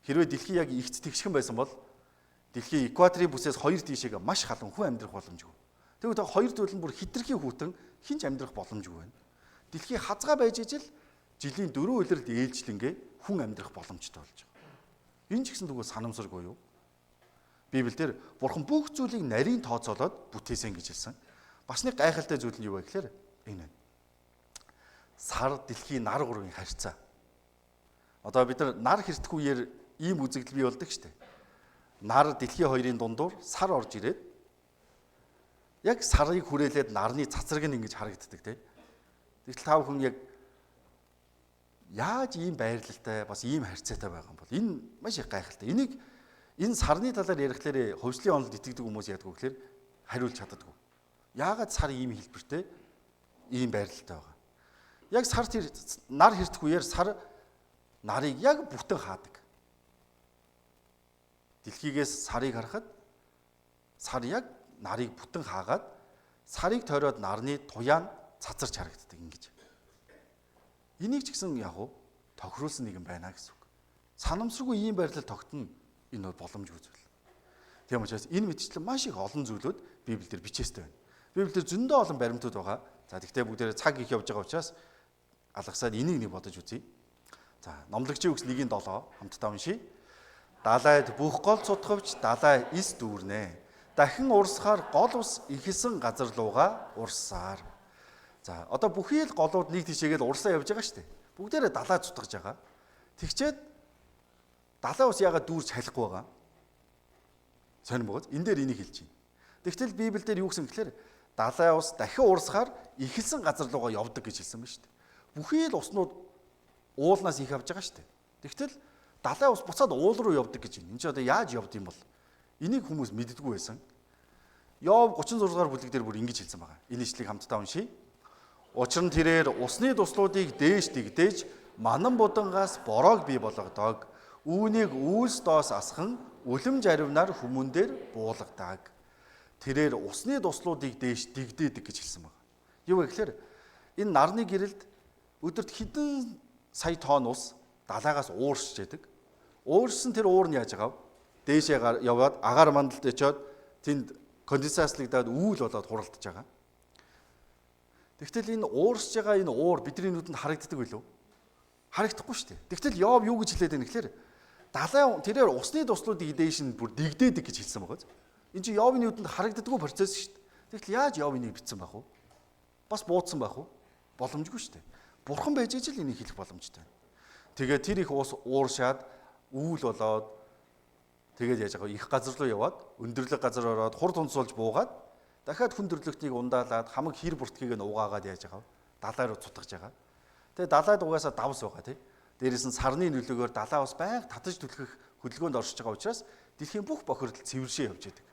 S1: Хэрвээ дэлхий яг ихт тэгшхэн байсан бол дэлхий экваторын бүсээс 2 тийшээгээ маш халуун хүн амьдрах боломжгүй. Тэгвэл та 2 зүйл нь бүр хитрхи хүүтэн хинч амьдрах боломжгүй байна. Дэлхий хазгаа байж ижил жилийн 4 үлрэлд ээлжлэнгээ хүн амьдрах боломжтой болж байгаа. Энэ ч гэсэн тэгвэл санамсаргүй юу? Библиэлд Бурхан бүх зүйлийг нарийн тооцоолоод бүтээсэн гэж хэлсэн. Бас нэг гайхалтай зүйл нь юу вэ гэхээр энэ. Сар дэлхийн нар гурвын харьцаа. Одоо бид нар хэртэх үеэр ийм үзэгдэл бий болдог шүү дээ. Нар дэлхийн хоёрын дундуур сар орж ирээд яг сарыг хүрээлээд нарны цацраг нь ингэж харагддаг тийм. Тэгтэл та бүхэн яг яаж ийм байрлалтай бас ийм харьцаатай байгаа юм бол энэ маш их гайхалтай. Энэ сарны талаар ярихлаар хөвслийн онолд итгэдэг хүмүүс яадаг вэ гэхээр хариулж чаддаггүй. Яагаад сар ийм хэлбэртэй ийм байрлалтай байгаа? Яг сар тэр нар хэртэх үеэр сар нарыг яг бүтэн хаадаг. Дэлхийгээс сарыг харахад сар яг нарыг бүтэн хаагаад сарыг тойроод нарны туяа нь цацарч харагддаг ингэж. Энийг ч гэсэн яг тохируулсан нэг юм байна гэсэн үг. Санамсаргүй ийм байрлал тогтно энэ бол боломжгүй зүйл. Тийм учраас энэ мэтчлэн маш их олон зүйлүүд Библиэлд бичээстэй байна. Библиэлд зөндөө олон баримтууд байгаа. За тэгтээ бүгдээрээ цаг их явж байгаа учраас алгасаад энийг нэг бодож үзье. За номлогчийн үгс 1:7 хамтдаа уншийе. Далайд бүх гол цутгавч далай эс дүүрнэ. Дахин урсахаар гол ус ихэлсэн газар лууга урссаар. За одоо бүхий л голууд нэг тишээгээл урсаа явж байгаа шүү дээ. Бүгдээрээ далай цутгаж байгаа. Тэгчээд далай ус яагаад дүүрч халихгүй байгаа? Сонирм бод. Энэ дээр энийг хэлж байна. Тэгтэл Библиэлд юу гэсэн гэхээр далай ус дахин урсахаар ихэлсэн газар лууга явдаг гэж хэлсэн байна шүү дээ. Бүхий л уснууд уулнаас их авж байгаа шүү дээ. Тэгтэл далай ус буцаад уул руу явдаг гэж байна. Энд чинь одоо яаж явд юм бол? Энийг хүмүүс мэддэггүй байсан. Йов 36 дугаар бүлэг дээр бүр ингэж хэлсэн байгаа. Энэ ишлэгийг хамтдаа уншийе. Учир нь тэрээр усны дуслуудыг дээш дэгдээж манан будангаас бороог бий болгодог. Үүнийг үйлс доос асхан үлэм жаривнаар хүмүүн дээр буулгадаг. Тэрээр усны дуслуудыг дээш дэгдээдэг гэж хэлсэн байна. Юу вэ гэхээр энэ нарны гэрэлд өдөрт хэдэн сая тонн ус далайгаас уурсч яадаг. Уурсан тэр уур нь яаж байгаа вэ? Дээшээ яваад агаар мандалд очиод тэнд конденсацлагдаад үүл болоод хуралдаж байгаа. Тэгтэл энэ уурсж байгаа энэ уур бидний нүдэнд харагддаг билүү? Харагдахгүй шүү дээ. Тэгтэл Йов юу гэж хэлээд байна гэхээр далайн тэрээр усны туслуудыг дээш нь бүр дэгдээдэг гэж хэлсэн байгаа. Энэ чинь Йовны нүдэнд харагддаггүй процесс шүү дээ. Тэгвэл яаж Йовныг бичсэн байх вэ? Бас буудсан байх уу? Боломжгүй шүү дээ. Бурхан байж ижил энийг хэлэх боломжтой. Тэгээд тэр их ус ууршаад үүл болоод тэгээд яаж байгаа их газар руу яваад өндөрлөг газар ороод хурд унцуулж буугаад дахиад хүндрэлтнийг ундаалаад хамаг хэр бүртгийг нь угаагаад яаж байгаа далай руу цутгаж байгаа. Тэгээд далайд угаасаа давс байгаа тий. Дээрээс нь сарны нөлөөгөөр далай ус байнга татаж түлхэх хөдөлгөөнд оршиж байгаа учраас дэлхийн бүх бохирдол цэвэршээ явж байдаг.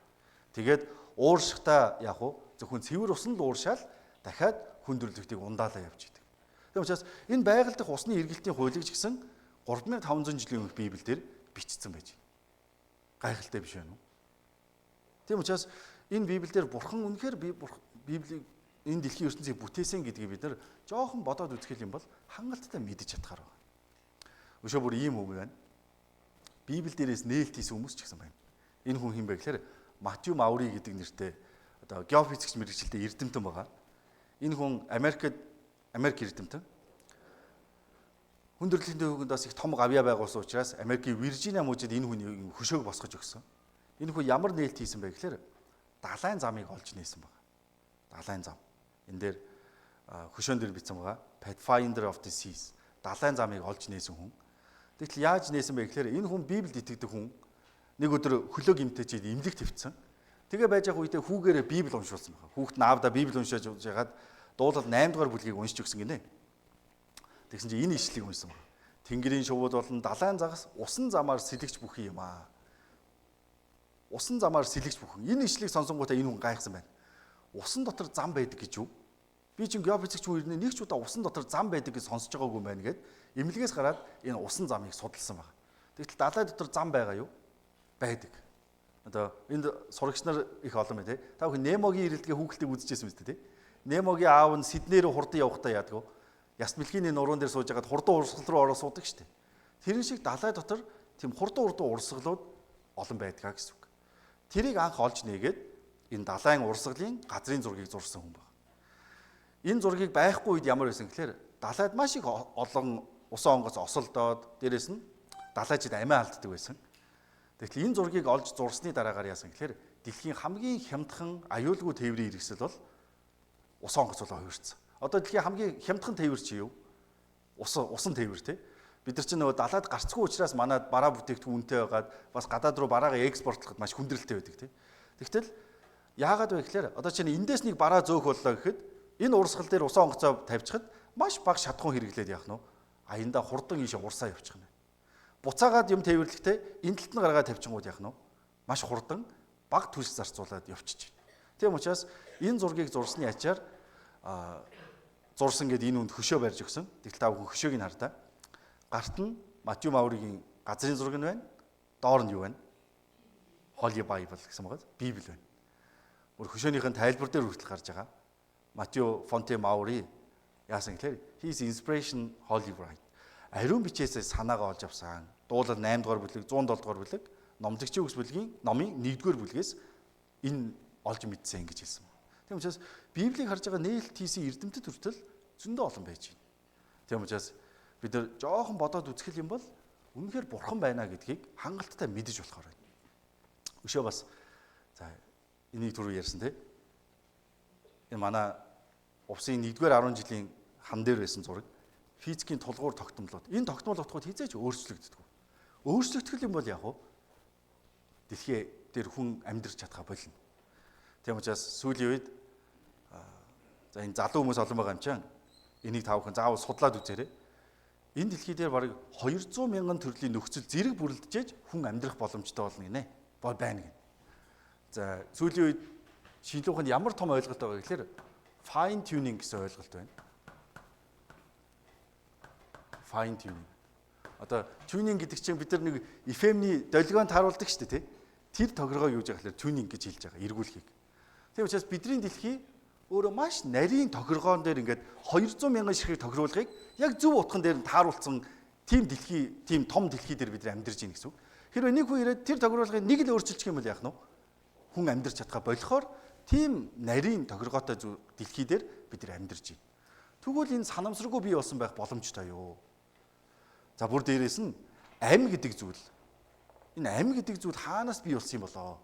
S1: Тэгээд ууршихтаа яг уу зөвхөн цэвэр усан л ууршаал дахиад хүндрэлтийг ундаалаа явж байдаг. Тийм учраас энэ байгаль дахь усны эргэлтийн хуулийг ч гэсэн 3500 жилийн өмнөх Библиэлд бичсэн байж байна. Гайхалтай биш байна уу? Тийм учраас энэ Библиэлд Бурхан үнэхээр Библийг энэ дэлхийн ертөнцийг бүтээсэн гэдгийг бид нар жоохон бодоод үзэх юм бол хангалттай мэдэж чадхаар байна. Өшөө бүр ийм үг байна. Библи дээрээс нээлт хийсэн хүмүүс ч гэсэн байна. Энэ хүн хэн бэ гэхээр Матью Маури гэдэг нэртэй одоо геофизикч мэргэжилтэй эрдэмтэн байгаа. Энэ хүн Америк эрдэмтэн. Хүндрэлтийн төвөнд бас их том гавьяа байгуулсан учраас Америкийн Виржиниа мужид энэ хүний хөшөөг босгож өгсөн. Энэ хүн ямар нээлт хийсэн бэ гэхээр далайн замыг олж нээсэн байна. Далайн зам. Энэ дээр хөшөөн дээр бичсэн байгаа. Pathfinder of the Seas. Далайн замыг олж нээсэн хүн. Тэгтэл яаж нээсэн бэ гэхээр энэ хүн Библиэд итгэдэг хүн. Нэг өдөр хөлөө гимтээчээд имлэг твцсэн. Тэгээ байж байгаа үедээ хүүгээрээ Библи уншуулсан байна. Хүүхэд наавда Библи уншааж байгаад дуулал 8 дугаар бүлгийг уншиж өгсөн гинэ. Тэгсэн чинь энэ ишлэгийг уншсан байна. Тэнгэрийн шувууд болон далайн загас усан замаар сэлгэж бүхий юм аа. Усан замаар сэлгэж бүхэн. Энэ ишлэгийг сонсонгуудаа энэ хүн гайхсан байна. Усан дотор зам байдаг гэж юу? Би чинь геофизикч үерний нэг ч удаа усан дотор зам байдаг гэж сонсож байгаагүй байна гэд имлэгээс гараад энэ усан замыг судалсан байна. Тэгтэл далай дотор зам байгаа юу? Байдаг. Одоо энд сурагч нар их олон байна тий. Та бүхэн Немогийн ирэлтгээ хүүхэлтэйг үзчихсэн мэт тий. Немогийн аав нь Сидней рүү хурдан явахдаа яадаг вэ? Яс мэлхийний нуруунд дээр сууж байгаад хурдан урсгал руу ороод суудаг шүү дээ. Тэрэн шиг далай дотор тийм хурдан урсгалууд олон байдгаа гэсэн үг. Тэрийг анх олж нээгээд энэ далайн урсгалын газрын зургийг зурсан хүн байна. Энэ зургийг байхгүй үед ямар байсан гэхээр далайд маш их олон усан онгоц осолдоод дээрэс нь далайчид амиа алддаг байсан. Тэгэхээр энэ зургийг олж зурсны дараагаар яасан гэхээр дэлхийн хамгийн хямдхан аюулгүй тээврийн хэрэгсэл бол усан онгоц болоо хувирсан. Одоо дэлхийн хамгийн хямдхан тээвэр чи юу? Усан тээвэр тий. Бид нар чинь нөгөө далайд гарцгүй учраас манад бараа бүтээгдэхүүн үнэтэй байгаад бас гадаад руу бараагаа экспортлоход маш хүндрэлтэй байдаг тий. Тэгтэл яагаад вэ гэхээр одоо чинь эндээс нэг бараа зөөх боллоо гэхэд энэ урсгал дээр усан онгоцоо тавьчихад маш бага шатхуун хэрэглээд яах нь аянда хурдан ийшээ урсаа явчих юм. Буцаагаад юм тээвэрлэхдээ энэ талд нь гаргаад тавьчихгууд яах нь маш хурдан бага түлс зарцуулаад явчих чинь. Тийм учраас энэ зургийг зурсны ачаар зурсан гэдэг энэ үнд хөшөө барьж өгсөн. Тэгтэл та бүхэн хөшөөг нь хардаа. Гарт нь Матью Мауригийн газрын зураг нь байна. Доор нь юу байна? Holy Bible гэсэн байгаа. Библи байна. Өөр хөшөөнийхэн тайлбар дээр хүртэл гарч байгаа. Матью Фонте Маури яасан гэхээр his inspiration holy write. Ариун бичээсээ санаагаа олж авсан. Дуулал 8 дугаар бүлэг, 107 дугаар бүлэг, номдөгчийн үгс бүлгийн номын 1-р бүлгээс энэ олж мэдсэн гэж хэлсэн. Тийм учраас Библийг харж байгаа нээлт хийсэн эрдэмтэд хүртэл зөндөө олон байж байна. Тийм учраас бид нар жоохон бодоод үзэх юм бол үнэхээр бурхан байна гэдгийг хангалттай мэдэж болохоор байна. Өшөө бас за энийг түрүү ярьсан тийм. Энэ манай увсын 1-р 10 жилийн хан дээр байсан зураг физикийн тулгуур тогтмолууд. Энэ тогтмол утгууд хизээч өөрчлөгддөг. Өөрчлөгдөх юм бол яг уу дэлхий дээр хүн амьдрч чадхаа болно. Тийм учраас сүүлийн үед за энэ залуу хүмүүс олон байгаа юм чинь энийг та бүхэн заавал судлаад үзээрэй. Энэ дэлхий дээр бараг 200 мянган төрлийн нөхцөл зэрэг бүрэлдэжээж хүн амьдрах боломжтой болно гинэ. Байна гин. За сүүлийн үед шинжлэх ухаанд ямар том ойлголт байгаа гэхээр fine tuning гэсэн ойлголт байна. Fine tuning. Одоо tuning гэдэг чинь бид нар нэг FM-ний долгионд харуулдаг шүү дээ, тий? Тэр тохиргоо юу гэж яхахлаар tuning гэж хэлж байгаа, эргүүлэхийг. Тийм учраас бидний дэлхий өөрөө маш нарийн тохиргоон дээр ингээд 200 мянган ширхэг тохируулгыг яг зөв утхан дээр нь тааруулсан тийм дэлхий, тийм том дэлхий дээр бид нар амьдарч байна гэсэн үг. Хэрвээ нэг хүн ирээд тэр тохируулгыг нэг л өөрчилчих юм бол яах нь вэ? Хүн амьдрч чадхаа болохоор тийм нарийн тохиргоотой дэлхий дээр бид нар амьдарч байна. Тэгвэл энэ санамсаргүй бий болсон байх боломжтой юу? За бүр дээрээс нь амь гэдэг зүйл Энэ ам гэдэг зүйл хаанаас бий болсон юм болоо?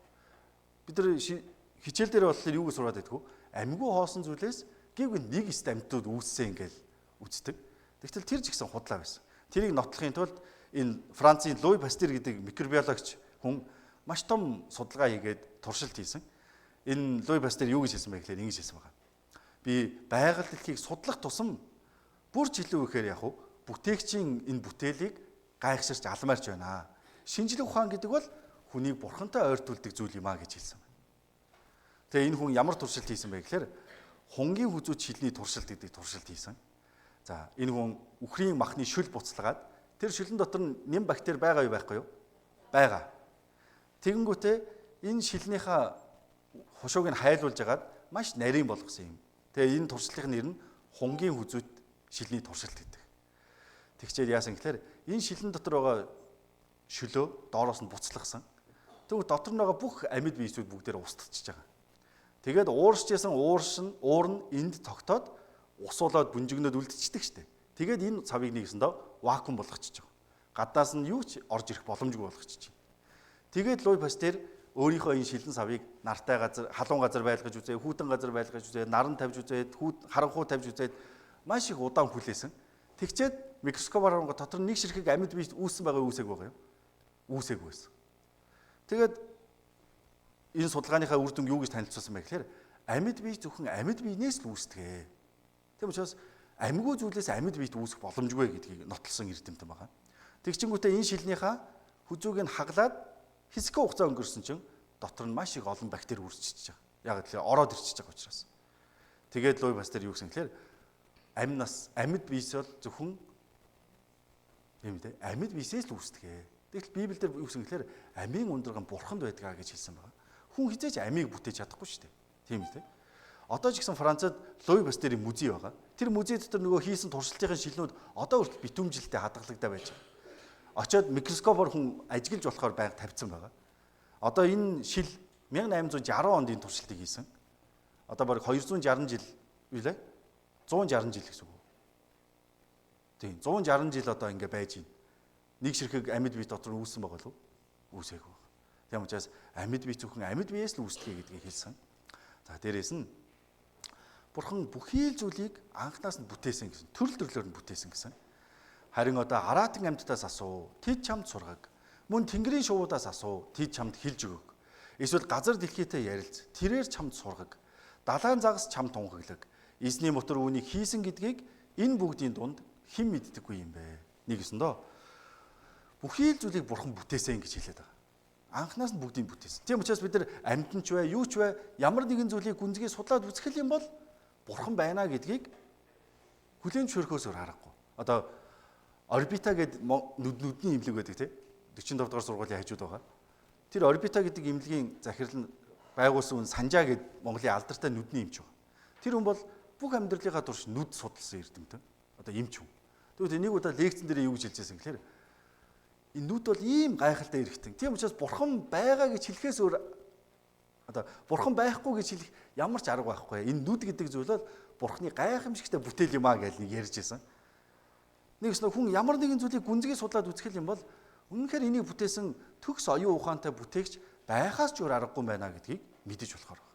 S1: Бид нар хичээл дээр болохоор юу гэж сураад байдгүй? Амьгүй хоосон зүйлээс гівгүй нэг эст амьтууд үүссэн ингээл үздэг. Тэгтэл тэр ч гэсэн худлаа байсан. Тэрийг нотлохын тулд энэ Францын Луи Пастер гэдэг микробиологч хүн маш том судалгаа хийгээд туршилт хийсэн. Энэ Луи Пастер юу гэж хэлсэн бэ гэхээр ингэж хэлсэн байна. Би байгаль дэлхийг судлах тусам бүр ч илүү ихээр яг бүтээгчийн энэ бүтээлийг гайхширч алмаарч байна. Шинжлэх ухаан гэдэг бол хүнийг бурхантай ойртуулдаг зүйл юм а гэж хэлсэн. Тэгээ энэ хүн ямар туршилт хийсэн бэ гэхээр хонгийн хүзүүт шилний туршилт гэдэг туршилт хийсэн. За энэ хүн үхрийн махны шүл буцалгаад тэр шүлэн дотор нэм бактери байгаа юу байхгүй юу? Байгаа. Тэгэнгүүтээ энэ шилнийхаа хушууг нь хайлуулж агаад маш нарийн болгосон юм. Тэгээ энэ туршилтын нэр нь хонгийн хүзүүт шилний туршилт гэдэг. Тэгчээр яасан гэхээр энэ шилэн дотор байгаа шөлөө доороос нь буцлагсан. Тэгвэл дотор нь байгаа бүх амьд биесүүд бүгдээр устдчихж байгаа. Тэгээд ууршижсэн уур нь энд тогтоод усуулаад бүнжигнөд үлдчихдэг штеп. Тэгээд энэ цавыг нэгсэндээ вакуум болгочихж байгаа. Гаднаас нь юу ч орж ирэх боломжгүй болгочихж байна. Тэгээд Луи Пастер өөрийнхөө энэ шилэн савыг нартай газар, халуун газар байлгаж үзээ, хүүтэн газар байлгаж үзээ, наран тавьж үзээд, харанхуу тавьж үзээд маш их удаан хүлээсэн. Тэгчээд микроскопоор харангуй дотор нэг ширхэг амьд бие үүссэн байгаа үүсэг байгаа юу? Үүсээгүй байсан. Тэгээд энэ судалгааныхаа үр дүн юу гэж танилцуулсан бэ гэхээр амьд бие зөвхөн амьд биенээс л үүсдэг. Тийм учраас амьгүй зүйлээс амьд биет үүсэх боломжгүй гэдгийг нотлсон эрдэмтэн байгаа. Тэгчингүүтээ энэ шилнийхаа хүзүүг нь хаглаад хэсэг хугацаа өнгөрсөн чинь дотор нь маш их олон бактери үржиж байгаа. Яг л ороод ирчихэж байгаа учраас. Тэгээд Луи Пастер юу гэсэн гэхээр амьд биес бол зөвхөн юм дээ. Амьд биесээс л үүсдэг. Тэгвэл Библиэлд юу гэсэн гэхээр амийн ундраган бурханд байдгаа гэж хэлсэн байгаа. Хүн хизээч амийг бүтээж чадахгүй шүү дээ. Тийм үү? Одоо ч гэсэн Францад Луи Пастерийн музей байгаа. Тэр музей дотор нөгөө хийсэн туршилтын шилнүүд одоо хүртэл битүүмжилтэй хадгалагдаа байж байгаа. Очоод микроскопоор хүн ажиглаж болохоор байнга тавьсан байгаа. Одоо энэ шил 1860 онд энэ туршилтыг хийсэн. Одоо бараг 260 жил үлээ. 160 жил гэсэн үг. Тийм 160 жил одоо ингэ байж байна. Нэг ширхэг амьд бие дотор үүссэн байгаа л үү? Үүсээгүй байна. Тийм учраас амьд бие зөвхөн амьд биеэс л үүсдэг гэдгийг хэлсэн. За дээрэс нь Бурхан бүхий л зүйлийг анхнаас нь бүтээсэн гэсэн. Төрөл төрлөөр нь бүтээсэн гэсэн. Харин одоо араатан амьтдаас асуу, тэд чамд сургаг. Мөн тэнгэрийн шувуудаас асуу, тэд чамд хэлж өгөг. Эсвэл газар дэлхийтэй ярилц, тэрээр чамд сургаг. Далайн загас чамд тунхаглаг. Эзний мотор үүнийг хийсэн гэдгийг энэ бүгдийн дунд хэн мэддэггүй юм бэ? Нэгэсэндөө бүхий л зүйлийг Бурхан бүтээсэн гэж хэлээд байгаа. Анхнаас нь бүгдийг бүтээсэн. Тийм учраас бид нар амьтан ч бай, юу ч бай, ямар нэгэн зүйлийг гүнзгий судлаад үзэх юм бол Бурхан байна гэдгийг хүлээн зөвшөөрөхөөс харахгүй. Одоо орбита гэдэг нүдний имлэг байдаг тийм 45 дугаар сургуулийн хажууд байгаа. Тэр орбита гэдэг имлэгийн захирал нь байгуулсан санжаа гэдэг Монголын алдартай нүдний эмч байгаа. Тэр хүн бол бүх амьдралынхаа турш нүд судалсан эрдэмтэн. Одоо эмч хүн. Тэгвэл нэг удаа лекцэн дээр юу гэж хэлжсэн гэхээр энэ нүд бол ийм гайхалтай эрхтэн. Тийм учраас Бурхан байгаа гэж хэлэхээс өөр одоо Бурхан байхгүй гэж хэлэх ямар ч арга байхгүй. Энэ нүд гэдэг зүйл бол Бурханы гайхамшигтай бүтээл юм а гэж нэг ярьж байсан. Нэгс нөх хүн ямар нэгэн зүйлийг гүнзгий судлаад үзэх юм бол үнэнхээр энийг бүтээсэн төгс оюун ухаантай бүтээгч байхаас ч өөр аргагүй байна гэдгийг мэдэж болохоор байна.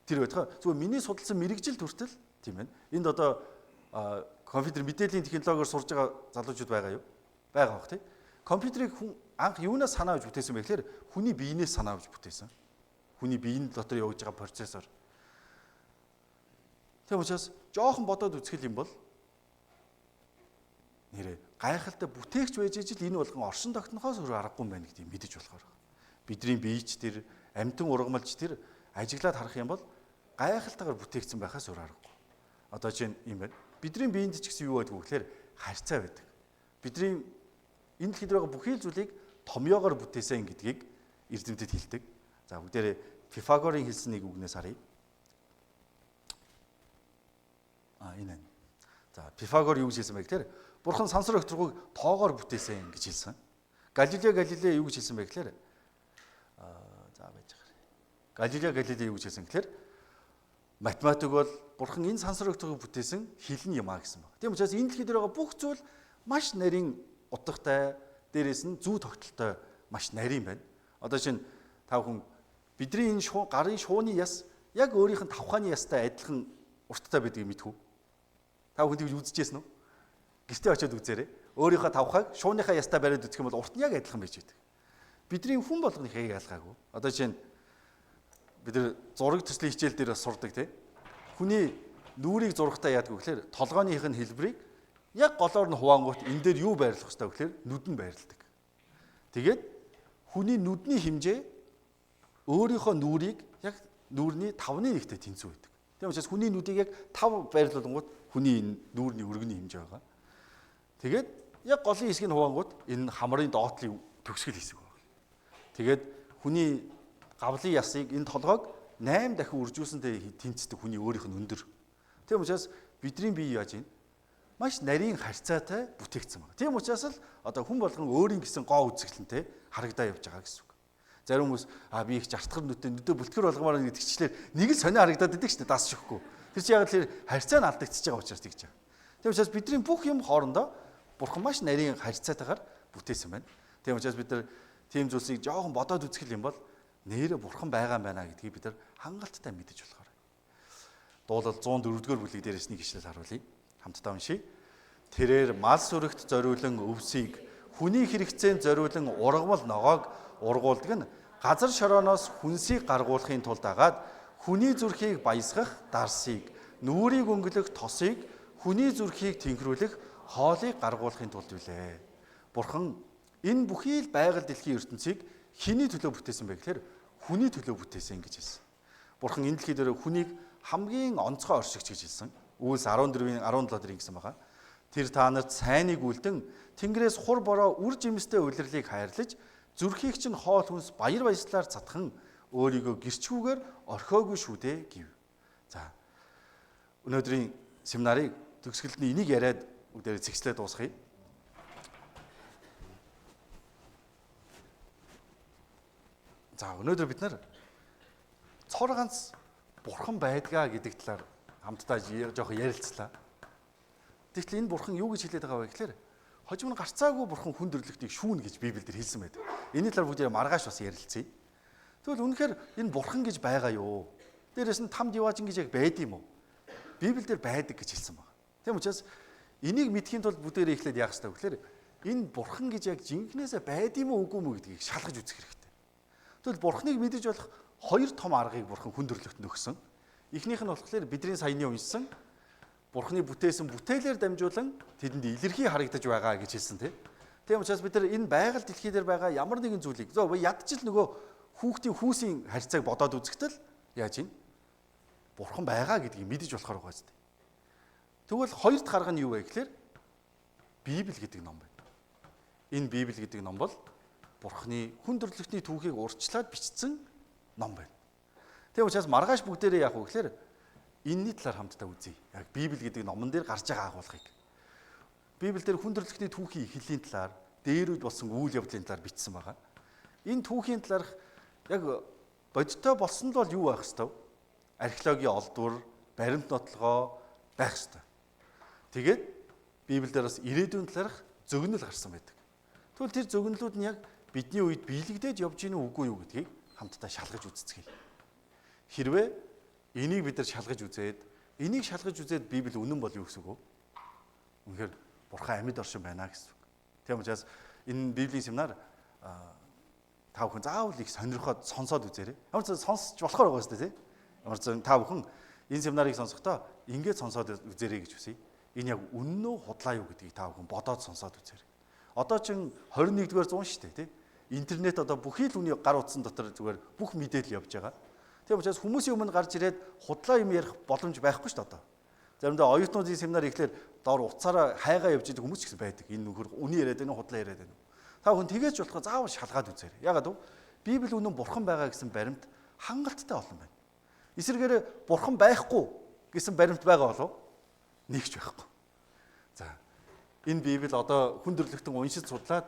S1: Тэр байтугай зүгээр миний судалсан мэрэгжил төртөл тийм ээ. Энд одоо компьютер мэдээллийн технологиор сурж байгаа залуучууд байгаа юу? Байгаа бох тийм. Компьютерийг хүн анх юунаас санаа авч бүтээсэн бэ гэхээр хүний биенээс санаа авч бүтээсэн. Хүний биеийн дотор явж байгаа процессор. Тийм учраас жоохон бодоод үзэх юм бол нэрээ гайхалтай бүтээгч байж ижил энэ болгон оршин тогтнохоос өөр аргагүй юм байна гэдгийг мэдэж болохоор. Бидний биеч тэр амьтан ургамалч тэр ажиглаад харах юм бол гайхалтайгаар бүтээгдсэн байхаас өөр аргагүй. Одоо чинь юм байна. Бидний биеинд ч гэсэн юу байдг вэ гэхээр харьцаа байдаг. Бидний энэ дэлхийд байгаа бүхий л зүйлийг томьёогоор бүтээсэн гэдгийг эрдэмтэд хэлдэг. За бүгдээрээ Пифагорын хэлсэн нэг үгнээс харъя. Энэ. За Пифагор юу гэж хэлсэн бэ гэхээр Бурхан сансар өгтргүйг тоогоор бүтээсэн гэж хэлсэн. Галилей юу гэж хэлсэн бэ гэхээр за байж байгаа. Галилей юу гэж хэлсэн гэхээр математик бол Бурхан энэ сансар өгтргүйг бүтээсэн хэлэн юм а гэсэн байна. Тийм учраас энэ дэлхийд байгаа бүх зүйл маш нарийн утгатай, дээрээс нь зүү тогтолтой маш нарийн байна. Одоо чинь та бүхэн бидний энэ гарын шууны яс яг өөрийнх нь тавхааны ястай адилхан урттай байдгийг мэдв үү? Та бүхэн тэгж үзчихсэн үү? Гэртээ очиод үзээрэй. Өөрийнхөө тавхаг шууныхаа ястай бариад үзэх юм бол урт нь яг адилхан байж байдаг. Бидний хүн болгоных яг ялгаагүй. Одоо чинь бид нар зураг төслийн хичээл дээр бас сурдаг тийм. Хүний нүрийг зурхтаа яадаг вэ гэхээр толгойнх нь хэлбэрийг яг голоор нь хуваангуут энэ дээр юу байрлах ёстой вэ гэхээр нүд нь байрладаг. Тэгээд хүний нүдний хэмжээ өөрийнхөө нүрийг яг нүрний 5/1-тэй тэнцүү байдаг. Тийм учраас хүний нүдийг яг 5 байрлуулангууд хүний энэ нүрний өргөний хэмжээ байгаа. Тэгээд яг голын хэсгийг хуваангууд энэ хамрын доотлын төгсгөл хэсэг байна. Тэгээд хүний гавлын ясыг энэ толгойг 8 дахин үржүүлсэнтэй тэнцдэг хүний өөрийнх нь өндөр. Тийм учраас бидний бие яаж юм? Маш нарийн харьцаатай бүтээгдсэн байна. Тийм учраас л одоо хүн болгон өөрийн гэсэн гоо үзэсгэлэнтэй харагдаа явж байгаа гэсэн үг. Зарим хүмүүс би их жартгар нүдээ бүлтгэр болгомоор гэдэгчлэр нэг л сонио харагдаад идэг шүү дээ, дас шихгүй. Тэр чинь яг л харьцаа нь алдагдчихж байгаа учраас тэгж байгаа. Тийм учраас бидний бүх юм хоорондоо Бурхан маш нарийн харьцаатайгаар бүтээсэн байна. Тийм учраас бид нар тийм зүйлсийг жоохон бодоод үзэх юм бол нэрэ Бурхан байгаа юм байна гэдгийг бид нар хангалттай мэдэж болохоор. Дуулал 104-р бүлэг дээрээс нэг ишлэл харуулъя. Хамтдаа уншийе. Тэрээр мал сүрэгт зориулан өвсийг, хүний хэрэгцээнд зориулан ургамал ногоог ургуулдаг нь газар шорооноос хүнсийг гаргуулахын тулд агаад хүний зүрхийг баясгах дарсыг, нүрийг өнгөлөх тосыг, хүний зүрхийг тэнхрүүлэх хоолыг гаргуулахын тулд билээ. Бурхан энэ бүхий л байгаль дэлхийн ертөнцийг хэний төлөө бүтээсэн бэ гэхээр хүний төлөө бүтээсэн гэж хэлсэн. Бурхан энэ дэлхий дээр хүнийг хамгийн онцгой оршигч гэж хэлсэн. Үйлс 14-ийн 17 дээр ингэсэн байгаа. Тэр та нарт сайныг үлдэн Тэнгэрээс хур бороо үр жимстэй улирлыг хайрлаж зүрхийг чинь хоол хүнс баяр баясгалаар цатхан өөрийгөө гэрчгүүгээр орхиогүй шүү дээ гэв. За өнөөдрийн семинарыг төгсгөлд нь энийг яриад үгээр зэгслээ дуусгая. За өнөөдөр бид нар цор ганц Бурхан байдгаа гэдэг талаар хамтдаа жоохон ярилцлаа. Тэгвэл энэ Бурхан юу гэж хэлээд байгаа вэ гэхээр хожим нь гарцаагүй Бурхан хүн төрлөختийг шүүн гэж Библиэлд хэлсэн байдаг. Энэ талаар бүгд маргааш бас ярилцъя. Тэгвэл үнэхээр энэ Бурхан гэж байгаа юу? Дээрээс нь там диваажин гэж яг байд юм уу? Библиэлд байдаг гэж хэлсэн байна. Тийм учраас энийг мэдхийн тулд бүгдээрээ эхлээд яах ёстой вэ гэхээр энэ Бурхан гэж яг жинхнээсээ байд юм уу үгүй юм уу гэдгийг шалгаж үзэх хэрэгтэй. Тэгвэл Бурханыг мэдэж болох хоёр том аргыг Бурхан хүн төрлөختөнд өгсөн. Эхнийх нь болохоор бидний саяны уншсан Бурханы бүтээсэн бүтээлээр дамжуулан тэдэнд илэрхий харагдаж байгаа гэж хэлсэн тийм учраас бид нар энэ байгаль дэлхий дээр байгаа ямар нэгэн зүйлийг ядчил нөгөө хүүхдийн хүүсийн харьцааг бодоод үзэхдээ яаж юм Бурхан байгаа гэдгийг мэдэж болохоор байгаа зү. Тэгвэл хоёр дахь арга нь юу вэ гэхээр Библи гэдэг ном байна. Энэ Библи гэдэг ном бол Бурханы хүн төрлөختний түүхийг урьдчилаад бичсэн ном байна. Тийм учраас маргааш бүгдээрээ яах вэ гэхээр энэний талаар хамтдаа үзье. Яг Библи гэдэг номон дээр гарч байгаа агуулгыг. Библиэлд хүн төрлөختний түүхийн эхлэлийн талаар, дээрүүд болсон үйл явдлын талаар бичсэн байгаа. Энэ түүхийн талаарх яг бодиттой болсон л бол юу байх ёстой вэ? Археологийн олдвор, баримт нотлогоо байх ёстой. Тэгээд Библиэлд бас ирээдүйн талаарх зөгнөл гарсан байдаг. Тэгвэл тэр зөгнөлүүд нь яг бидний үед биелэгдээд явж гинүү үгүй юу гэдгийг хамтдаа шалгаж үзцгээе. Хэрвээ энийг бид нар шалгаж үзээд, энийг шалгаж үзээд Библи үнэн бол юу гэсэн үг вэ? Үнэхээр Бурхан амьд оршин байна гэсэн үг. Тийм учраас энэ Библийн семинар та бүхэн заавал их сонирхоод сонсоод үзээрэй. Ямар ч сонсч болохоор байгаа шүү дээ, тийм. Ямар ч та бүхэн энэ семинарыг сонсохдоо ингэж сонсоод үзээрэй гэж хүсье. Энэ яг үнэн үү худлаа юу гэдгийг та бүхэн бодоод сонсоод үзээрэй. Одоо чин 21-р зуун шүү дээ, тийм. Интернет одоо бүхий л үний гар утсан дотор зүгээр бүх мэдээлэл явж байгаа. Тийм учраас хүмүүсийн өмнө гарч ирээд худлаа юм ярих боломж байхгүй шүү дээ одоо. Заримдаа оюутнуудын семинар ихлээр доор уцаараа хайгаа явж идэг хүмүүс ч гэсэн байдаг. Энэ нөхөр үний яриад байна, худлаа яриад байна. Та бүхэн тэгээж болохоо заавал шалгаад үзээрэй. Ягаад вэ? Библи үнэн Бурхан байгаа гэсэн баримт хангалттай олон байна. Эсвэргээр Бурхан байхгүй гэсэн баримт байгаа болов? Нэгч байхгүй. За энэ Библи одоо хүн төрлөختөн уншиж судлаад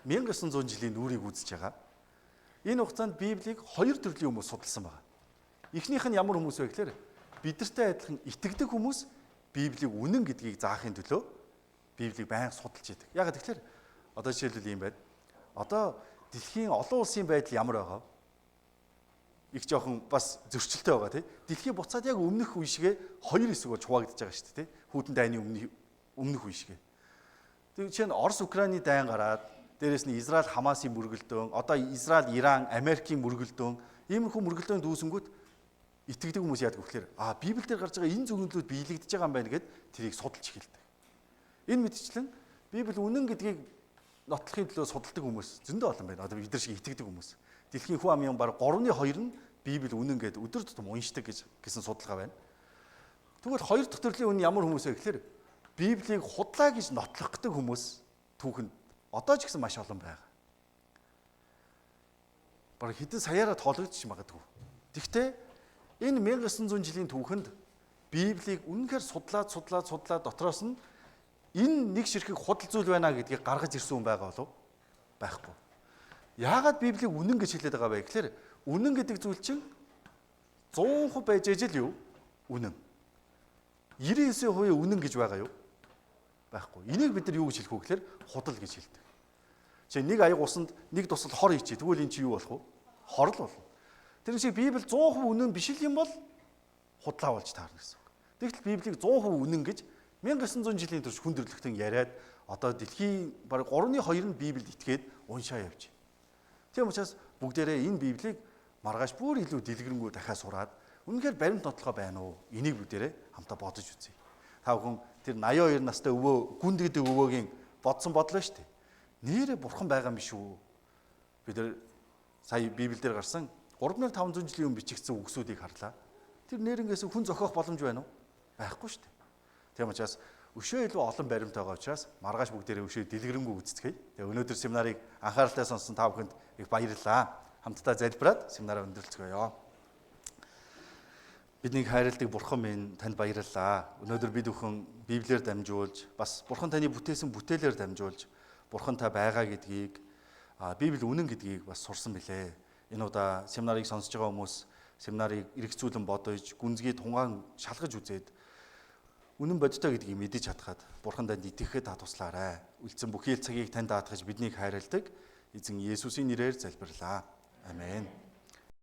S1: 1900 жилийн нүрийг үзэж байгаа. Энэ хугацаанд Библийг хоёр төрлийн хүмүүс судалсан байна. Эхнийх нь ямар хүмүүс вэ гэхээр бидэртэй адилхан итгэдэг хүмүүс Библийг үнэн гэдгийг заахын төлөө Библийг байнга судалж идэг. Ягаад гэвэл одоо жишээлбэл юм байна. Одоо дэлхийн олон улсын байдал ямар байгаа? Их жоохон бас зөрчилтэй байгаа тий. Дэлхий буцаад яг өмнөх үе шигээ хоёр хэсэг болж хуваагдаж байгаа шүү дээ тий. Хүйтэн дайны өмнөх үе шигээ. Тэг чинь Орос Украины дайн гараад дээрэс нь Израиль Хамасын мөргөлдөөн, одоо Израиль Иран Америкийн мөргөлдөөн, иймэрхүү мөргөлдөөн дүүсэнгүүт итгэдэг хүмүүс яадаг вэ гэхээр Библиэлд гарч байгаа энэ зөвнөлүүд биелэгдэж байгаа юм байна гэд тэрийг судалж эхэлдэг. Энэ мэдчлэн Библи үнэн гэдгийг нотлохын төлөө судалдаг хүмүүс зөндөө олон байна. Одоо бид нар шиг итгэдэг хүмүүс. Дэлхийн хүн амын баг 3/2 нь Библи үнэн гэд өдөр тутам уншдаг гэсэн судалгаа байна. Тэгвэл хоёр дахь төрлийн үнэн ямар хүмүүс вэ гэхээр Библийг худлаа гэж нотлох гэдэг хүмүүс түүхэнд одоо ч гэсэн маш олон байгаа. Бараг хэдэн саяараа тоологдчих магадгүй. Тэгвэл энэ 1900 жилийн түүхэнд Библийг үнэнхээр судлаад дотроос нь энэ нэг ширхэг худал зүйл байна гэдгийг гаргаж ирсэн хүн байгаа болов? Байхгүй. Яагаад Библийг үнэн гэж хэлээд байгаа вэ гэхээр үнэн гэдэг зүйл чинь 100% байж ижил юу? Үнэн. 99% үнэн гэж байгаа юу? Байхгүй. Энийг бид нар юу гэж хэлэх вэ гэхээр худал гэж хэлдэг. Чи нэг аяг усанд нэг тусал хор хийчих. Тэгвэл эн чи юу болох вэ? Хор л болно. Тэр шиг Библи 100% үнэн биш л юм бол худлаа болж таарна гэсэн үг. Тэгтэл Библийг 100% үнэн гэж 1900 жилийн турш хүндрэлтэн яриад одоо дэлхийн бараг 3/2 нь Библиэд итгээд уншаа явж байна. Тийм учраас бүгдээрээ энэ Библийг маргааш бүр илүү дэлгэрэнгүй дахиад сураад үнэхээр баримт нотлохоо байна уу? Энийг бүгдээрээ хамтаа бодож үзье. Та бүхэн тэр 82 настай өвөө гүнд гэдэг өвөөгийн бодсон бодлоо шүү дээ. Нээрээ бурхан байгаа юм биш үү? Бид нар сая Библиэлд гарсан 3500 жилийн өмнө бичигдсэн үгсүүдийг харлаа. Тэр нэрнгээс хүн зохиох боломж байна уу? Байхгүй шүү дээ. Тийм учраас өшөө илүү олон баримт байгаа учраас маргааш бүгдээрээ өшөө дэлгэрэнгүй үздэцгээе. Тэгээ өнөөдөр семинарыг анхааралтай сонссон та бүхэнд их баярлалаа. Хамтдаа залбираад семинараа өндөрлцгөөё. Биднийг хайрладаг бурхан минь танд баярлалаа. Өнөөдөр бид бүхэн Библиэр дамжуулж бас бурхан таны бүтээсэн бүтээлээр дамжуулж бурхан та байгаа гэдгийг Библи үнэн гэдгийг бас сурсан билээ. Энэ удаа семинарыг сонсож байгаа хүмүүс семинарыг эргэцүүлэн бодож, гүнзгий тунгаан шалгаж үзээд үнэн бодтой гэдгийг мэдэж чадхад бурхан танд итгэхэд та туслаарай. Үлдсэн бүхий л цагийг танд даатгаж биднийг хайрладаг эзэн Есүсийн нэрээр залбирлаа. Амен.